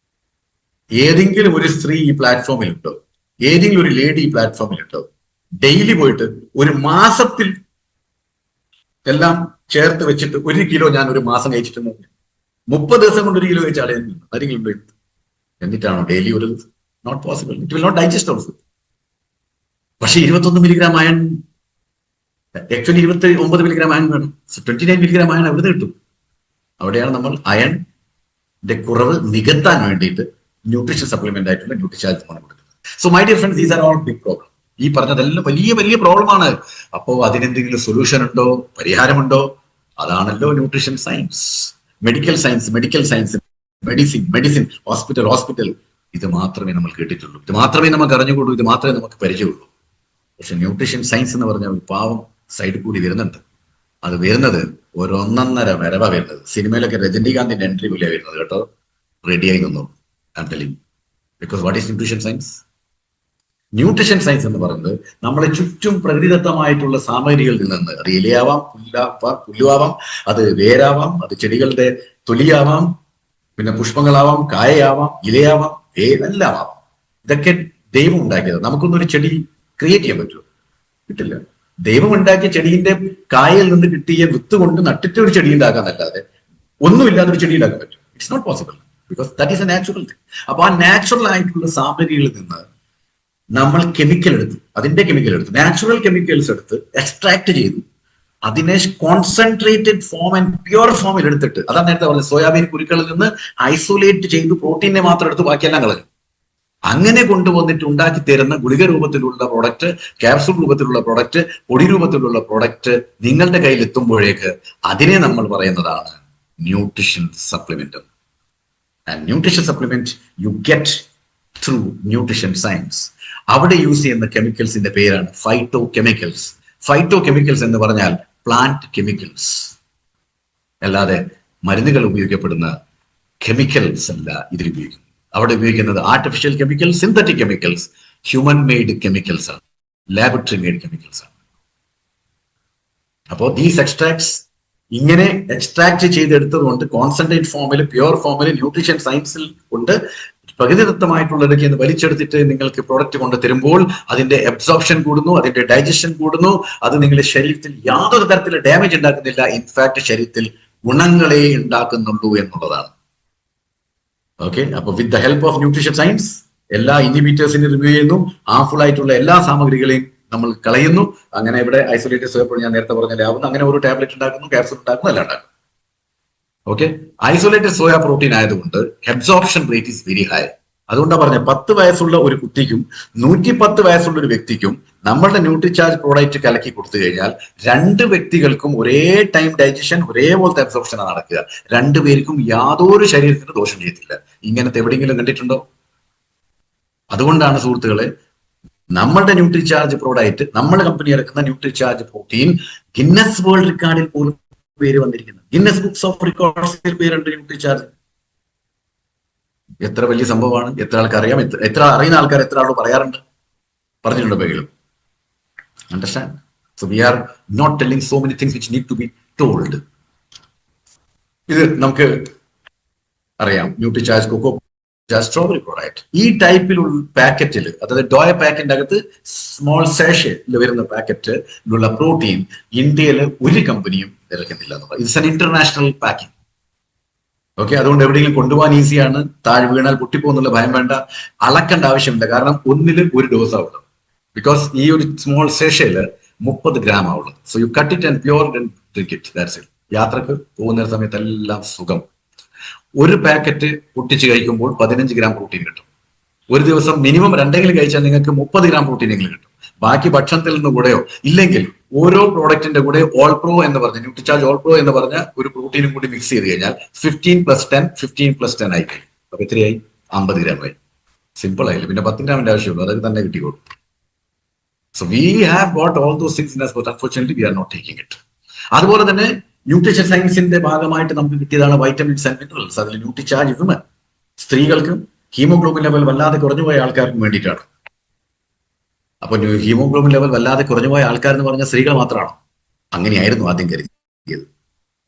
ഏതെങ്കിലും ഒരു സ്ത്രീ ഈ പ്ലാറ്റ്ഫോമിലുണ്ടോ? ഏതെങ്കിലും ഒരു ലേഡി ഈ പ്ലാറ്റ്ഫോമിലുണ്ടോ? ഡെയിലി പോയിട്ട് ഒരു മാസത്തിൽ എല്ലാം ചേർത്ത് വെച്ചിട്ട് 1 കിലോ ഞാൻ ഒരു മാസം കഴിച്ചിട്ടുണ്ട്. 30 ദിവസം കൊണ്ട് 1 കിലോ കഴിച്ച ആളെ ആരെങ്കിലും ഉണ്ടോ? എന്നിട്ടാണോ ഡെയിലി ഒരു? Not possible. It will not digest also. പക്ഷെ 21 milligram iron, actually 29 milligram iron വേണം. 29 മില്ലിഗ്രാം അയൺ എവിടെ കിട്ടും? അവിടെയാണ് നമ്മൾ അയണിന്റെ കുറവ് നികത്താൻ വേണ്ടിയിട്ട് ന്യൂട്രീഷൻ സപ്ലിമെന്റ് ആയിട്ടുള്ള ന്യൂട്രിചാർജ് കൊടുക്കുന്നത്. So my dear friends, these are all big problem. ഈ പറഞ്ഞതെല്ലാം വലിയ വലിയ പ്രോബ്ലമാണ്. അപ്പോ അതിനെന്തെങ്കിലും സൊല്യൂഷൻ ഉണ്ടോ, പരിഹാരമുണ്ടോ? അതാണല്ലോ nutrition science, medical science, medicine, hospital. ഇത് മാത്രമേ നമ്മൾ കേട്ടിട്ടുള്ളൂ, ഇത് മാത്രമേ നമുക്ക് അറിഞ്ഞുകൊള്ളൂ, ഇത് മാത്രമേ നമുക്ക് പരിചയമുള്ളൂ. പക്ഷെ ന്യൂട്രീഷൻ സയൻസ് എന്ന് പറഞ്ഞ ഒരു പാവം സൈഡിൽ കൂടി വരുന്നുണ്ട്. അത് വരുന്നത് ഒരൊന്നര വരവ വരുന്നത്. സിനിമയിലൊക്കെ രജനീകാന്തിന്റെ എൻട്രി പോലെ വരുന്നത് കേട്ടോ. റെഡിയായി നിന്നു. I am telling. Because what is nutrition science? Nutrition science എന്ന് പറയുന്നത് നമ്മളെ ചുറ്റും പ്രകൃതിദത്തമായിട്ടുള്ള സാമഗ്രികളിൽ നിന്ന്, അത് ഇലയാവാം, പുല്ലുവാവാം, അത് വേരാവാം, അത് ചെടികളുടെ തൊലിയാവാം, പിന്നെ പുഷ്പങ്ങളാവാം, കായയാവാം, ഇലയാവാം, എല്ലാം ആവാം. ഇതൊക്കെ ദൈവം ഉണ്ടാക്കിയത്. നമുക്കൊന്നും ഒരു ചെടി ക്രിയേറ്റ് ചെയ്യാൻ പറ്റുമോ? കിട്ടില്ല. ദൈവം ഉണ്ടാക്കിയ ചെടിയുടെ കായയിൽ നിന്ന് കിട്ടിയ വിത്ത് കൊണ്ട് നട്ടിട്ട് ഒരു ചെടി ഉണ്ടാക്കാന്നല്ലാതെ ഒന്നുമില്ലാതെ ഒരു ചെടി ഉണ്ടാക്കാൻ പറ്റും? It's not possible. Because that is a natural thing. അപ്പൊ ആ നാച്ചുറൽ ആയിട്ടുള്ള സാമഗ്രികളിൽ നിന്ന് നമ്മൾ കെമിക്കൽ എടുത്തു, നാച്ചുറൽ കെമിക്കൽസ് എടുത്ത് എക്സ്ട്രാക്ട് ചെയ്തു, അതിനെ കോൺസെൻട്രേറ്റഡ് ഫോം ആൻഡ് പ്യുവർ ഫോമിൽ എടുത്തിട്ട്, അതാണ് നേരത്തെ പറഞ്ഞത്, സോയാബീൻ കുരുക്കളിൽ നിന്ന് ഐസൊലേറ്റ് ചെയ്തു പ്രോട്ടീനെ മാത്രം എടുത്ത് ബാക്കിയെല്ലാം കളഞ്ഞു. അങ്ങനെ കൊണ്ടുവന്നിട്ട് ഉണ്ടാക്കി തരുന്ന ഗുളിക രൂപത്തിലുള്ള പ്രോഡക്റ്റ്, ക്യാപ്സൂൾ രൂപത്തിലുള്ള പ്രോഡക്റ്റ്, പൊടി രൂപത്തിലുള്ള പ്രോഡക്റ്റ് നിങ്ങളുടെ കയ്യിൽ എത്തുമ്പോഴേക്ക് അതിനെ നമ്മൾ പറയുന്നതാണ് nutrition supplement. And nutrition supplement you get through nutrition science. അവിടെ യൂസ് ചെയ്യുന്ന കെമിക്കൽസിന്റെ പേരാണ് ഫൈറ്റോ കെമിക്കൽസ്. ഫൈറ്റോ കെമിക്കൽസ് എന്ന് പറഞ്ഞാൽ പ്ലാന്റ് കെമിക്കൽസ്, അല്ലാതെ മരുന്നുകൾ ഉപയോഗിക്കപ്പെടുന്ന കെമിക്കൽസ് അല്ല ഇതിൽ ഉപയോഗിക്കുന്നത്. അവിടെ ഉപയോഗിക്കുന്നത് artificial chemicals, synthetic chemicals, human made chemicals ആണ്, ലാബറട്ടറി മെയ്ഡ് കെമിക്കൽസ് ആണ്. അപ്പോൾ ദീസ് എക്സ്ട്രാക്ട്സ് ഇങ്ങനെ എക്സ്ട്രാക്ട് ചെയ്തെടുത്തതുകൊണ്ട് കോൺസെൻട്രേറ്റ് ഫോമിൽ, പ്യുവർ ഫോമിൽ, ന്യൂട്രീഷൻ സയൻസിൽ കൊണ്ട് പ്രകൃതിദത്തമായിട്ടുള്ളതൊക്കെ എന്ന് വലിച്ചെടുത്തിട്ട് നിങ്ങൾക്ക് പ്രോഡക്റ്റ് കൊണ്ട് തരുമ്പോൾ അതിന്റെ അബ്സോർപ്ഷൻ കൂടുന്നു, അതിന്റെ ഡൈജഷൻ കൂടുന്നു. അത് നിങ്ങളുടെ ശരീരത്തിൽ യാതൊരു തരത്തിലുള്ള ഡാമേജ് ഉണ്ടാക്കുന്നില്ല, ഇൻഫാക്ട് ശരീരത്തിൽ ഗുണങ്ങളെ ഉണ്ടാക്കുന്നുള്ളൂ എന്നുള്ളതാണ്. ഓക്കെ, അപ്പൊ with the help of nutrition science എല്ലാ ഇൻഹിബിറ്റേഴ്സിനെ റിമൂവ് ചെയ്യുന്നു, ഹാർംഫുൾ ആയിട്ടുള്ള എല്ലാ സാമഗ്രികളെയും നമ്മൾ കളയുന്നു. അങ്ങനെ ഇവിടെ ഐസൊലേറ്റഡ് സോയ ഞാൻ നേരത്തെ പറഞ്ഞ ആവുന്നു. അങ്ങനെ ഒരു ടാബ്ലറ്റ് ഉണ്ടാക്കുന്നു, ക്യാപ്സൂൾ ഉണ്ടാക്കുന്നു, എല്ലാം ഉണ്ടാക്കുന്നു. ഓക്കെ, ഐസൊലേറ്റഡ് സോയ പ്രോട്ടീൻ ആയതുകൊണ്ട് absorption rate is very high. അതുകൊണ്ടാണ് പറഞ്ഞത് 10 വയസ്സുള്ള ഒരു കുട്ടിക്കും 110 വയസ്സുള്ള ഒരു വ്യക്തിക്കും നമ്മളുടെ ന്യൂട്രിചാർജ് പ്രോഡക്റ്റ് കലക്കി കൊടുത്തു കഴിഞ്ഞാൽ 2 വ്യക്തികൾക്കും ഒരേ ടൈം ഡൈജഷൻ, ഒരേപോലത്തെ അബ്സോർപ്ഷൻ നടക്കുക. 2 പേർക്കും യാതൊരു ശരീരത്തിന് ദോഷം ചെയ്യത്തില്ല. ഇങ്ങനത്തെ എവിടെയെങ്കിലും കണ്ടിട്ടുണ്ടോ? അതുകൊണ്ടാണ് സുഹൃത്തുക്കളെ നമ്മളുടെ ന്യൂട്രിചാർജ് പ്രോഡക്റ്റ്, നമ്മുടെ കമ്പനി ഇറക്കുന്ന ന്യൂട്രിചാർജ് പ്രോട്ടീൻ ഗിന്നസ് വേൾഡ് റെക്കോർഡിൽ പോലും പേര് വന്നിരിക്കുന്നത്. ഗിന്നസ് ബുക്സ് ഓഫ് റെക്കോർഡ്സിൽ പേരുണ്ട് ന്യൂട്രിചാർജ്. എത്ര വലിയ സംഭവമാണ്, എത്ര ആൾക്ക് അറിയാം, എത്ര അറിയുന്ന ആൾക്കാർ എത്ര ആളോട് പറയാറുണ്ട്, പറഞ്ഞിട്ടുണ്ടോ പേരും? Understand? So we are not telling so many things which need to be told. ഇത് നമുക്ക് അറിയാം. ന്യൂട്രിചാർജ് കൊക്കോ സ്ട്രോബെറി പ്രോഡക്റ്റ് ഈ ടൈപ്പിലുള്ള പാക്കറ്റിൽ, അതായത് ഡോയ പാക്കറ്റിന്റെ അകത്ത് സ്മോൾ സാഷയിൽ വരുന്ന പാക്കറ്റിലുള്ള പ്രോട്ടീൻ ഇന്ത്യയിൽ ഒരു കമ്പനിയും ഇറക്കുന്നില്ല എന്നുള്ളത്. It's an international packing. Okay, അതുകൊണ്ട് എവിടെയെങ്കിലും കൊണ്ടുപോകാൻ ഈസിയാണ്. താഴെ വീണാൽ പൊട്ടിപ്പോന്നുള്ള ഭയം വേണ്ട, അളക്കേണ്ട ആവശ്യമില്ല. കാരണം ഒന്നിൽ ഒരു ഡോസ് ആവുള്ളൂ. ബിക്കോസ് ഈ ഒരു സ്മോൾ സേഷയില് 30 ഗ്രാം ആവുള്ളൂ. So you cut it and pure drink it. That's it. യാത്രക്ക് പോകുന്ന സമയത്തെല്ലാം സുഖം. ഒരു പാക്കറ്റ് പൊട്ടിച്ച് കഴിക്കുമ്പോൾ 15 ഗ്രാം പ്രോട്ടീൻ കിട്ടും. ഒരു ദിവസം മിനിമം 2 കഴിച്ചാൽ നിങ്ങൾക്ക് 30 ഗ്രാം പ്രോട്ടീനെങ്കിലും കിട്ടും. ബാക്കി ഭക്ഷണത്തിൽ നിന്ന് കൂടെയോ ഇല്ലെങ്കിൽ ഓരോ പ്രോഡക്റ്റിന്റെ കൂടെ ഓൾ പ്രോ എന്ന് പറഞ്ഞ ന്യൂട്രിചാർജ് ഓൾ പ്രോ എന്ന് പറഞ്ഞ ഒരു പ്രോട്ടീനും കൂടി മിക്സ് ചെയ്ത് കഴിഞ്ഞാൽ 15+10 ആയി കഴിയും. അപ്പൊ എത്രയായി? 50 ഗ്രാം ആയി. സിമ്പിൾ ആയില്ല. പിന്നെ 10 ഗ്രാമിന്റെ ആവശ്യമുള്ളൂ, അതൊക്കെ തന്നെ കിട്ടിക്കോളും. So we have got all those things in us, but unfortunately we are not taking it. അതുപോലെ തന്നെ ന്യൂട്രീഷൻ സയൻസിന്റെ ഭാഗമായിട്ട് നമുക്ക് കിട്ടിയതാണ് വൈറ്റമിൻസ് ആൻഡ് മിനറൽസ്. അതിൽ ന്യൂട്രിചാർജ് വിമൻ, സ്ത്രീകൾക്കും ഹീമോഗ്ലോബിൻ ലെവൽ വല്ലാതെ കുറഞ്ഞുപോയ ആൾക്കാർക്കും വേണ്ടിയിട്ടാണ്. അപ്പൊ ഹീമോഗ്ലോബിൻ ലെവൽ വല്ലാതെ കുറഞ്ഞുപോയ ആൾക്കാർ എന്ന് പറഞ്ഞാൽ സ്ത്രീകൾ മാത്രമാണോ? അങ്ങനെയായിരുന്നു ആദ്യം കരുതിയത്.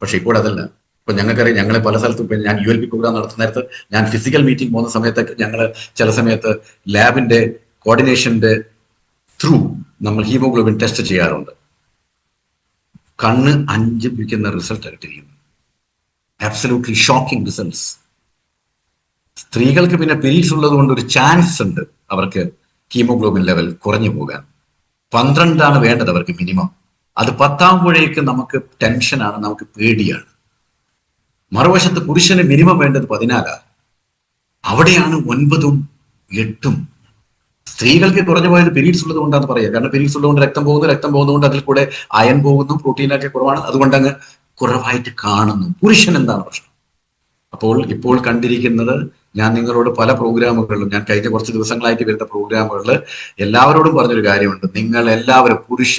പക്ഷെ ഇപ്പോൾ അതല്ല. ഇപ്പൊ ഞങ്ങൾക്കറിയാം, ഞങ്ങളെ പല സ്ഥലത്തും ഇപ്പൊ ഞാൻ ULP പ്രോഗ്രാം നടത്തുന്ന നേരത്ത് ഞാൻ ഫിസിക്കൽ മീറ്റിംഗ് പോകുന്ന സമയത്തൊക്കെ ഞങ്ങൾ ചില സമയത്ത് ലാബിന്റെ കോർഡിനേഷന്റെ ത്രൂ നമ്മൾ ഹീമോഗ്ലോബിൻ ടെസ്റ്റ് ചെയ്യാറുണ്ട്. കണ്ണ് അഞ്ചിപ്പിക്കുന്ന റിസൾട്ട് കിട്ടിയിരിക്കുന്നു. Absolutely shocking results. സ്ത്രീകൾക്ക് പിന്നെ പീരീഡ്സ് ഉള്ളത് കൊണ്ട് ഒരു ചാൻസ് ഉണ്ട് അവർക്ക് ഹീമോഗ്ലോബിൻ ലെവൽ കുറഞ്ഞു പോകാൻ. 12 വേണ്ടത് അവർക്ക് മിനിമം. അത് 10 നമുക്ക് ടെൻഷനാണ്, നമുക്ക് പേടിയാണ്. മറുവശത്ത് പുരുഷന് മിനിമം വേണ്ടത് 14. അവിടെയാണ് 9ഉം 8ഉം. സ്ത്രീകൾക്ക് കുറഞ്ഞു പോയത് പീരീഡ്സ് ഉള്ളത് കൊണ്ടാണ് പറയുക. കാരണം പീരീഡ്സ് ഉള്ളതുകൊണ്ട് രക്തം പോകുന്നതുകൊണ്ട് അതിൽ കൂടെ അയൺ പോകുന്നു, പ്രോട്ടീനൊക്കെ കുറവാണ്, അതുകൊണ്ട് അങ്ങ് കുറവായിട്ട് കാണുന്നു. പുരുഷൻ എന്താണ് പ്രശ്നം? അപ്പോൾ ഇപ്പോൾ കണ്ടിരിക്കുന്നത്, ഞാൻ നിങ്ങളോട് പല പ്രോഗ്രാമുകളിലും, ഞാൻ കഴിഞ്ഞ കുറച്ച് ദിവസങ്ങളായിട്ട് വരുന്ന പ്രോഗ്രാമുകളിൽ എല്ലാവരോടും പറഞ്ഞൊരു കാര്യമുണ്ട്. നിങ്ങൾ എല്ലാവരും പുരുഷ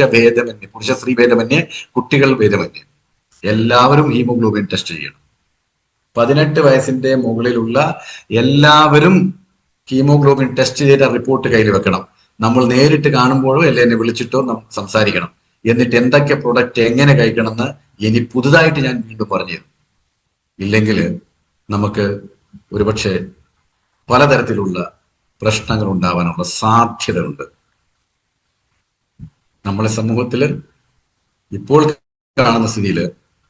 സ്ത്രീ ഭേദമന്യേ, കുട്ടികൾ ഭേദമന്യേ എല്ലാവരും ഹീമോഗ്ലോബിൻ ടെസ്റ്റ് ചെയ്യണം. 18 വയസ്സിന്റെ മുകളിലുള്ള എല്ലാവരും ഹീമോഗ്ലോബിൻ ടെസ്റ്റ് ചെയ്ത റിപ്പോർട്ട് കയ്യിൽ വെക്കണം. നമ്മൾ നേരിട്ട് കാണുമ്പോഴോ എന്നെ വിളിച്ചിട്ടോ നമുക്ക് സംസാരിക്കണം. എന്നിട്ട് എന്തൊക്കെ പ്രൊഡക്റ്റ് എങ്ങനെ കഴിക്കണമെന്ന് ഇനി പുതുതായിട്ട് ഞാൻ വീണ്ടും പറഞ്ഞു തരും. ഇല്ലെങ്കിൽ നമുക്ക് ഒരുപക്ഷെ പലതരത്തിലുള്ള പ്രശ്നങ്ങൾ ഉണ്ടാവാനുള്ള സാധ്യതയുണ്ട്. നമ്മളെ സമൂഹത്തിൽ ഇപ്പോൾ കാണുന്ന സ്ഥിതിയിൽ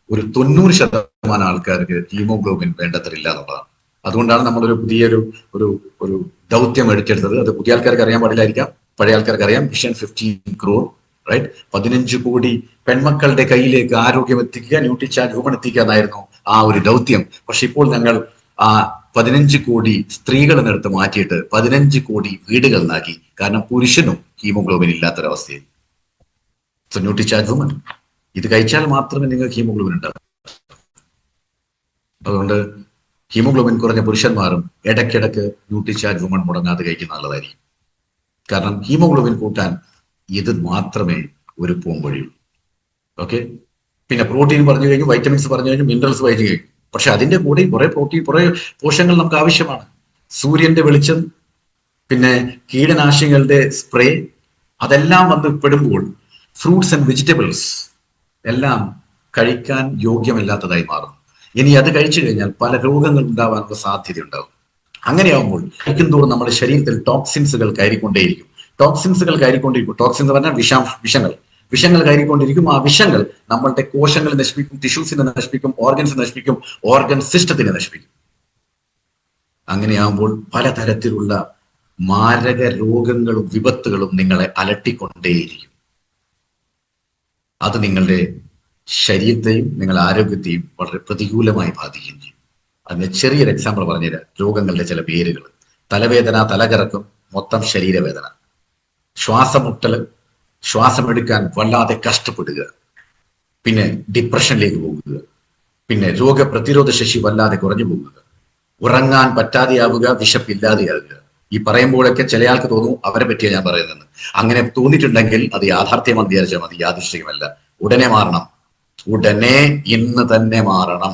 ഒരു 90% ആൾക്കാർക്ക് ഹീമോഗ്ലോബിൻ വേണ്ടത്ര എന്നുള്ളതാണ്. അതുകൊണ്ടാണ് നമ്മളൊരു പുതിയൊരു ഒരു ദൗത്യം എടുത്തെടുത്തത്. അത് പുതിയ ആൾക്കാർക്ക് അറിയാൻ പാടില്ലായിരിക്കാം, പഴയ ആൾക്കാർക്ക് അറിയാം. Mission 15 crore, right? 15 കോടി പെൺമക്കളുടെ കയ്യിലേക്ക് ആരോഗ്യം എത്തിക്കുക, ന്യൂട്രിചാർജ് ഹ്യൂമൻ എത്തിക്കുക എന്നായിരുന്നു ആ ഒരു ദൗത്യം. പക്ഷെ ഇപ്പോൾ ഞങ്ങൾ ആ 15 കോടി സ്ത്രീകൾ എടുത്ത് മാറ്റിയിട്ട് 15 കോടി വീടുകൾ നൽകി. കാരണം പുരുഷനും ഹീമോഗ്ലോബിൻ ഇല്ലാത്തൊരവസ്ഥയിൽ. സോ ന്യൂട്രിചാർജ് ഹ്യൂമൻ ഇത് കഴിച്ചാൽ മാത്രമേ നിങ്ങൾക്ക് ഹീമോഗ്ലോബിൻ ഉണ്ടാകൂ. അതുകൊണ്ട് ഹീമോഗ്ലോബിൻ കുറഞ്ഞ പുരുഷന്മാരും ഇടയ്ക്കിടയ്ക്ക് ന്യൂട്രിചാർജ് ഹ്യൂമൻ മുടങ്ങാതെ കഴിക്കുന്ന നല്ലതായിരിക്കും. കാരണം ഹീമോഗ്ലോബിൻ കൂട്ടാൻ ഇത് മാത്രമേ ഒരു പോംവഴിയുള്ളൂ. ഓക്കെ, പിന്നെ പ്രോട്ടീൻ പറഞ്ഞു കഴിഞ്ഞു, വൈറ്റമിൻസ് പറഞ്ഞു കഴിഞ്ഞു, മിനറൽസ് പറഞ്ഞു കഴിഞ്ഞു. പക്ഷെ അതിന്റെ കൂടെ കുറെ പ്രോട്ടീൻ, കുറെ പോഷകങ്ങൾ നമുക്ക് ആവശ്യമാണ്. സൂര്യന്റെ വെളിച്ചം, പിന്നെ കീടനാശിനികളുടെ സ്പ്രേ, അതെല്ലാം വന്ന് പെടുമ്പോൾ ഫ്രൂട്ട്സ് ആൻഡ് വെജിറ്റബിൾസ് എല്ലാം കഴിക്കാൻ യോഗ്യമല്ലാത്തതായി മാറും. ഇനി അത് കഴിച്ചു കഴിഞ്ഞാൽ പല രോഗങ്ങൾ ഉണ്ടാവാനുള്ള സാധ്യത ഉണ്ടാവും. അങ്ങനെയാകുമ്പോൾ കഴിക്കുന്തോറും നമ്മുടെ ശരീരത്തിൽ ടോക്സിൻസുകൾ കയറിക്കൊണ്ടേയിരിക്കും. ടോക്സിൻസ് എന്ന് പറഞ്ഞാൽ വിഷങ്ങൾ കയറിക്കൊണ്ടിരിക്കും. ആ വിഷങ്ങൾ നമ്മളുടെ കോശങ്ങളെ നശിപ്പിക്കും, ടിഷ്യൂസിനെ നശിപ്പിക്കും, ഓർഗൻസ് നശിപ്പിക്കും, ഓർഗൻ സിസ്റ്റത്തിനെ നശിപ്പിക്കും. അങ്ങനെയാകുമ്പോൾ പലതരത്തിലുള്ള മാരക രോഗങ്ങളും വിപത്തുകളും നിങ്ങളെ അലട്ടിക്കൊണ്ടേയിരിക്കും. അത് നിങ്ങളുടെ ശരീരത്തെയും നിങ്ങളുടെ ആരോഗ്യത്തെയും വളരെ പ്രതികൂലമായി ബാധിക്കുകയും ചെയ്യും. അതിന് ചെറിയൊരു എക്സാമ്പിൾ പറഞ്ഞുതരാം. രോഗങ്ങളുടെ ചില പേരുകൾ: തലവേദന, തലകറക്കം, മൊത്തം ശരീരവേദന, ശ്വാസമുട്ടൽ, ശ്വാസമെടുക്കാൻ വല്ലാതെ കഷ്ടപ്പെടുക, പിന്നെ ഡിപ്രഷനിലേക്ക് പോകുക, പിന്നെ രോഗപ്രതിരോധ ശേഷി വല്ലാതെ കുറഞ്ഞു പോകുക, ഉറങ്ങാൻ പറ്റാതെയാവുക, വിശപ്പില്ലാതെയാവുക. ഈ പറയുമ്പോഴൊക്കെ ചില ആൾക്ക് തോന്നും അവരെ പറ്റിയാണ് ഞാൻ പറയുന്നത്. അങ്ങനെ തോന്നിയിട്ടുണ്ടെങ്കിൽ അത് യാഥാർത്ഥ്യമാണെന്ന് വിചാരിച്ചാൽ മതി, യാദൃശ്ചികമല്ല. ഉടനെ മാറണം, ഉടനെ ഇന്ന് തന്നെ മാറണം.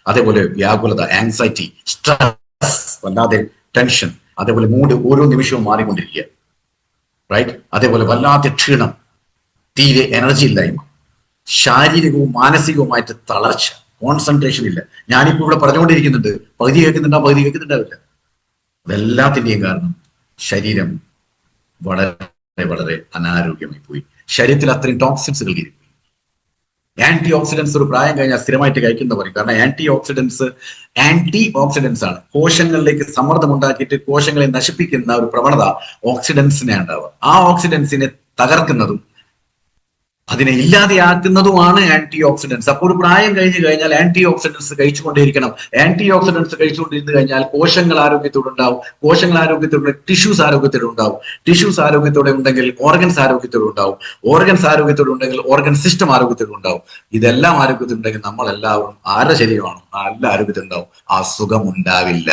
അതേപോലെ വ്യാകുലത, ആങ്സൈറ്റി, സ്ട്രെസ്, വല്ലാതെ ടെൻഷൻ, അതേപോലെ മൂഡ് ഓരോ നിമിഷവും മാറിക്കൊണ്ടിരിക്കുക, റൈറ്റ്? അതേപോലെ വല്ലാത്ത ക്ഷീണം, തീരെ എനർജി ഇല്ലായ്മ, ശാരീരികവും മാനസികവുമായിട്ട് തളർച്ച, കോൺസെൻട്രേഷൻ ഇല്ല. ഞാനിപ്പോ ഇവിടെ പറഞ്ഞുകൊണ്ടിരിക്കുന്നുണ്ട്, പകുതി കേൾക്കുന്നുണ്ടാവില്ല. അതെല്ലാത്തിന്റെയും കാരണം ശരീരം വളരെ വളരെ അനാരോഗ്യമായി പോയി. ശരീരത്തിൽ അത്രയും ടോക്സിൻസുകൾ കയറിപ്പോയി. ആന്റി ഓക്സിഡൻസ് ഒരു പ്രായം കഴിഞ്ഞാൽ സ്ഥിരമായിട്ട് കഴിക്കുന്ന പറയും. കാരണം ആന്റി ഓക്സിഡൻസ് ആണ്. കോശങ്ങളിലേക്ക് സമ്മർദ്ദം ഉണ്ടാക്കിയിട്ട് കോശങ്ങളെ നശിപ്പിക്കുന്ന ഒരു പ്രവണത ഓക്സിഡൻസിനെ ഉണ്ടാവുക. ആ ഓക്സിഡൻസിനെ തകർക്കുന്നതും അതിനെ ഇല്ലാതെയാക്കുന്നതുമാണ് ആന്റി ഓക്സിഡൻസ്. അപ്പോൾ ഒരു പ്രായം കഴിഞ്ഞു കഴിഞ്ഞാൽ ആന്റി ഓക്സിഡൻസ് കഴിച്ചുകൊണ്ടേയിരിക്കണം. ആന്റി ഓക്സിഡൻസ് കഴിച്ചുകൊണ്ടിരുന്നു കഴിഞ്ഞാൽ കോശങ്ങൾ ആരോഗ്യത്തോടെ ഉണ്ടാവും. കോശങ്ങൾ ആരോഗ്യത്തോടെ ടിഷ്യൂസ് ആരോഗ്യത്തോടെ ഉണ്ടാവും. ടിഷ്യൂസ് ആരോഗ്യത്തോടെ ഉണ്ടെങ്കിൽ ഓർഗൻസ് ആരോഗ്യത്തോടെ ഉണ്ടാവും. ഓർഗൻസ് ആരോഗ്യത്തോടെ ഉണ്ടെങ്കിൽ ഓർഗൻ സിസ്റ്റം ആരോഗ്യത്തോടെ ഉണ്ടാവും. ഇതെല്ലാം ആരോഗ്യത്തിലുണ്ടെങ്കിൽ നമ്മൾ എല്ലാവരും ആരുടെ ശരീരമാണ് നല്ല ആരോഗ്യത്തിലുണ്ടാവും. അസുഖം ഉണ്ടാവില്ല.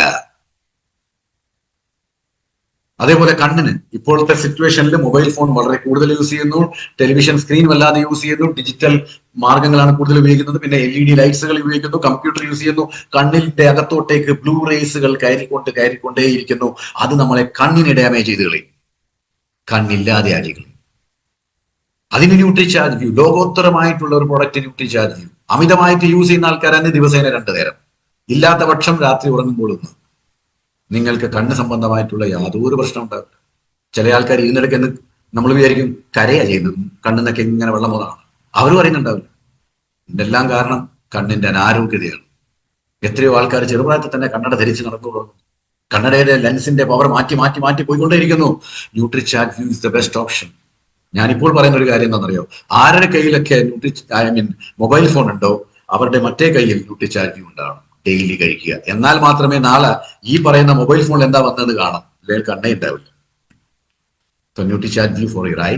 അതേപോലെ കണ്ണിന് ഇപ്പോഴത്തെ സിറ്റുവേഷനിൽ മൊബൈൽ ഫോൺ വളരെ കൂടുതൽ യൂസ് ചെയ്യുന്നു, ടെലിവിഷൻ സ്ക്രീൻ വല്ലാതെ യൂസ് ചെയ്യുന്നു, ഡിജിറ്റൽ മാർഗങ്ങളാണ് കൂടുതൽ ഉപയോഗിക്കുന്നത്, പിന്നെ LED ലൈറ്റ്സുകൾ ഉപയോഗിക്കുന്നു, കമ്പ്യൂട്ടർ യൂസ് ചെയ്യുന്നു. കണ്ണിന്റെ അകത്തോട്ടേക്ക് ബ്ലൂ റേസുകൾ കയറിക്കൊണ്ടേയിരിക്കുന്നു. അത് നമ്മളെ കണ്ണിനെ ഡാമേജ് ചെയ്ത് കളയും, കണ്ണില്ലാതെ ആക്കി കളയും. അതിന് ന്യൂട്രിചാർജ് വ്യൂ, ലോകോത്തരമായിട്ടുള്ള ഒരു പ്രൊഡക്റ്റ് ന്യൂട്രിചാർജ് വ്യൂ. അമിതമായിട്ട് യൂസ് ചെയ്യുന്ന ആൾക്കാരാണ് ദിവസേന 2 നേരം, ഇല്ലാത്ത പക്ഷം രാത്രി ഉറങ്ങുമ്പോൾ ഒന്ന്. നിങ്ങൾക്ക് കണ്ണ് സംബന്ധമായിട്ടുള്ള യാതൊരു പ്രശ്നം ഉണ്ടാവില്ല. ചില ആൾക്കാർ ഇരുന്നിടയ്ക്ക് നമ്മൾ വിചാരിക്കും കരയാ ചെയ്യുന്നത്, കണ്ണിന്നൊക്കെ ഇങ്ങനെ വെള്ളം പോകുന്നതാണ്. അവർ പറയുന്നുണ്ടാവില്ല. ഇതെല്ലാം കാരണം കണ്ണിന്റെ അനാരോഗ്യതയാണ്. എത്രയോ ആൾക്കാർ ചെറുപ്രായത്തിൽ തന്നെ കണ്ണട ധരിച്ച് നടന്നു തുടങ്ങും. കണ്ണടയുടെ ലെൻസിന്റെ പവർ മാറ്റി മാറ്റി മാറ്റി പോയിക്കൊണ്ടേയിരിക്കുന്നു. Nutricharge view is the best option. ഞാനിപ്പോൾ പറയുന്ന ഒരു കാര്യം എന്താണെന്നറിയോ? ആരുടെ കയ്യിലൊക്കെ മൊബൈൽ ഫോൺ ഉണ്ടോ അവരുടെ മറ്റേ കയ്യിൽ ന്യൂട്രിചാർജ് വ്യൂ ഉണ്ടാവണം. ഡെയിലി കഴിക്കുക. എന്നാൽ മാത്രമേ നാളെ ഈ പറയുന്ന മൊബൈൽ ഫോണിൽ എന്താ വന്നത് കാണാം, അല്ലെങ്കിൽ കണ്ണേ ഉണ്ടാവില്ല. Nutricharge view for your I.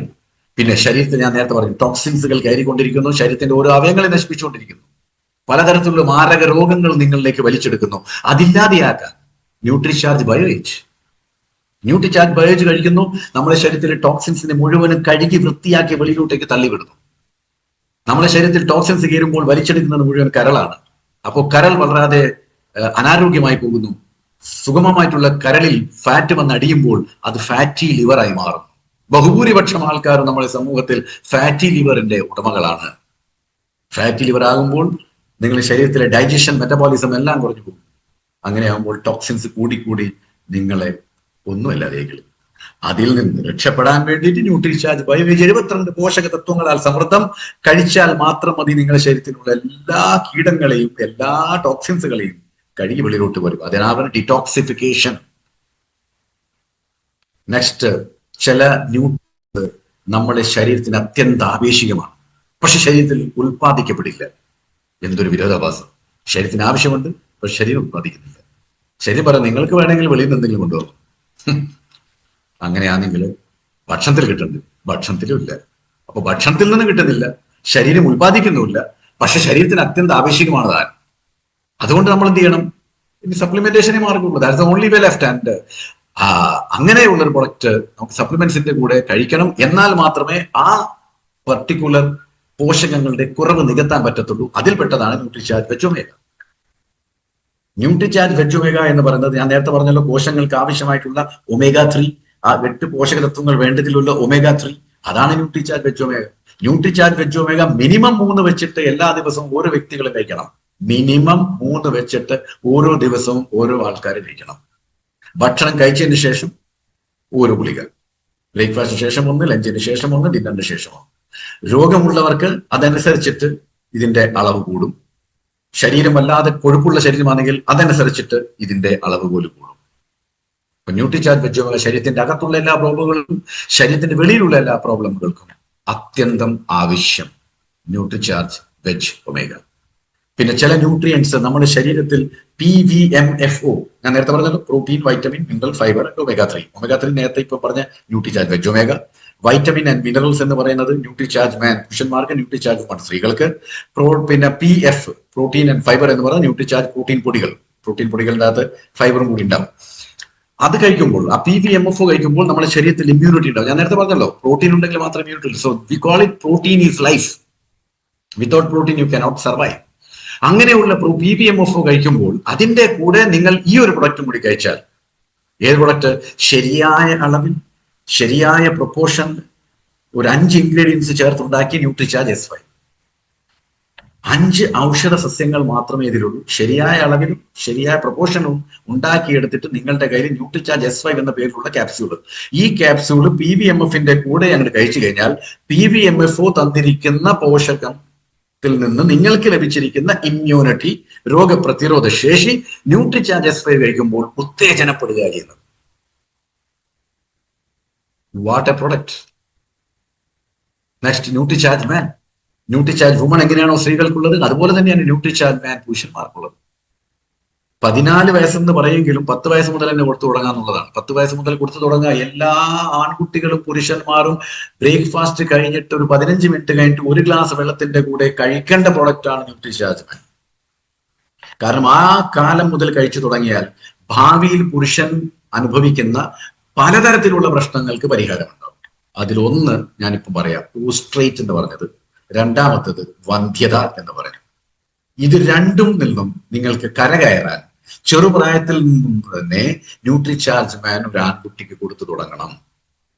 പിന്നെ ശരീരത്തിൽ ഞാൻ നേരത്തെ പറഞ്ഞു ടോക്സിൻസുകൾ കയറിക്കൊണ്ടിരിക്കുന്നു, ശരീരത്തിന്റെ ഓരോ അവയവങ്ങളെ നശിപ്പിച്ചുകൊണ്ടിരിക്കുന്നു, പലതരത്തിലുള്ള മാരക രോഗങ്ങൾ നിങ്ങളിലേക്ക് വലിച്ചെടുക്കുന്നു. അതില്ലാതെയാക്കാൻ ന്യൂട്രിചാർജ് ബയോയേജ്. ന്യൂട്രിചാർജ് ബയോയേജ് കഴിക്കുന്നു, നമ്മുടെ ശരീരത്തിലെ ടോക്സിൻസിനെ മുഴുവനും കഴുകി വൃത്തിയാക്കി വെളിയിലോട്ടേക്ക് തള്ളിവിടുന്നു. നമ്മുടെ ശരീരത്തിൽ ടോക്സിൻസ് കയറുമ്പോൾ വലിച്ചെടുക്കുന്നത് മുഴുവൻ കരളാണ്. അപ്പോൾ കരൾ വളരാതെ അനാരോഗ്യമായി പോകുന്നു. സുഗമമായിട്ടുള്ള കരളിൽ ഫാറ്റ് വന്ന് അടിയുമ്പോൾ അത് ഫാറ്റി ലിവറായി മാറും. ബഹുഭൂരിപക്ഷം ആൾക്കാരും നമ്മുടെ സമൂഹത്തിൽ ഫാറ്റി ലിവറിന്റെ ഉടമകളാണ്. ഫാറ്റി ലിവർ ആകുമ്പോൾ നിങ്ങളുടെ ശരീരത്തിലെ ഡൈജഷൻ, മെറ്റബോളിസം എല്ലാം കുറഞ്ഞു പോകും. അങ്ങനെയാകുമ്പോൾ ടോക്സിൻസ് കൂടിക്കൂടി നിങ്ങളെ ഒന്നുമല്ലാതെയും. അതിൽ നിന്ന് രക്ഷപ്പെടാൻ വേണ്ടിയിട്ട് ന്യൂട്രിചാർജ് ബയോവേജ് 72 പോഷക തത്വങ്ങളാൽ സമൃദ്ധം കഴിച്ചാൽ മാത്രം മതി നിങ്ങളുടെ ശരീരത്തിലുള്ള എല്ലാ കീടങ്ങളെയും എല്ലാ ടോക്സിൻസുകളെയും കഴുകി വെളിയിലോട്ട് വരും. അതിനാണ് ഡിറ്റോക്സിഫിക്കേഷൻ. നെക്സ്റ്റ്, ചില ന്യൂട്രിയൻസ് നമ്മുടെ ശരീരത്തിന് അത്യന്താപേക്ഷികമാണ്, പക്ഷെ ശരീരത്തിൽ ഉൽപ്പാദിക്കപ്പെടില്ല. എന്തൊരു വിരോധാഭാസം! ശരീരത്തിന് ആവശ്യമുണ്ട്, പക്ഷെ ശരീരം ഉത്പാദിക്കുന്നില്ല. ശരീരം പറയാം നിങ്ങൾക്ക് വേണമെങ്കിൽ വെളിയിൽ നിന്ന് എന്തെങ്കിലും കൊണ്ടുപോകും. അങ്ങനെയാണെങ്കിൽ ഭക്ഷണത്തിൽ കിട്ടുന്നുണ്ട്, ഭക്ഷണത്തിലും ഇല്ല. അപ്പൊ ഭക്ഷണത്തിൽ നിന്ന് കിട്ടുന്നില്ല, ശരീരം ഉത്പാദിക്കുന്നുമില്ല, പക്ഷെ ശരീരത്തിന് അത്യന്തം ആവശ്യകമാണ് താൻ. അതുകൊണ്ട് നമ്മൾ എന്ത് ചെയ്യണം? ഇനി സപ്ലിമെന്റേഷനെ മാർഗമുള്ളൂ. That's the only way left. And അങ്ങനെയുള്ള ഒരു പ്രൊഡക്റ്റ് നമുക്ക് സപ്ലിമെന്റ്സിന്റെ കൂടെ കഴിക്കണം. എന്നാൽ മാത്രമേ ആ പർട്ടിക്കുലർ പോഷകങ്ങളുടെ കുറവ് നികത്താൻ പറ്റത്തുള്ളൂ. അതിൽപ്പെട്ടതാണ് Nutricharge veg omega. Nutricharge veg omega എന്ന് പറയുന്നത് ഞാൻ നേരത്തെ പറഞ്ഞല്ലോ, കോശങ്ങൾക്ക് ആവശ്യമായിട്ടുള്ള ഒമേഗ 3, ആ 8 പോഷക തത്വങ്ങൾ വേണ്ടതിലുള്ള ഒമേഗ 3, അതാണ് Nutricharge veg omega. Nutricharge veg omega minimum 3 വെച്ചിട്ട് എല്ലാ ദിവസവും ഓരോ വ്യക്തികളും കഴിക്കണം. മിനിമം 3 വെച്ചിട്ട് ഓരോ ദിവസവും ഓരോ ആൾക്കാർ കഴിക്കണം. ഭക്ഷണം കഴിച്ചതിന് ശേഷം ഓരോ ഗുളിക, ബ്രേക്ക്ഫാസ്റ്റിന് ശേഷം 1, ലഞ്ചിന് ശേഷം 1, ഡിന്നറിന് ശേഷം 1. രോഗമുള്ളവർക്ക് അതനുസരിച്ചിട്ട് ഇതിന്റെ അളവ് കൂടും. ശരീരം വല്ലാതെ കൊഴുപ്പുള്ള ശരീരമാണെങ്കിൽ അതനുസരിച്ചിട്ട് ഇതിന്റെ അളവ് പോലും കൂടും. അപ്പൊ ന്യൂട്രിചാർജ് വെജ് ഒമേഗ ശരീരത്തിന്റെ അകത്തുള്ള എല്ലാ പ്രോബ്ലങ്ങൾക്കും ശരീരത്തിന്റെ വെളിയിലുള്ള എല്ലാ പ്രോബ്ലമുകൾക്കും അത്യന്തം ആവശ്യം ന്യൂട്രിചാർജ് വെജ് ഒമേഗ. പിന്നെ ചില ന്യൂട്രിയൻസ് നമ്മുടെ ശരീരത്തിൽ PVMFO, ഞാൻ നേരത്തെ പറഞ്ഞല്ലോ, protein, vitamin, mineral, fibre, omega 3. Omega 3 നേരത്തെ ഇപ്പൊ പറഞ്ഞ Nutricharge veg omega. Vitamin and minerals എന്ന് പറയുന്നത് ന്യൂട്രിചാർജ് മാൻ, പുരുഷന്മാർക്ക്, ന്യൂട്രിചാർജ് വുമൺ സ്ത്രീകൾക്ക്. പിന്നെ PF, പ്രോട്ടീൻ ആൻഡ് ഫൈബർ എന്ന് പറയുന്നത് ന്യൂട്രിചാർജ് പ്രോട്ടീൻ പൊടികൾ. പ്രോട്ടീൻ പൊടികളുടെ അകത്ത് ഫൈബറും കൂടി ഉണ്ടാവും. അത് കഴിക്കുമ്പോൾ, ആ PVMFO കഴിക്കുമ്പോൾ നമ്മുടെ ശരീരത്തിൽ ഇമ്മ്യൂണിറ്റി ഉണ്ടാവും. ഞാൻ നേരത്തെ പറഞ്ഞല്ലോ, പ്രോട്ടീൻ ഉണ്ടെങ്കിൽ മാത്രമേ ഇമ്മ്യൂണിറ്റി ഉള്ളൂ. So we call it protein is life. Without protein you cannot survive. അങ്ങനെയുള്ള PVMFO കഴിക്കുമ്പോൾ അതിന്റെ കൂടെ നിങ്ങൾ ഈ ഒരു പ്രൊഡക്റ്റും കൂടി കഴിച്ചാൽ, ഏത് പ്രൊഡക്റ്റ്? ശരിയായ അളവിൽ, ശരിയായ പ്രൊപ്പോർഷൻ, ഒരു 5 ഇൻഗ്രീഡിയൻസ് ചേർത്തുണ്ടാക്കി ന്യൂട്രിചാർജ് S5. 5 ഔഷധ സസ്യങ്ങൾ മാത്രമേ ഇതിലുള്ളൂ. ശരിയായ അളവിലും ശരിയായ പ്രൊപ്പോർഷനും ഉണ്ടാക്കിയെടുത്തിട്ട് നിങ്ങളുടെ കയ്യിൽ ന്യൂട്രിചാർജ് S5 എന്ന പേരിലുള്ള ക്യാപ്സ്യൂള്. ഈ ക്യാപ്സ്യൂള് PVMFന്റെ കൂടെ അങ്ങോട്ട് കഴിച്ചു കഴിഞ്ഞാൽ PVMFO തന്നിരിക്കുന്ന പോഷകത്തിൽ നിന്ന് നിങ്ങൾക്ക് ലഭിച്ചിരിക്കുന്ന ഇമ്മ്യൂണിറ്റി, രോഗപ്രതിരോധ ശേഷി ന്യൂട്രിചാർജ് S5 കഴിക്കുമ്പോൾ ഉത്തേജനപ്പെടുക ചെയ്യുന്നത്. What A product! Next, Nutricharge man. Nutricharge woman എങ്ങനെയാണോ സ്ത്രീകൾക്കുള്ളത്, അതുപോലെ തന്നെയാണ് ന്യൂട്രിചാർജ് മാൻ പുരുഷന്മാർക്കുള്ളത്. 14 വയസ്സെന്ന് പറയെങ്കിലും 10 വയസ്സ് മുതൽ തന്നെ കൊടുത്തു തുടങ്ങാന്നുള്ളതാണ്. 10 വയസ്സ് മുതൽ കൊടുത്തു തുടങ്ങുക. എല്ലാ ആൺകുട്ടികളും പുരുഷന്മാരും ബ്രേക്ക്ഫാസ്റ്റ് കഴിഞ്ഞിട്ട് ഒരു 15 മിനിറ്റ് കഴിഞ്ഞിട്ട് 1 ഗ്ലാസ് വെള്ളത്തിന്റെ കൂടെ കഴിക്കേണ്ട പ്രോഡക്റ്റ് ആണ് ന്യൂട്രിചാർജ് മാൻ. കാരണം ആ കാലം മുതൽ കഴിച്ചു തുടങ്ങിയാൽ ഭാവിയിൽ പുരുഷൻ അനുഭവിക്കുന്ന പലതരത്തിലുള്ള പ്രശ്നങ്ങൾക്ക് പരിഹാരമുണ്ടാവും. അതിലൊന്ന് ഞാനിപ്പം പറയാം, പോസ്ട്രേറ്റ് എന്ന് പറഞ്ഞത്. രണ്ടാമത്തത് വന്ധ്യത എന്ന് പറയുന്നത്. ഇത് രണ്ടും നിന്നും നിങ്ങൾക്ക് കരകയറാൻ ചെറുപ്രായത്തിൽ നിന്നും തന്നെ ന്യൂട്രിചാർജ് മാൻ ഒരു ആൺകുട്ടിക്ക് കൊടുത്തു തുടങ്ങണം.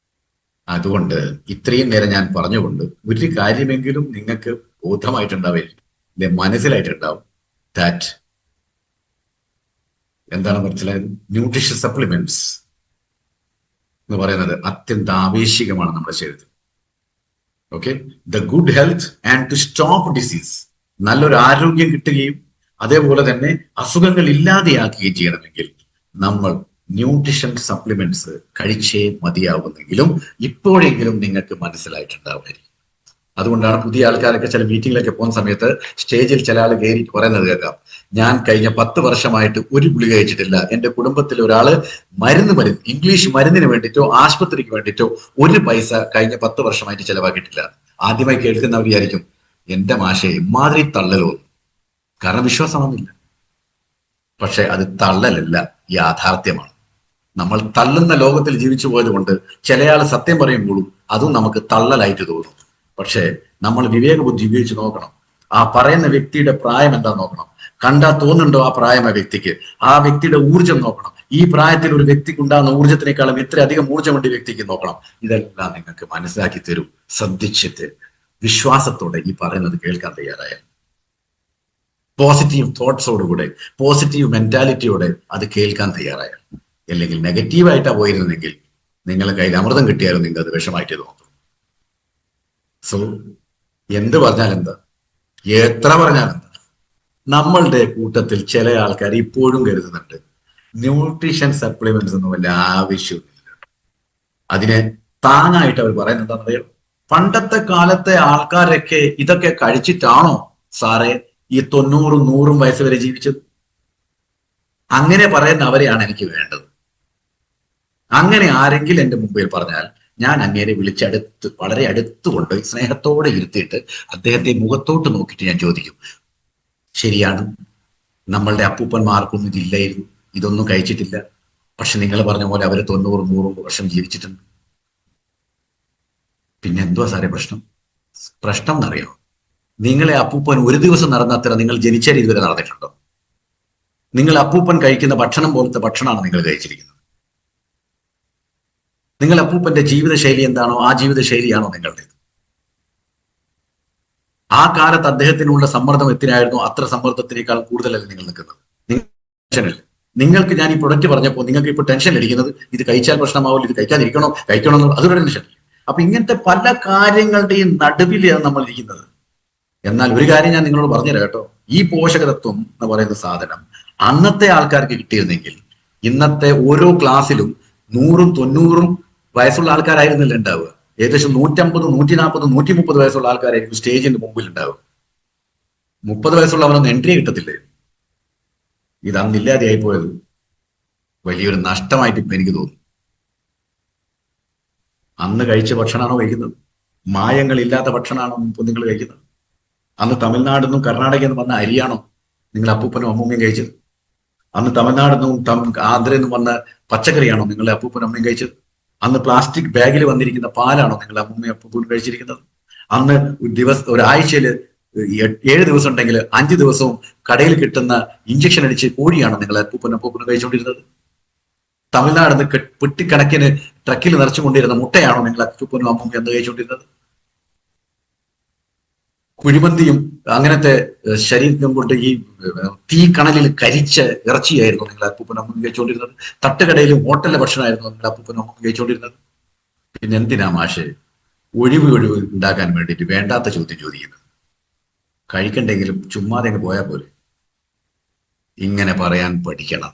അതുകൊണ്ട് ഇത്രയും നേരം ഞാൻ പറഞ്ഞുകൊണ്ട് ഒരു കാര്യമെങ്കിലും നിങ്ങൾക്ക് ബോധമായിട്ടുണ്ടാവില്ല. മനസ്സിലായിട്ടുണ്ടാവും ദാറ്റ് എന്താണ് മനസ്സിലായത്, ന്യൂട്രീഷ്യസ് സപ്ലിമെന്റ്സ് എന്ന് പറയുന്നത് അത്യന്താപേക്ഷികമാണ് നമ്മുടെ ശരീരത്തിൽ. Okay, the good health and to stop disease, നല്ലൊരു ആരോഗ്യം കിട്ടുകയും അതേപോലെ തന്നെ അസുഖങ്ങൾ ഇല്ലാതെയാക്കുകയും ചെയ്യണമെങ്കിൽ നമ്മൾ ന്യൂട്രീഷൻ സപ്ലിമെന്റ്സ് കഴിച്ചേ മതിയാവുന്നെങ്കിലും ഇപ്പോഴെങ്കിലും നിങ്ങൾക്ക് മനസ്സിലായിട്ടുണ്ടാവുമായിരിക്കും. അതുകൊണ്ടാണ് പുതിയ ആൾക്കാരൊക്കെ ചില മീറ്റിങ്ങിലൊക്കെ പോകുന്ന സമയത്ത് സ്റ്റേജിൽ ചില ആൾ കയറിയിട്ട് പറയുന്നത് കേൾക്കാം, ഞാൻ കഴിഞ്ഞ 10 വർഷമായിട്ട് ഒരു ഗുളിക കഴിച്ചിട്ടില്ല, എന്റെ കുടുംബത്തിൽ ഒരാള് മരുന്ന് ഇംഗ്ലീഷ് മരുന്നിന് വേണ്ടിയിട്ടോ ആശുപത്രിക്ക് വേണ്ടിയിട്ടോ ഒരു പൈസ കഴിഞ്ഞ 10 വർഷമായിട്ട് ചെലവാക്കിയിട്ടില്ല. ആദ്യമായി കേൾക്കുന്നവർ വിചാരിക്കും എന്റെ മാഷെ ഇമാതിരി തള്ളലോ, കാരണം വിശ്വാസം വന്നില്ല. പക്ഷെ അത് തള്ളലല്ല, യാഥാർത്ഥ്യമാണ്. നമ്മൾ തള്ളുന്ന ലോകത്തിൽ ജീവിച്ചു പോയത് കൊണ്ട് ചിലയാൾ സത്യം പറയുമ്പോഴും അതും നമുക്ക് തള്ളലായിട്ട് തോന്നും. പക്ഷെ നമ്മൾ വിവേകബുദ്ധി ഉപയോഗിച്ച് നോക്കണം. ആ പറയുന്ന വ്യക്തിയുടെ പ്രായം എന്താ നോക്കണം, കണ്ടാ തോന്നുന്നുണ്ടോ ആ പ്രായം ആ വ്യക്തിക്ക്, ആ വ്യക്തിയുടെ ഊർജം നോക്കണം. ഈ പ്രായത്തിൽ ഒരു വ്യക്തിക്ക് ഉണ്ടാകുന്ന ഊർജത്തിനേക്കാളും ഇത്രയധികം ഊർജ്ജമുണ്ട് ഈ വ്യക്തിക്ക് നോക്കണം. ഇതെല്ലാം നിങ്ങൾക്ക് മനസ്സിലാക്കി തരും ശ്രദ്ധിച്ചിട്ട് വിശ്വാസത്തോടെ ഈ പറയുന്നത് കേൾക്കാൻ തയ്യാറായാൽ, പോസിറ്റീവ് തോട്ട്സോടുകൂടെ പോസിറ്റീവ് മെന്റാലിറ്റിയോടെ അത് കേൾക്കാൻ തയ്യാറായാൽ. അല്ലെങ്കിൽ നെഗറ്റീവായിട്ടാ പോയിരുന്നെങ്കിൽ നിങ്ങളെ കയ്യിൽ അമൃതം കിട്ടിയാലും നിങ്ങൾ അത് വിഷമായിട്ട് തോന്നും. സോ എന്ത് പറഞ്ഞാൽ എന്താ, എത്ര പറഞ്ഞാൽ എന്താ, നമ്മളുടെ കൂട്ടത്തിൽ ചില ആൾക്കാർ ഇപ്പോഴും കരുതുന്നുണ്ട് ന്യൂട്രീഷൻ സപ്ലിമെന്റ്സ് ഒന്നും വല്ല ആവശ്യമില്ല. അതിനെ താങ്ങായിട്ട് അവർ പറയുന്നത് എന്താണെന്നറിയോ, പണ്ടത്തെ കാലത്തെ ആൾക്കാരൊക്കെ ഇതൊക്കെ കഴിച്ചിട്ടാണോ സാറേ ഈ 90-100 വയസ്സ് വരെ ജീവിച്ചത്? അങ്ങനെ പറയുന്ന അവരെയാണ് എനിക്ക് വേണ്ടത്. അങ്ങനെ ആരെങ്കിലും എന്റെ മുമ്പിൽ പറഞ്ഞാൽ ഞാൻ അങ്ങേരെ വിളിച്ചടുത്ത് വളരെ അടുത്തുകൊണ്ട് സ്നേഹത്തോടെ ഇരുത്തിയിട്ട് അദ്ദേഹത്തെ മുഖത്തോട്ട് നോക്കിയിട്ട് ഞാൻ ചോദിക്കും, ശരിയാണ്, നമ്മളുടെ അപ്പൂപ്പന്മാർക്കൊന്നും ഇതില്ലായിരുന്നു, ഇതൊന്നും കഴിച്ചിട്ടില്ല, പക്ഷെ നിങ്ങൾ പറഞ്ഞ പോലെ അവർ 90-100 വർഷം ജീവിച്ചിട്ടുണ്ട്. പിന്നെ എന്തുവാ സാറേ പ്രശ്നം? പ്രശ്നം എന്നറിയോ, നിങ്ങളെ അപ്പൂപ്പൻ ഒരു ദിവസം നടന്നത്ര നിങ്ങൾ ജനിച്ച രീതി വരെ നടന്നിട്ടുണ്ടോ? നിങ്ങൾ അപ്പൂപ്പൻ കഴിക്കുന്ന ഭക്ഷണം പോലത്തെ ഭക്ഷണമാണ് നിങ്ങൾ കഴിച്ചിരിക്കുന്നത്. നിങ്ങൾ അപ്പൂപ്പന്റെ ജീവിതശൈലി എന്താണോ ആ ജീവിതശൈലിയാണോ നിങ്ങളുടെ? ആ കാലത്ത് അദ്ദേഹത്തിനുള്ള സമ്മർദ്ദം എത്രയായിരുന്നോ അത്ര സമ്മർദ്ദത്തിനേക്കാൾ കൂടുതലല്ല നിങ്ങൾ നിൽക്കുന്നത്. ടെൻഷനല്ല. നിങ്ങൾക്ക് ഞാൻ ഈ പ്രൊഡക്റ്റ് പറഞ്ഞപ്പോൾ നിങ്ങൾക്ക് ഇപ്പോൾ ടെൻഷൻ അടിക്കുന്നത് ഇത് കഴിച്ചാൽ പ്രശ്നമാവില്ല, ഇത് കഴിക്കണോ അതൊരു ടെൻഷൻ. അപ്പൊ ഇങ്ങനത്തെ പല കാര്യങ്ങളുടെയും നടുവിലാണ് നമ്മൾ ഇരിക്കുന്നത്. എന്നാൽ ഒരു കാര്യം ഞാൻ നിങ്ങളോട് പറഞ്ഞുതരാം കേട്ടോ, ഈ പോഷകതത്വം എന്ന് പറയുന്ന സാധനം അന്നത്തെ ആൾക്കാർക്ക് കിട്ടിയിരുന്നെങ്കിൽ ഇന്നത്തെ ഓരോ ക്ലാസ്സിലും 100-90 വയസ്സുള്ള ആൾക്കാരായിരുന്നില്ല ഉണ്ടാവുക. ഏകദേശം 150, 140, 130 വയസ്സുള്ള ആൾക്കാരായിരിക്കും സ്റ്റേജിന്റെ മുമ്പിൽ ഉണ്ടാവുക. 30 വയസ്സുള്ളവനൊന്നും എൻട്രി കിട്ടത്തില്ലേ. ഇത് അന്നില്ലാതെ ആയിപ്പോയത് വലിയൊരു നഷ്ടമായിട്ട് ഇപ്പൊ എനിക്ക് തോന്നുന്നു. അന്ന് കഴിച്ച ഭക്ഷണമാണോ കഴിക്കുന്നത്? മായങ്ങളില്ലാത്ത ഭക്ഷണമാണോ ഇപ്പൊ നിങ്ങൾ കഴിക്കുന്നത്? അന്ന് തമിഴ്നാട് നിന്നും കർണാടകയിൽ നിന്നും വന്ന അരിയാണോ നിങ്ങൾ അപ്പൂപ്പനും അമ്മൂമ്മയും കഴിച്ചത്? അന്ന് തമിഴ്നാട് നിന്നും ആന്ധ്രയിൽ നിന്നും വന്ന പച്ചക്കറിയാണോ നിങ്ങളുടെ അപ്പൂപ്പനും അമ്മയും കഴിച്ചത്? അന്ന് പ്ലാസ്റ്റിക് ബാഗിൽ വന്നിരിക്കുന്ന പാലാണോ നിങ്ങളുടെ അമ്മൂമ്മയും അപ്പൂപ്പനും കഴിച്ചിരിക്കുന്നത്? അന്ന് ഒരാഴ്ചയിൽ 7 ദിവസം ഉണ്ടെങ്കിൽ 5 ദിവസവും കടയിൽ കിട്ടുന്ന ഇഞ്ചക്ഷൻ അടിച്ച് കോഴിയാണോ നിങ്ങളെ അപ്പൂപ്പനും അപ്പൂപ്പനും കഴിച്ചുകൊണ്ടിരുന്നത്? തമിഴ്നാട് നിന്ന് പെട്ടിക്കണക്കിന് ട്രക്കിൽ നിറച്ചുകൊണ്ടിരുന്ന മുട്ടയാണോ നിങ്ങൾ അപ്പൂപ്പനും അമ്മൂമ്മയും എന്ന് കഴിച്ചുകൊണ്ടിരുന്നത്? കുഴിമന്തിയും അങ്ങനത്തെ ശരീരം കൊണ്ട് ഈ തീ കണലിൽ കരിച്ച ഇറച്ചിയായിരുന്നു നിങ്ങൾ അപ്പൂപ്പനും അമ്മൂമ്മയും കഴിച്ചുകൊണ്ടിരുന്നത്? തട്ടുകടയിലും ഹോട്ടലിലെ ഭക്ഷണമായിരുന്നു നിങ്ങൾ അപ്പൂപ്പനും അമ്മൂമ്മയും കഴിച്ചുകൊണ്ടിരുന്നത്? പിന്നെ എന്തിനാ മാഷെ ഒഴിവ് ഉണ്ടാക്കാൻ വേണ്ടിയിട്ട് വേണ്ടാത്ത ചോദ്യം ചോദിക്കുന്നത്? കഴിക്കണ്ടെങ്കിലും ചുമ്മാതെ അങ്ങ് പോയാൽ പോലെ. ഇങ്ങനെ പറയാൻ പഠിക്കണം.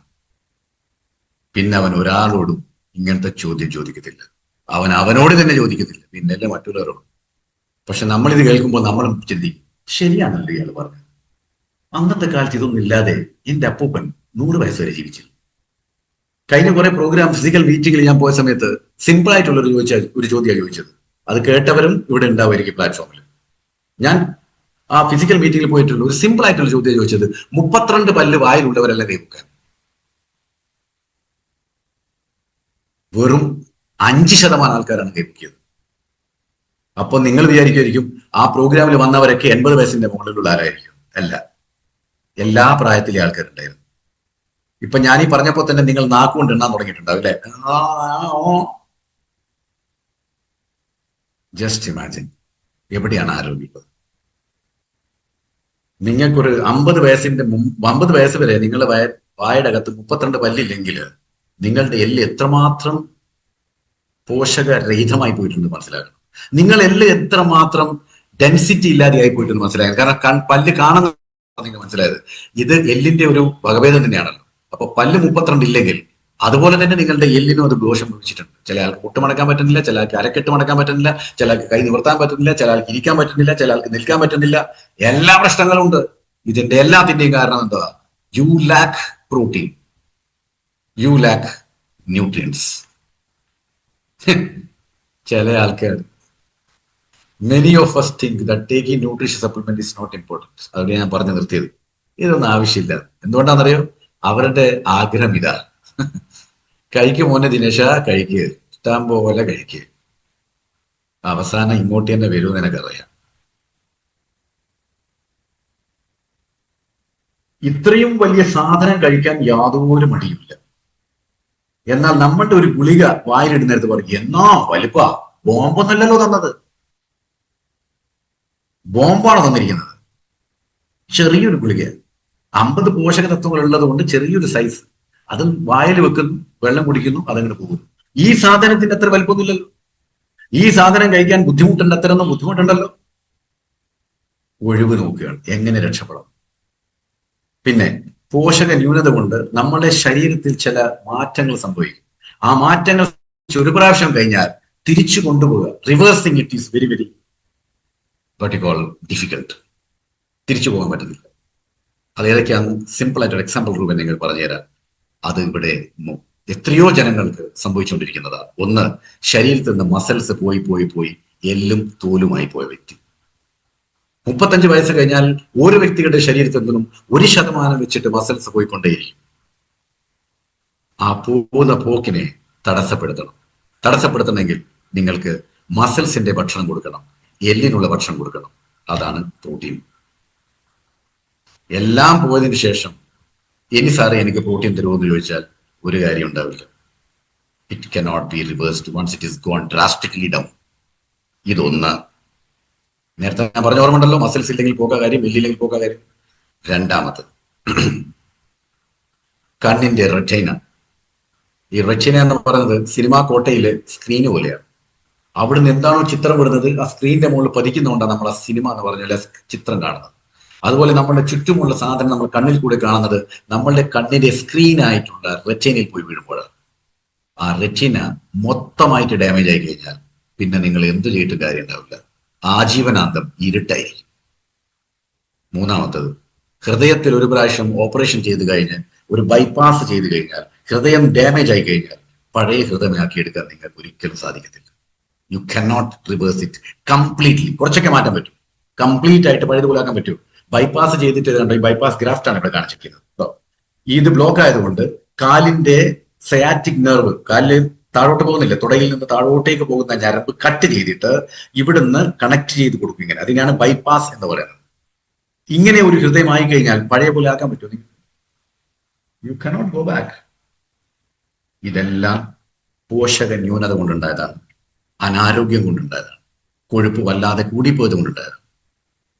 പിന്നെ അവൻ ഒരാളോടും ഇങ്ങനത്തെ ചോദ്യം ചോദിക്കത്തില്ല. അവൻ അവനോട് തന്നെ ചോദിക്കത്തില്ല, പിന്നല്ലേ മറ്റുള്ളവരോട്. പക്ഷെ നമ്മളിത് കേൾക്കുമ്പോൾ നമ്മൾ ചിന്തിക്കും, ശരിയാണല്ലോ ഇയാൾ പറഞ്ഞത്. അന്നത്തെ കാലത്ത് ഇതൊന്നും ഇല്ലാതെ എന്റെ അപ്പൂപ്പൻ 100 വയസ്സ് വരെ ജീവിച്ചു. കഴിഞ്ഞ കുറെ പ്രോഗ്രാം ഫിസിക്കൽ മീറ്റിംഗിൽ ഞാൻ പോയ സമയത്ത് സിമ്പിൾ ആയിട്ടുള്ള ഒരു ചോദ്യമാണ് ചോദിച്ചത്. അത് കേട്ടവരും ഇവിടെ ഉണ്ടാവുമായിരിക്കും പ്ലാറ്റ്ഫോമിൽ. ഞാൻ ആ ഫിസിക്കൽ മീറ്റിംഗിൽ പോയിട്ടുള്ള ഒരു സിമ്പിൾ ആയിട്ടുള്ള ചോദ്യം ചോദിച്ചത്, 32 പല്ല് വായിലുള്ളവരല്ല കൈവക്കാൻ. വെറും 5% ആൾക്കാരാണ് കൈവക്കിയത്. അപ്പൊ നിങ്ങൾ വിചാരിക്കുമായിരിക്കും ആ പ്രോഗ്രാമിൽ വന്നവരൊക്കെ 80 വയസ്സിന്റെ മുകളിലുള്ള ആരായിരിക്കും. അല്ല, എല്ലാ പ്രായത്തിലെ ആൾക്കാരുണ്ടായിരുന്നു. ഇപ്പൊ ഞാൻ ഈ പറഞ്ഞപ്പോ തന്നെ നിങ്ങൾ നാക്കുകൊണ്ട് എണ്ണാൻ തുടങ്ങിയിട്ടുണ്ടാവും അല്ലെ? ജസ്റ്റ് ഇമാജിൻ, എവിടെയാണ് ആരോഗ്യം? നിങ്ങൾക്കൊരു 50 വയസ്സ് വരെ നിങ്ങളുടെ വായുടെ അകത്ത് 32 പല്ലില്ലെങ്കിൽ നിങ്ങളുടെ എല്ല് എത്രമാത്രം പോഷകരഹിതമായി പോയിട്ടുണ്ട് മനസ്സിലാക്കണം. നിങ്ങൾ എല്ല് എത്രമാത്രം ഡെൻസിറ്റി ഇല്ലാതെയായി പോയിട്ടുണ്ട് മനസ്സിലാക്കണം. കാരണം പല്ല് കാണുന്ന നിങ്ങൾ മനസ്സിലായത് ഇത് എല്ലിന്റെ ഒരു വകഭേദം തന്നെയാണല്ലോ. അപ്പൊ പല്ല് 32 ഇല്ലെങ്കിൽ അതുപോലെ തന്നെ നിങ്ങളുടെ എല്ലിനും അത് ദോഷം ഭവിച്ചിട്ടുണ്ട്. ചില ആൾക്ക് മുട്ട് മടക്കാൻ പറ്റുന്നില്ല, ചില ആൾക്ക് അരക്കെട്ട് മടക്കാൻ പറ്റുന്നില്ല, ചില ആൾക്ക് കൈ നിവർത്താൻ പറ്റുന്നില്ല, ചില ആൾക്ക് ഇരിക്കാൻ പറ്റുന്നില്ല, ചില ആൾക്ക് നിൽക്കാൻ പറ്റുന്നില്ല. എല്ലാ പ്രശ്നങ്ങളും ഉണ്ട്. ഇതിന്റെ എല്ലാത്തിന്റെയും കാരണം എന്താ? You lack protein, you lack nutrients. ചില ആൾക്കാർ many of us think that taking nutrition supplement is not important. അവിടെ ഞാൻ പറഞ്ഞു നിർത്തിയത്. ഇതൊന്നും ആവശ്യമില്ല. എന്തുകൊണ്ടാണെന്നറിയോ? അവരുടെ ആഗ്രഹം ഇതാ, കഴിക്കും മോനെ ദിനേശ, കഴിക്ക്, ഇഷ്ടം പോലെ കഴിക്ക്, അവസാനം ഇങ്ങോട്ട് തന്നെ വരുമെന്ന് എനിക്കറിയാം. ഇത്രയും വലിയ സാധനം കഴിക്കാൻ യാതൊരു മടിയുമില്ല. എന്നാൽ നമ്മളുടെ ഒരു ഗുളിക വായിലിടുന്നിടത്ത് പറയും, എന്നാ വലുപ്പ, ബോംബൊന്നല്ലല്ലോ തന്നത്, ബോംബാണ് തന്നിരിക്കുന്നത്. ചെറിയൊരു ഗുളിക, 50 പോഷക തത്വങ്ങൾ ഉള്ളത് കൊണ്ട് ചെറിയൊരു സൈസ്, അത് വായിൽ വെക്കുന്നു, വെള്ളം കുടിക്കുന്നു, അതങ്ങോട്ട് പോകുന്നു. ഈ സാധനത്തിന്റെ അത്ര വലിപ്പമൊന്നുമില്ലല്ലോ. ഈ സാധനം കഴിക്കാൻ ബുദ്ധിമുട്ടുണ്ട്, അത്രയൊന്നും ബുദ്ധിമുട്ടുണ്ടല്ലോ. ഒഴിവ് നോക്കുകയാണ് എങ്ങനെ രക്ഷപ്പെടാം. പിന്നെ പോഷക ന്യൂനത കൊണ്ട് നമ്മുടെ ശരീരത്തിൽ ചില മാറ്റങ്ങൾ സംഭവിക്കും. ആ മാറ്റങ്ങൾ ഒരു പ്രാവശ്യം കഴിഞ്ഞാൽ തിരിച്ചു കൊണ്ടുപോവുക, reversing it is very very what you call difficult. തിരിച്ചു പോകാൻ പറ്റുന്നില്ല. അത് ഏതൊക്കെയാണ്? സിമ്പിൾ ആയിട്ടൊരു എക്സാമ്പിൾ രൂപം നിങ്ങൾ പറഞ്ഞുതരാം. അത് ഇവിടെ എത്രയോ ജനങ്ങൾക്ക് സംഭവിച്ചുകൊണ്ടിരിക്കുന്നതാണ്. ഒന്ന്, ശരീരത്തിൽ നിന്ന് മസിൽസ് പോയി പോയി പോയി എല്ലും തോലുമായി പോയ വ്യക്തി. 35 വയസ്സ് കഴിഞ്ഞാൽ ഓരോ വ്യക്തികളുടെ ശരീരത്തിൽ നിന്നും 1% വെച്ചിട്ട് മസിൽസ് പോയിക്കൊണ്ടേയിരിക്കും. ആ പോകുന്ന പോക്കിനെ തടസ്സപ്പെടുത്തണമെങ്കിൽ നിങ്ങൾക്ക് മസിൽസിന്റെ ഭക്ഷണം കൊടുക്കണം, എല്ലിനുള്ള ഭക്ഷണം കൊടുക്കണം. അതാണ് പ്രോട്ടീൻ. എല്ലാം പോയതിനു ശേഷം ഇനി സാറേ എനിക്ക് പ്രോട്ടീൻ തരുമോ ചോദിച്ചാൽ ഒരു കാര്യം ഉണ്ടാവില്ല. It cannot be reversed once it is gone drastically down. ഇതൊന്ന്. നേരത്തെ ഞാൻ പറഞ്ഞ ഓർമ്മയുണ്ടല്ലോ, മസിൽസ് ഇല്ലെങ്കിൽ പോക്ക കാര്യം, എല്ലില്ലെങ്കിൽ പോക്ക കാര്യം. രണ്ടാമത്, കണ്ണിന്റെ റെറ്റൈന. ഈ റെറ്റൈന എന്ന് പറയുന്നത് സിനിമാ കോട്ടയിലെ സ്ക്രീന് പോലെയാണ്. അവിടുന്ന് എന്താണോ ചിത്രം വിടുന്നത് ആ സ്ക്രീനിന്റെ മുകളിൽ പതിക്കുന്നതുകൊണ്ടാണ് നമ്മൾ ആ സിനിമ എന്ന് പറഞ്ഞ ചിത്രം കാണുന്നത്. അതുപോലെ നമ്മുടെ ചുറ്റുമുള്ള സാധനം നമ്മൾ കണ്ണിൽ കൂടെ കാണുന്നത് നമ്മളുടെ കണ്ണിന്റെ സ്ക്രീൻ ആയിട്ടുള്ള റെറ്റൈനയിൽ പോയി വീഴുമ്പോഴാണ്. ആ റെറ്റിന മൊത്തമായിട്ട് ഡാമേജ് ആയി കഴിഞ്ഞാൽ പിന്നെ നിങ്ങൾ എന്ത് ചെയ്തിട്ട് കാര്യം ഉണ്ടാവില്ല, ആജീവനാന്തം ഇരുട്ടായിരിക്കും. മൂന്നാമത്തത്, ഹൃദയത്തിൽ ഒരു പ്രാവശ്യം ഓപ്പറേഷൻ ചെയ്ത് കഴിഞ്ഞ് ഒരു ബൈപ്പാസ് ചെയ്ത് കഴിഞ്ഞാൽ ഹൃദയം ഡാമേജ് ആയി കഴിഞ്ഞാൽ പഴയ ഹൃദയമാക്കി എടുക്കാൻ നിങ്ങൾക്ക് ഒരിക്കലും സാധിക്കത്തില്ല. You cannot reverse it completely. കുറച്ചൊക്കെ മാറ്റാൻ പറ്റും, കംപ്ലീറ്റ് ആയിട്ട് പഴയതുപോലെ ആക്കാൻ പറ്റും. ബൈപ്പാസ് ചെയ്തിട്ട് കണ്ടോ, ഈ ബൈപ്പാസ് ഗ്രാഫ്റ്റ് ആണ് ഇവിടെ കാണിച്ചിരിക്കുന്നത്. ഇത് ബ്ലോക്ക് ആയതുകൊണ്ട് കാലിന്റെ സയാറ്റിക് നെർവ്, കാലിൽ താഴോട്ട് പോകുന്നില്ല, തുടയിൽ നിന്ന് താഴോട്ടേക്ക് പോകുന്ന ഞരമ്പ് കട്ട് ചെയ്തിട്ട് ഇവിടുന്ന് കണക്ട് ചെയ്ത് കൊടുക്കും. ഇങ്ങനെ, അതിനാണ് ബൈപ്പാസ് എന്ന് പറയുന്നത്. ഇങ്ങനെ ഒരു ഹൃദയമായി കഴിഞ്ഞാൽ പഴയ പോലെ ആക്കാൻ പറ്റുമോ? You cannot go back. ഇതെല്ലാം പോഷക ന്യൂനത കൊണ്ടുണ്ടായതാണ്, അനാരോഗ്യം കൊണ്ടുണ്ടായതാണ്, കൊഴുപ്പ് വല്ലാതെ കൂടിപ്പോയത് കൊണ്ടുണ്ടായതാണ്.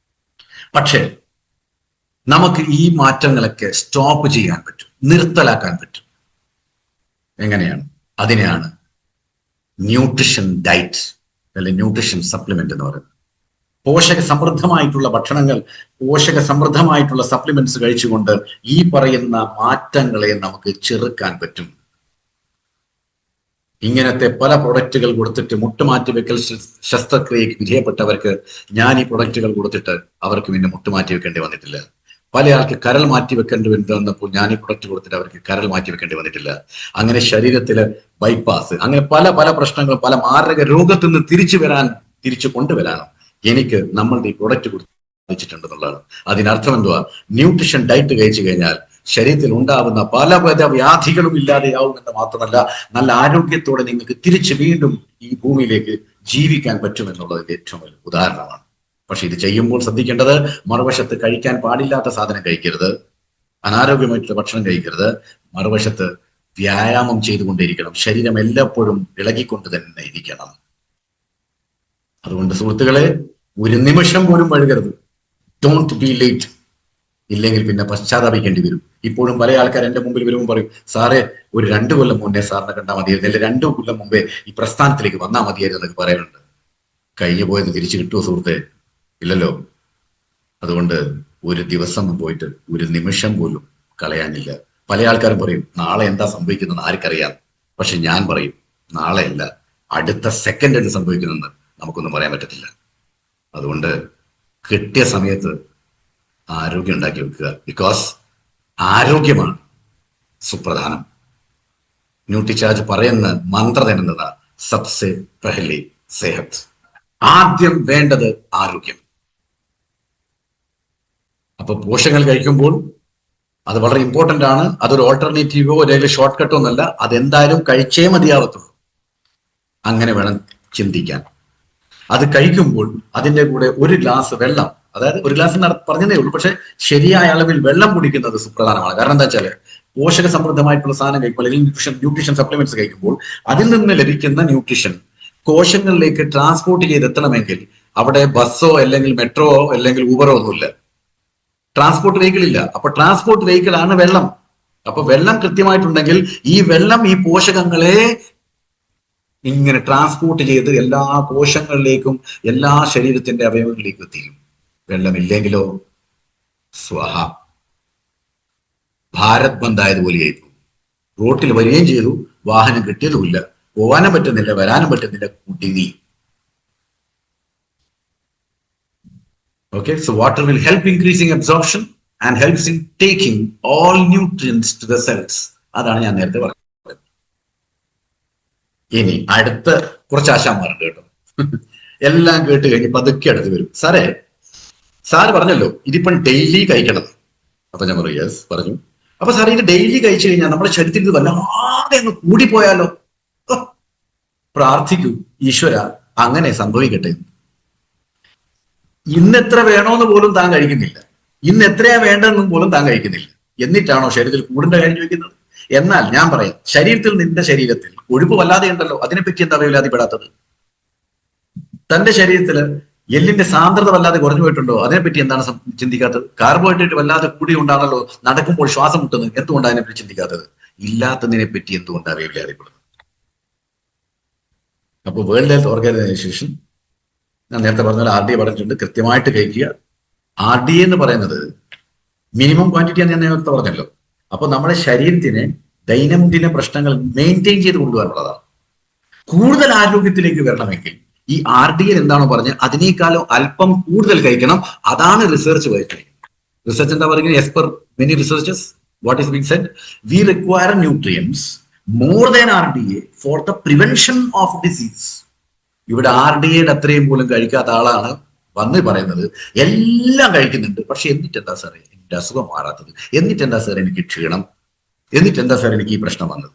പക്ഷേ നമുക്ക് ഈ മാറ്റങ്ങളൊക്കെ സ്റ്റോപ്പ് ചെയ്യാൻ പറ്റും, നിർത്തലാക്കാൻ പറ്റും. എങ്ങനെയാണ്? അതിനെയാണ് ന്യൂട്രിഷൻ ഡയറ്റ് അല്ലെങ്കിൽ ന്യൂട്രിഷൻ സപ്ലിമെന്റ് എന്ന് പറയുന്നത്. പോഷക സമൃദ്ധമായിട്ടുള്ള ഭക്ഷണങ്ങൾ, പോഷക സമൃദ്ധമായിട്ടുള്ള സപ്ലിമെന്റ്സ് കഴിച്ചുകൊണ്ട് ഈ പറയുന്ന മാറ്റങ്ങളെ നമുക്ക് ചെറുക്കാൻ പറ്റും. ഇങ്ങനത്തെ പല പ്രൊഡക്റ്റുകൾ കൊടുത്തിട്ട് മുട്ടുമാറ്റി വെക്കൽ ശസ്ത്രക്രിയക്ക് വിധേയപ്പെട്ടവർക്ക് ഞാൻ ഈ പ്രൊഡക്റ്റുകൾ കൊടുത്തിട്ട് അവർക്ക് പിന്നെ മുട്ടുമാറ്റി വെക്കേണ്ടി വന്നിട്ടില്ല. പല ആൾക്ക് കരൾ മാറ്റി വെക്കേണ്ടി വന്നപ്പോൾ ഞാൻ ഈ പ്രൊഡക്റ്റ് കൊടുത്തിട്ട് അവർക്ക് കരൾ മാറ്റി വെക്കേണ്ടി വന്നിട്ടില്ല. അങ്ങനെ ശരീരത്തില് ബൈപ്പാസ്, അങ്ങനെ പല പല പ്രശ്നങ്ങളും, പല മാരക രോഗത്തിൽ നിന്ന് തിരിച്ചു കൊണ്ടുവരാനും എനിക്ക് നമ്മളുടെ ഈ പ്രൊഡക്റ്റ് കൊടുത്തിട്ടുണ്ടെന്നുള്ളതാണ്. അതിനർത്ഥം എന്തുവാ? ന്യൂട്രിഷൻ ഡയറ്റ് കഴിച്ചു കഴിഞ്ഞാൽ ശരീരത്തിൽ ഉണ്ടാവുന്ന പല പല വ്യാധികളും ഇല്ലാതെയാവുമെന്ന് മാത്രമല്ല, നല്ല ആരോഗ്യത്തോടെ നിങ്ങൾക്ക് തിരിച്ച് വീണ്ടും ഈ ഭൂമിയിലേക്ക് ജീവിക്കാൻ പറ്റുമെന്നുള്ളതിന്റെ ഏറ്റവും വലിയ ഉദാഹരണമാണ്. പക്ഷെ ഇത് ചെയ്യുമ്പോൾ ശ്രദ്ധിക്കേണ്ടത്, മറുവശത്ത് കഴിക്കാൻ പാടില്ലാത്ത സാധനം കഴിക്കരുത്, അനാരോഗ്യമായിട്ടുള്ള ഭക്ഷണം കഴിക്കരുത്. മറുവശത്ത് വ്യായാമം ചെയ്തുകൊണ്ടേയിരിക്കണം. ശരീരം എല്ലായ്പ്പോഴും ഇളകിക്കൊണ്ട് തന്നെ ഇരിക്കണം. അതുകൊണ്ട് സുഹൃത്തുക്കളെ, ഒരു നിമിഷം പോലും വഴുകരുത്. Don't be late. ഇല്ലെങ്കിൽ പിന്നെ പശ്ചാത്താപിക്കേണ്ടി വരും. ഇപ്പോഴും പല ആൾക്കാർ എന്റെ മുമ്പിൽ വരുമ്പോൾ പറയും, സാറേ ഒരു 2 കൊല്ലം മുന്നേ സാറിനെ കണ്ടാൽ മതിയായിരുന്നു, അല്ലെങ്കിൽ 2 കൊല്ലം മുമ്പേ ഈ പ്രസ്ഥാനത്തിലേക്ക് വന്നാൽ മതിയായിരുന്നു എന്നൊക്കെ പറയാനുണ്ട്. കഴിഞ്ഞു പോയത് തിരിച്ചു കിട്ടുമോ സുഹൃത്തെ? ഇല്ലല്ലോ. അതുകൊണ്ട് ഒരു ദിവസം പോയിട്ട് ഒരു നിമിഷം പോലും കളയാനില്ല. പല ആൾക്കാരും പറയും നാളെ എന്താ സംഭവിക്കുന്നത് ആർക്കറിയാം. പക്ഷെ ഞാൻ പറയും നാളെ അല്ല, അടുത്ത സെക്കൻഡ് എന്ത് സംഭവിക്കുന്നെന്ന് നമുക്കൊന്നും പറയാൻ പറ്റത്തില്ല. അതുകൊണ്ട് കിട്ടിയ സമയത്ത് ആരോഗ്യം ഉണ്ടാക്കി വെക്കുക. ബിക്കോസ് ആരോഗ്യമാണ് സുപ്രധാനം. ന്യൂട്രിചാർജ് പറയുന്ന മന്ത്രം എന്നതാ സബ്സെ പെഹ്ലെ സെഹത്ത്. ആദ്യം വേണ്ടത് ആരോഗ്യം. അപ്പൊ പോഷകങ്ങൾ കഴിക്കുമ്പോൾ അത് വളരെ ഇമ്പോർട്ടന്റ് ആണ്. അതൊരു ഓൾട്ടർനേറ്റീവോ അല്ലെങ്കിൽ ഷോർട്ട് കട്ടോ ഒന്നല്ല, അതെന്തായാലും കഴിച്ചേ മതിയാവത്തുള്ളൂ. അങ്ങനെ വേണം ചിന്തിക്കാൻ. അത് കഴിക്കുമ്പോൾ അതിന്റെ കൂടെ ഒരു ഗ്ലാസ് വെള്ളം, അതായത് ഒരു ഗ്ലാസ് പറഞ്ഞതേ ഉള്ളൂ, പക്ഷെ ശരിയായ അളവിൽ വെള്ളം കുടിക്കുന്നത് സുപ്രധാനമാണ്. കാരണം എന്താ വെച്ചാല് പോഷക സമൃദ്ധമായിട്ടുള്ള സാധനം കഴിക്കുമ്പോൾ അല്ലെങ്കിൽ ന്യൂട്രീഷൻ സപ്ലിമെന്റ്സ് കഴിക്കുമ്പോൾ അതിൽ നിന്ന് ലഭിക്കുന്ന ന്യൂട്രീഷൻ കോശങ്ങളിലേക്ക് ട്രാൻസ്പോർട്ട് ചെയ്തെത്തണമെങ്കിൽ അവിടെ ബസ്സോ അല്ലെങ്കിൽ മെട്രോയോ അല്ലെങ്കിൽ ഊബറോ ഒന്നുമില്ല. ട്രാൻസ്പോർട്ട് വെഹിക്കിൾ ഇല്ല. അപ്പൊ ട്രാൻസ്പോർട്ട് വെഹിക്കിൾ ആണ് വെള്ളം. അപ്പൊ വെള്ളം കൃത്യമായിട്ടുണ്ടെങ്കിൽ ഈ വെള്ളം ഈ പോഷകങ്ങളെ ഇങ്ങനെ ട്രാൻസ്പോർട്ട് ചെയ്ത് എല്ലാ കോശങ്ങളിലേക്കും എല്ലാ ശരീരത്തിന്റെ അവയവങ്ങളിലേക്കും എത്തിക്കും. വെള്ളമില്ലെങ്കിലോ സ്വഹ, ഭാരത് ബന്ദ് ആയതുപോലെയായിരുന്നു. റോട്ടിൽ വരികയും ചെയ്തു, വാഹനം കിട്ടിയതുമില്ല, പോകാനും പറ്റുന്നില്ല, വരാനും പറ്റുന്നില്ല, കുടുങ്ങി. Okay, so water will help increasing absorption and helps in taking all nutrients to the cells. അതാണ് ഞാൻ നേരത്തെ പറഞ്ഞത്. ഇനി അടുത്ത കുറച്ച് ആശാന്മാരുണ്ട് കേട്ടോ. എല്ലാം കേട്ട് കഴിഞ്ഞ് പതുക്കെ അടുത്ത് വരും. സാറ് പറഞ്ഞല്ലോ ഇതിപ്പം ഡെയിലി കഴിക്കണം. അപ്പൊ ഞാൻ പറയും യെസ് പറഞ്ഞു. അപ്പൊ സാർ ഇത് ഡെയിലി കഴിച്ചു കഴിഞ്ഞാൽ നമ്മുടെ ശരീരത്തിൽ ഇത് വല്ലാതെ അങ്ങ് കൂടിപ്പോയാലോ? പ്രാർത്ഥിക്കൂ, ഈശ്വര അങ്ങനെ സംഭവിക്കട്ടെ. ഇന്ന് എത്ര വേണോന്ന് പോലും താൻ കഴിക്കുന്നില്ല, ഇന്ന് എത്രയാ വേണ്ടതെന്നും പോലും താൻ കഴിക്കുന്നില്ല. എന്നിട്ടാണോ ശരീരത്തിൽ കൂടിന്റെ കാര്യം ചോദിക്കുന്നത്? എന്നാൽ ഞാൻ പറയാം, നിന്റെ ശരീരത്തിൽ കൊഴുപ്പ് വല്ലാതെ ഉണ്ടല്ലോ, അതിനെപ്പറ്റി എന്താ വേവലാതിപ്പെടാത്തത്? തന്റെ ശരീരത്തിൽ എല്ലിന്റെ സാന്ദ്രത വല്ലാതെ കുറഞ്ഞു പോയിട്ടുണ്ടോ, അതിനെപ്പറ്റി എന്താണ് ചിന്തിക്കാത്തത്? കാർബോഹൈഡ്രേറ്റ് വല്ലാതെ കൂടി ഉണ്ടാണല്ലോ നടക്കുമ്പോൾ ശ്വാസം മുട്ടുന്നത്, എന്തുകൊണ്ടാണ് അതിനെപ്പറ്റി ചിന്തിക്കാത്തത്? ഇല്ലാത്തതിനെ പറ്റി എന്തുകൊണ്ടാണ് വേവലാതിപ്പെടുന്നത്? അപ്പോൾ വേൾഡ് ഹെൽത്ത് ഓർഗനൈസേഷൻ, ഞാൻ നേരത്തെ പറഞ്ഞ RDA പറഞ്ഞിട്ടുണ്ട്, കൃത്യമായിട്ട് കഴിക്കുക. RDA എന്ന് പറയുന്നത് മിനിമം ക്വാണ്ടിറ്റി ഞാൻ നേരത്തെ പറഞ്ഞല്ലോ. അപ്പൊ നമ്മുടെ ശരീരത്തിന് ദൈനംദിന പ്രശ്നങ്ങൾ മെയിൻറ്റെയിൻ ചെയ്ത് കൊണ്ടുവരാനുള്ളതാണ്. കൂടുതൽ ആരോഗ്യത്തിലേക്ക് വരണമെങ്കിൽ ഈ RDA എന്താണോ പറഞ്ഞത് അതിനേക്കാളും അല്പം കൂടുതൽ കഴിക്കണം. അതാണ് റിസർച്ച് പറയുന്നത്. റിസർച്ച് എന്താ പറയുന്നത്? As per many researches what is being said, we require nutrients more than RDA for the prevention of disease. ഇവിടെ RDAയുടെ അത്രയും പോലും കഴിക്കാത്ത ആളാണ് വന്ന് പറയുന്നത് എല്ലാം കഴിക്കുന്നുണ്ട്, പക്ഷെ എന്നിട്ട് എന്താ സാറേ എന്റെ അസുഖം മാറാത്തത്? എന്നിട്ട് എന്താ സാർ എനിക്ക് ക്ഷീണം? എന്നിട്ട് എന്താ സാർ എനിക്ക് ഈ പ്രശ്നം വന്നത്?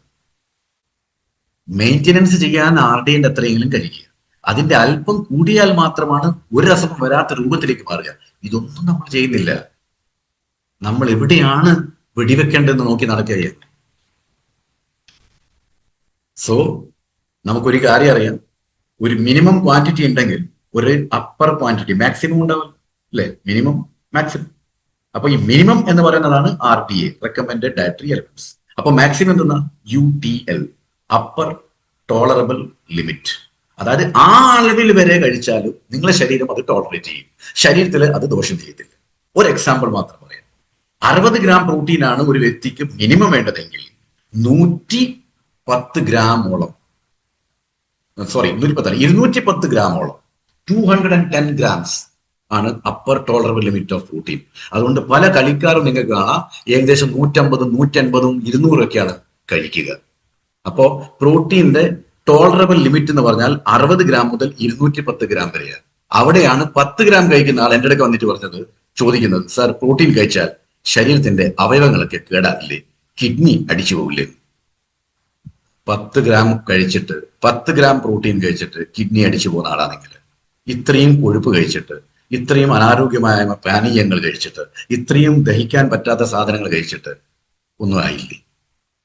മെയിൻ്റെനൻസ് ചെയ്യാൻ RDAയുടെ അത്രയെങ്കിലും കഴിക്കുക. അതിന്റെ അല്പം കൂടിയാൽ മാത്രമാണ് ഒരു അസുഖം വരാത്ത രൂപത്തിലേക്ക് മാറുക. ഇതൊന്നും നമ്മൾ ചെയ്യുന്നില്ല. നമ്മൾ എവിടെയാണ് വെടിവെക്കേണ്ടതെന്ന് നോക്കി നടക്കുകയാണ്. സോ നമുക്കൊരു കാര്യം അറിയാം, ഒരു മിനിമം ക്വാണ്ടിറ്റി ഉണ്ടെങ്കിൽ ഒരു അപ്പർ ക്വാണ്ടിറ്റി മാക്സിമം ഉണ്ടാവും അല്ലെ? Minimum maximum. അപ്പൊ ഈ മിനിമം എന്ന് പറയുന്നതാണ് RDA, റെക്കമെൻഡഡ് ഡയറ്ററി എലമെന്റ്സ്. അപ്പൊ മാക്സിമം എന്തെന്നാ? UTL, upper tolerable limit. അതായത് ആ അളവിൽ വരെ കഴിച്ചാലും നിങ്ങളുടെ ശരീരം അത് ടോളറേറ്റ് ചെയ്യും, ശരീരത്തിൽ അത് ദോഷം ചെയ്യത്തില്ല. ഒരു എക്സാമ്പിൾ മാത്രം പറയാം. 60 ഗ്രാം പ്രോട്ടീൻ ആണ് ഒരു വ്യക്തിക്ക് മിനിമം വേണ്ടതെങ്കിൽ 110 ഗ്രാമോളം, 210 ഗ്രാമോളം, 210 ഗ്രാംസ് ആണ് upper tolerable limit of protein. അതുകൊണ്ട് പല കളിക്കാരും നിങ്ങൾക്ക് കാണാം ഏകദേശം 150, 180, 200 ഒക്കെയാണ് കഴിക്കുക. അപ്പോ പ്രോട്ടീന്റെ ടോളറബിൾ ലിമിറ്റ് എന്ന് പറഞ്ഞാൽ 60 ഗ്രാം മുതൽ 210 ഗ്രാം വരെയാണ്. അവിടെയാണ് 10 ഗ്രാം കഴിക്കുന്ന ആൾ എൻ്റെ അടുക്ക് വന്നിട്ട് ചോദിക്കുന്നത്, സാർ പ്രോട്ടീൻ കഴിച്ചാൽ ശരീരത്തിന്റെ അവയവങ്ങളൊക്കെ കേടാകില്ലേ, കിഡ്നി അടിച്ചു പോകില്ലേ? 10 ഗ്രാം കഴിച്ചിട്ട്, 10 ഗ്രാം പ്രോട്ടീൻ കഴിച്ചിട്ട് കിഡ്നി അടിച്ചു പോകുന്ന ആളാണെങ്കിൽ, ഇത്രയും കൊഴുപ്പ് കഴിച്ചിട്ട്, ഇത്രയും അനാരോഗ്യമായ പാനീയങ്ങൾ കഴിച്ചിട്ട്, ഇത്രയും ദഹിക്കാൻ പറ്റാത്ത സാധനങ്ങൾ കഴിച്ചിട്ട് ഒന്നും ആയില്ലേ?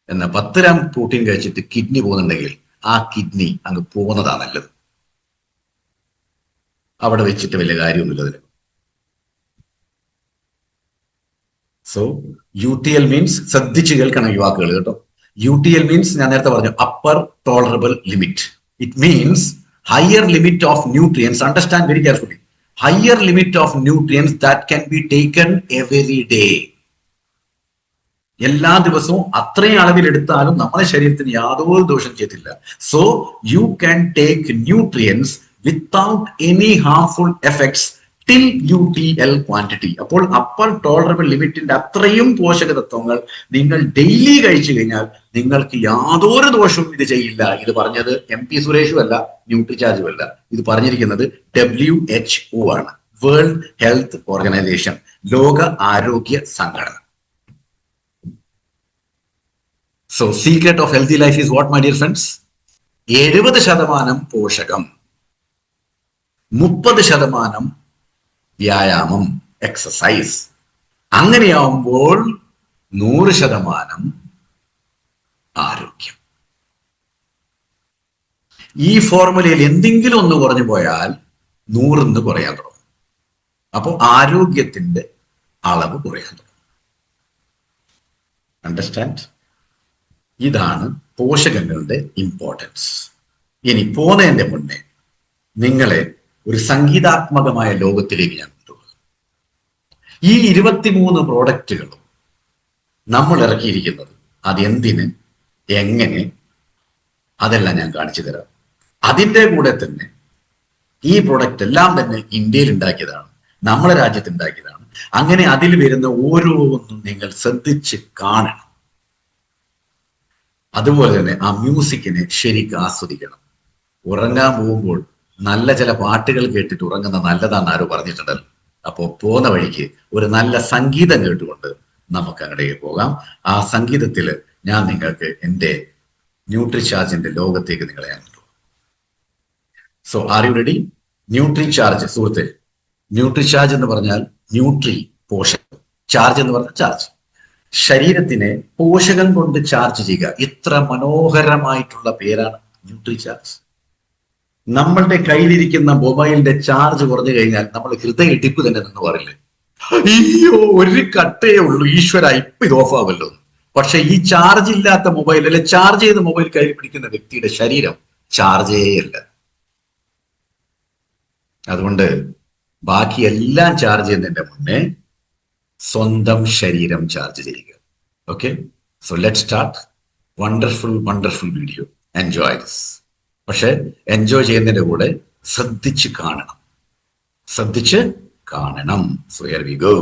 എന്നാൽ 10 ഗ്രാം പ്രോട്ടീൻ കഴിച്ചിട്ട് കിഡ്നി പോകുന്നുണ്ടെങ്കിൽ ആ കിഡ്നി അങ്ങ് പോകുന്നതാ നല്ലത്. അവിടെ വെച്ചിട്ട് വലിയ കാര്യമൊന്നുമില്ല അതിന്. സോ UTL മീൻസ് ശ്രദ്ധിച്ചു കേൾക്കണം ഈ വാക്കുകൾ കേട്ടോ. UTL മീൻസ് ഞാൻ നേരത്തെ പറഞ്ഞു upper tolerable limit. It means higher limit of nutrients. Understand very carefully. Higher limit of nutrients that can be taken every day. എല്ലാ ദിവസവും അത്രയും അളവിൽ എടുത്താലും നമ്മുടെ ശരീരത്തിന് യാതൊരു ദോഷം ചെയ്തില്ല. So you can take nutrients without any harmful effects till UTL quantity. അപ്പോൾ അപ്പർ ടോളറബിൾ ലിമിറ്റിന്റെ അത്രയും പോഷക തത്വങ്ങൾ നിങ്ങൾ ഡെയിലി കഴിച്ചു കഴിഞ്ഞാൽ നിങ്ങൾക്ക് യാതൊരു ദോഷവും ഇത് ചെയ്യില്ല. ഇത് പറഞ്ഞത് MP സുരേഷും അല്ല, ന്യൂട്രിചാർജും അല്ല. ഇത് പറഞ്ഞിരിക്കുന്നത് WHO ആണ്, വേൾഡ് ഹെൽത്ത് ഓർഗനൈസേഷൻ, ലോക ആരോഗ്യ സംഘടന. So, secret of healthy life is what, my dear friends? 70% പോഷകം, 30% വ്യായാമം, എക്സസൈസ്. അങ്ങനെയാവുമ്പോൾ 100% ആരോഗ്യം. ഈ ഫോർമുലയിൽ എന്തെങ്കിലും ഒന്ന് കുറഞ്ഞു പോയാൽ 100 കുറയാൻ തുടങ്ങും. അപ്പോൾ ആരോഗ്യത്തിന്റെ അളവ് കുറയാൻ തുടങ്ങും. അണ്ടർസ്റ്റാൻഡ്? ഇതാണ് പോഷകങ്ങളുടെ ഇമ്പോർട്ടൻസ്. ഇനി പോകുന്നതിന്റെ മുന്നേ നിങ്ങളെ ഒരു സംഗീതാത്മകമായ ലോകത്തിലേക്ക് ഞാൻ കൊണ്ടുപോകും. ഈ 23 പ്രോഡക്റ്റുകളും നമ്മൾ ഇറക്കിയിരിക്കുന്നത് അതെന്തിന്, എങ്ങനെ, അതെല്ലാം ഞാൻ കാണിച്ചു തരാം. അതിൻ്റെ കൂടെ തന്നെ ഈ പ്രോഡക്റ്റ് എല്ലാം തന്നെ ഇന്ത്യയിൽ ഉണ്ടാക്കിയതാണ്, നമ്മുടെ രാജ്യത്ത് ഉണ്ടാക്കിയതാണ്. അങ്ങനെ അതിൽ വരുന്ന ഓരോന്നും നിങ്ങൾ ശ്രദ്ധിച്ച് കാണണം. അതുപോലെ തന്നെ ആ മ്യൂസിക്കിനെ ശരിക്കും ആസ്വദിക്കണം. ഉറങ്ങാൻ പോകുമ്പോൾ നല്ല ചില പാട്ടുകൾ കേട്ടിട്ട് ഉറങ്ങുന്ന നല്ലതാണെന്ന് ആരോ പറഞ്ഞിട്ടുണ്ടല്ലോ. അപ്പോൾ പോകുന്ന വഴിക്ക് ഒരു നല്ല സംഗീതം കേട്ടുകൊണ്ട് നമുക്ക് അങ്ങോട്ടേക്ക് പോകാം. ആ സംഗീതത്തിൽ ഞാൻ നിങ്ങൾക്ക് എൻ്റെ ന്യൂട്രിചാർജിന്റെ ലോകത്തേക്ക് നിങ്ങളെ കൊണ്ടുപോകും. So are you ready? Nutricharge സുഹൃത്തെ. ന്യൂട്രിചാർജ് എന്ന് പറഞ്ഞാൽ ന്യൂട്രി പോഷകം, ചാർജ് എന്ന് പറഞ്ഞാൽ ചാർജ്. ശരീരത്തിനെ പോഷകം കൊണ്ട് ചാർജ് ചെയ്യുക. ഇത്ര മനോഹരമായിട്ടുള്ള പേരാണ് ന്യൂട്രിചാർജ്. നമ്മളുടെ കയ്യിലിരിക്കുന്ന മൊബൈലിന്റെ ചാർജ് കുറഞ്ഞു കഴിഞ്ഞാൽ നമ്മൾ ഹൃദയ ഇടിപ്പ് തന്നെ എന്ന് പറയില്ലേ, അയ്യോ ഒരു കട്ടേ ഉള്ളൂ, ഈശ്വര ഇപ്പൊ ഇത് ഓഫ് ആവല്ലോ. പക്ഷെ ഈ ചാർജ് ഇല്ലാത്ത മൊബൈൽ, അല്ലെ ചാർജ് ചെയ്ത മൊബൈൽ കയ്യിൽ പിടിക്കുന്ന വ്യക്തിയുടെ ശരീരം ചാർജേ അല്ല. അതുകൊണ്ട് ബാക്കി എല്ലാം ചാർജ് ചെയ്യുന്നതിന്റെ മുന്നേ സ്വന്തം ശരീരം ചാർജ് ചെയ്യുക. Okay, so let start. Wonderful wonderful video. Enjoy this. പക്ഷെ എൻജോയ് ചെയ്യുന്നതിന്റെ കൂടെ ശ്രദ്ധിച്ച് കാണണം, ശ്രദ്ധിച്ച് കാണണം. So here we go.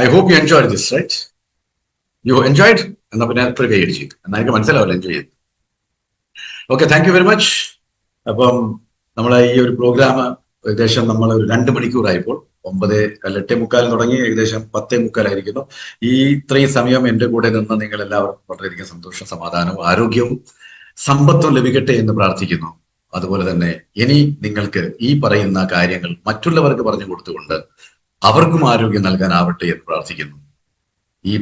I hope you enjoy this, right? You enjoyed? എന്നാ പിന്നെ എത്ര കൈയടിച്ചു എന്നാ എനിക്ക് മനസ്സിലാവില്ല എൻജോയ് ചെയ്ത്. Okay, thank you very much. അപ്പം നമ്മളെ ഈ ഒരു പ്രോഗ്രാം ഏകദേശം നമ്മൾ ഒരു 2 മണിക്കൂറായപ്പോൾ 8:45 തുടങ്ങി, ഏകദേശം 10:45 ഈ ഇത്രയും സമയം എന്റെ കൂടെ നിന്ന് നിങ്ങൾ എല്ലാവർക്കും വളരെയധികം സന്തോഷം, സമാധാനവും ആരോഗ്യവും സമ്പത്തും ലഭിക്കട്ടെ എന്ന് പ്രാർത്ഥിക്കുന്നു. അതുപോലെ തന്നെ ഇനി നിങ്ങൾക്ക് ഈ പറയുന്ന കാര്യങ്ങൾ മറ്റുള്ളവർക്ക് പറഞ്ഞു കൊടുത്തുകൊണ്ട് അവർക്കും ആരോഗ്യം നൽകാനാവട്ടെ എന്ന് പ്രാർത്ഥിക്കുന്നു. ഈ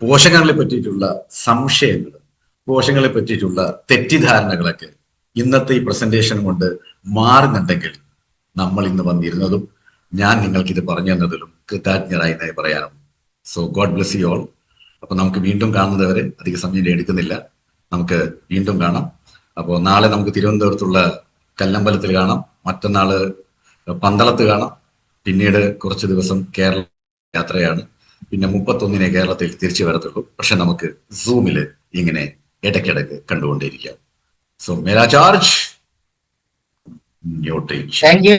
പോഷകങ്ങളെ പറ്റിയിട്ടുള്ള സംശയങ്ങൾ, പോഷകങ്ങളെ പറ്റിയിട്ടുള്ള തെറ്റിദ്ധാരണകളൊക്കെ ഇന്നത്തെ ഈ പ്രസന്റേഷൻ കൊണ്ട് മാറുന്നുണ്ടെങ്കിൽ നമ്മൾ ഇന്ന് വന്നിരുന്നതും ഞാൻ നിങ്ങൾക്ക് ഇത് പറഞ്ഞു തന്നതിലും കൃതജ്ഞരായി പറയാനും. So God bless you all. അപ്പൊ നമുക്ക് വീണ്ടും കാണുന്നതുവരെ അധിക സമയം എടുക്കുന്നില്ല, നമുക്ക് വീണ്ടും കാണാം. അപ്പോൾ നാളെ നമുക്ക് തിരുവനന്തപുരത്തുള്ള കല്ലമ്പലത്തിൽ കാണാം, മറ്റന്നാള് പന്തളത്ത് കാണാം, പിന്നീട് കുറച്ച് ദിവസം കേരള യാത്രയാണ്, പിന്നെ 31 കേരളത്തിൽ തിരിച്ചു വരത്തുള്ളൂ. പക്ഷെ നമുക്ക് സൂമില് ഇങ്ങനെ ഇടയ്ക്കിടയ്ക്ക് കണ്ടുകൊണ്ടേയിരിക്കാം. സോ മേരാ ചാർജ് ന്യൂട്രീഷൻ. Thank U.